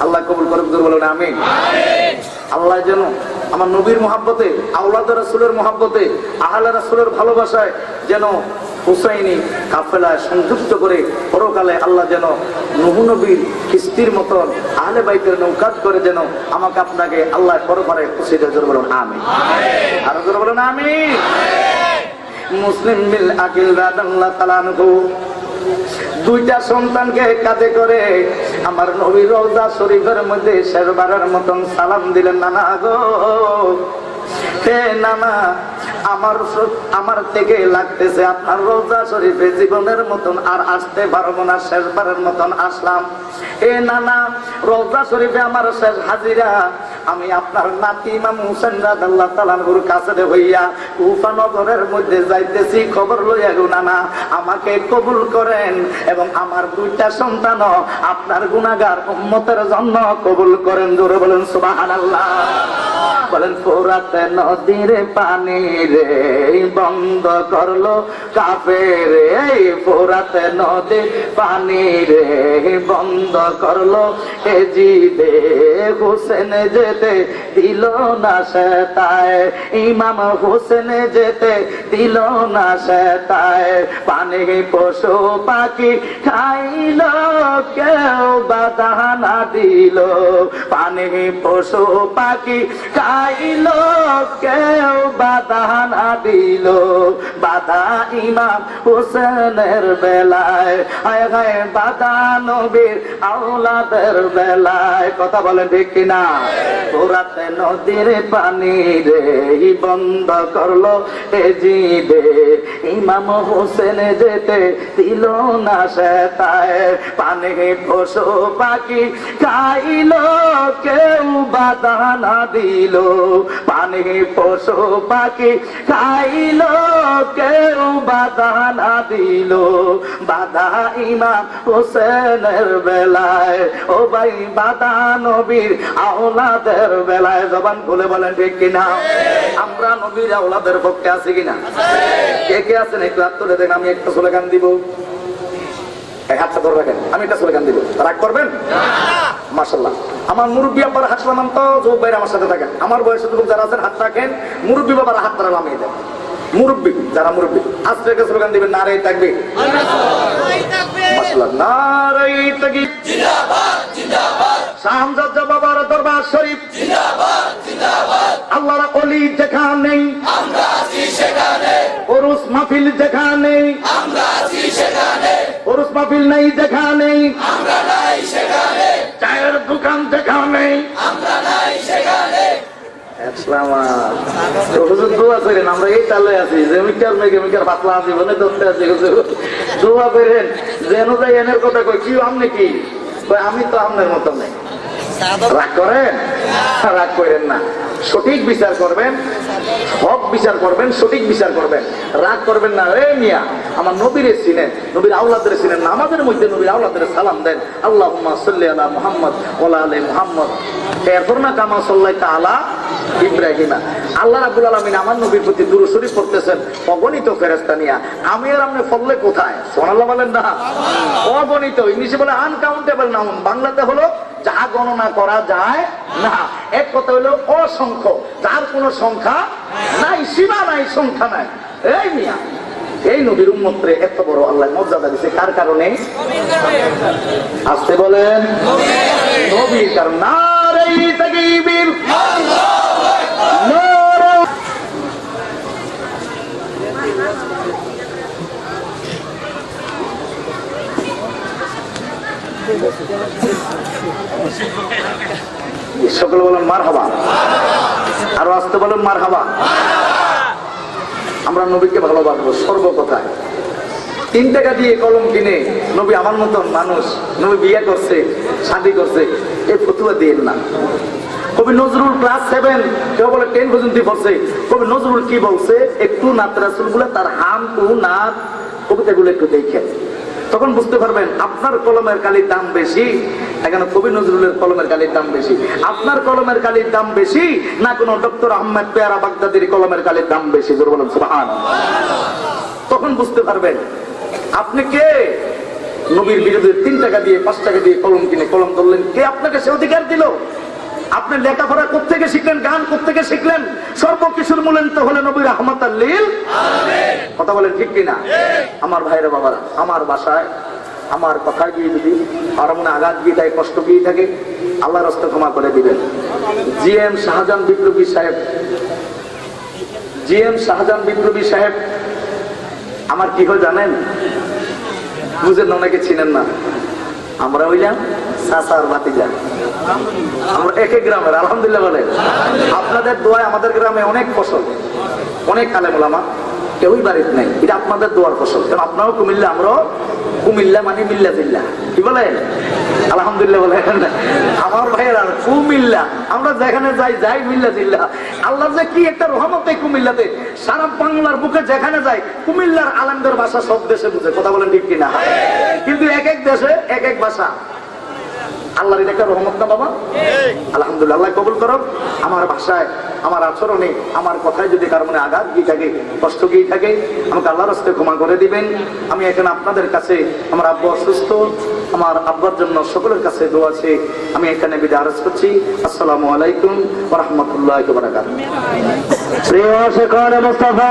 B: আল্লাহ কবুল করুক, জোরে বলুন আমিন। আল্লাহ যেন আমার নবীর মহব্বতে, আওলাদ রাসূলের মহব্বতে, আহলে রাসূলের ভালোবাসায় যেন হুসাইনি কাফেলায় সংযুক্ত করে পরকালে আল্লাহ যেন নূহ নবীর কিস্তির মতন আহলে বাইতের নৌকাত করে যেন আমাকে আপনাকে আল্লাহ পরকালে খুশি দেয়। জোরে বলুন আমিন। আর জোরে বলুন আমিন। মুসলিম বিল আকিল রাদিয়াল্লাহু তাআলা আনহু দুইটা সন্তানকে কাঁধে করে আমার নবীর রওজা শরীফের মধ্যে শেরবারের মতন সালাম দিলেন। নানা গো, হে নানা, আমার থেকে লাগতেছে আপনার রওজা শরীফে জীবনের মতন আর আসতে পারবো না, শেষবারের মতন আসলাম। এ নানা, রওজা শরীফে আমার শেষ হাজিরা। আমি আপনার নাতি ইমাম হুসাইন রাদিয়াল্লাহু তাআলা আনহুর কাছে হইয়া কুফা নগরের মধ্যে যাইতেছি, খবর লইয়া গো নানা, আমাকে কবুল করেন এবং আমার দুইটা সন্তানও আপনার গুনাহগার উম্মতের জন্য কবুল করেন। জোরে বলেন সুবহানাল্লাহ। বলেন ফোরাত নদীর পানি রে বন্ধ করলো কাফের, এই ফোরাত নদীর পানি রে বন্ধ করলো এজিদে হোসেন যেতে দিল না সেতায়, ইমাম হোসেন যেতে দিল না সেতায়। পানি পশু পাখি খাইল কেউ বাধা না দিল, পানি পশু পাখি খাইল কেউ বাধা না দিল, বাধা ইমাম হোসেনের বেলায়, হায় হায় বাধা নবীর আওলাদের বেলায়। কথা বলেন ঠিক কিনা? ফোরাতে নদীর পানি রে বন্ধ করলো এজিদে, ইমাম হোসেন যেতে দিল না সেতায়। পানি পশু পাখি খাইল কেউ বাধা না দিল, পানি পশু পাখি খাইল কেউ বাধা না দিল, বাধা ইমাম হোসেনের বেলায়। ও ভাই, বাধা নবীর আওলাদের বেলায়। জবান খুলে বলেন ঠিক কিনা? আমরা নবীর আওলাদের পক্ষে আছি কিনা? কে কে আছেন একটু হাত তুলে দেখেন। আমি একটা স্লোগান দিব, হাতটা ধরে রাখেন, আমি একটা স্লোগান দিব, রাগ করবেন? মাশাআল্লাহ। আমার মুরব্বী আব্বার হাত নামান তো, যুবক ভাইরা আমার সাথে থাকেন। আমার বয়সে যুবক যারা আছেন হাত রাখেন, মুরব্বী বাবার হাত তারা নামিয়ে দেন। মুরব্বী যারা মুরব্বী আজকে একটা স্লোগান দিবেন, নারে তাকবীর, মাশাআল্লাহ, নারে তাকবীর জিন্দাবাদ জিন্দাবাদ, শাহজাদ বাবার দরবার শরীফ জিন্দাবাদ জিন্দাবাদ, আল্লাহর ওলি যেখানে আমরা আছি সেখানে, ওরস মাহফিল যেখানে আমরা আছি সেখানে, ওরস মাহফিল নাই যেখানে আমরা নাই সেখানে, চায়ের দোকান যেখানে আমরা নাই সেখানে। আমরা এই তালে আছি, জমিকার পাতলা আছি, বলে ধরতে আছি, দোয়া করেন যেন যাই এনের কথা কই কি আমনে কি আমি তো আপনার মতো নেই। রাগ করেন? রাগ করেন না, সঠিক বিচার করবেন, হক বিচার করবেন, সঠিক বিচার করবেন, রাগ করবেন না। রে মিয়া, আমার নবীর ছিলেন, নবীর আওলাদের ছিলেন না, আমাদের মধ্যে নবীর আওলাদের সালাম দেন। আল্লাহুম্মা সাল্লি আলা মুহাম্মদ ওয়া আলা আলি মুহাম্মদ, এরপর না কামা সাল্লাইতা আলা ইব্রাহিমা। আল্লাহ রাব্বুল আলামিন আমার নবীর প্রতি দুরূদ শরীফ পড়তেছেন অগণিত ফেরেশতা নিয়া। আমি আর আপনি ফললে কোথায়? সুবহানাল্লাহ বলেন না? অগণিত। ইংলিশে বলে আনকাউন্টেবল নাউন, বাংলাতে হলো যা গণনা করা যায় না। এক কথা হলো অসংখ্য, যার কোনো সংখ্যা নাই, সীমা নাই, সংখ্যা নাই। এই মিয়া, এই নবীর উম্মতরে এত বড় আল্লাহ মর্যাদা দিয়েছে কার কারণে? আসতে বলেন নবীর কারণ। নারে তাকবীর, আল্লাহু আকবার। সকলে বলেন মারহাবা, আরো আসতে বলেন মারহাবা। আমরা নবীকে ভালোবাসবো সর্বকথায়। 3 টাকা দিয়ে কলম কিনে নবী আমার মতন মানুষ, নবী বিয়ে করছে, শাদী করছে, এই ফতুয়া দিয়েন না। কবি নজরুল ক্লাস 7, কেউ বলে 10 পর্যন্ত পড়ছে। কবি নজরুল কি বলছে, একটু নাত রাসূল গুলা তার হাম টু নাত কবিতাগুলো একটু দেখেন, তখন বুঝতে পারবেন আপনার কলমের কালির দাম বেশি, এখানে কবি নজরুলের কলমের কালির দাম বেশি। আপনার কলমের কালির দাম বেশি না কোন ডক্টর আহমেদ পেয়ারা বাগদাদির কলমের কালির দাম বেশি? জোরে বলেন সুবহানাল্লাহ। তখন বুঝতে পারবেন আপনি কে। নবীর বিরুদ্ধে 3 টাকা দিয়ে 5 টাকা দিয়ে কলম কিনে কলম ধরলেন, কে আপনাকে সে অধিকার দিল? আপনি লেখাপড়া কোত্থেকে শিখলেন, গান কোত্থেকে শিখলেন? সর্বকিছুর মূলেন তো হলে নবী রাহমাতাল লিল আলামিন। কথা বলেন ঠিক কিনা? আমার ভাইরা বাবারা, আমার বাসায় আমার কথা গিয়ে যদি আর মনে আঘাত গিয়ে থাকে, কষ্ট গিয়ে থাকে, আল্লাহর রাস্তায় ক্ষমা করে দিবেন। জিএম শাহজাহান বিপ্লবী সাহেব, জিএম শাহজাহান বিপ্লবী সাহেব আমার কি হয় জানেন? বুঝেন না, অনেকে চিনেন না। আমরা হইলাম চাচার ভাতিজা, আমরা একই গ্রামের। আলহামদুলিল্লাহ বলে আপনাদের দোয়ায় আমাদের গ্রামে অনেক ফসল, অনেক আলেম ওলামা, কেউই বাড়িতে নাই। এটা আপনাদের দোয়ার ফসল। কারণ আপনারাও কুমিল্লা, আমরাও কুমিল্লা, মানে মিল্লা জিল্লা। কি বলেন? আলহামদুলিল্লাহ বলেন। আমার ভাইয়েরা কুমিল্লা, আমরা যেখানে যাই যাই মিল্লা জিল্লা। আল্লাহ যে কি একটা রহমত এই কুমিল্লাতে। সারা বাংলার বুকে যেখানে যায় কুমিল্লার আলেমদের ভাষা সব দেশে বুঝে। কথা বলেন ঠিক কিনা? কিন্তু এক এক দেশে এক এক ভাষা। আল্লাহর এটা একটা রহমত না বাবা? আলহামদুলিল্লাহ, আল্লাহ কবুল করো। আমার ভাষায়, আমার আচরণে, আমার কথায় যদি কারো মনে আঘাত গিয়ে থাকে, কষ্ট গিয়ে থাকে, আমাকে আল্লাহর রাস্তায় ক্ষমা করে দিবেন। আমি এখানে আপনাদের কাছে, আমার আব্বু অসুস্থ, আমার আব্বার জন্য সকলের কাছে দোয়া আছে। আমি এখানে বিদায় আরজ করছি। আসসালামু আলাইকুম ওয়া রাহমাতুল্লাহি ওয়া বারাকাতুহু। প্রিয় শেখ মুস্তাফা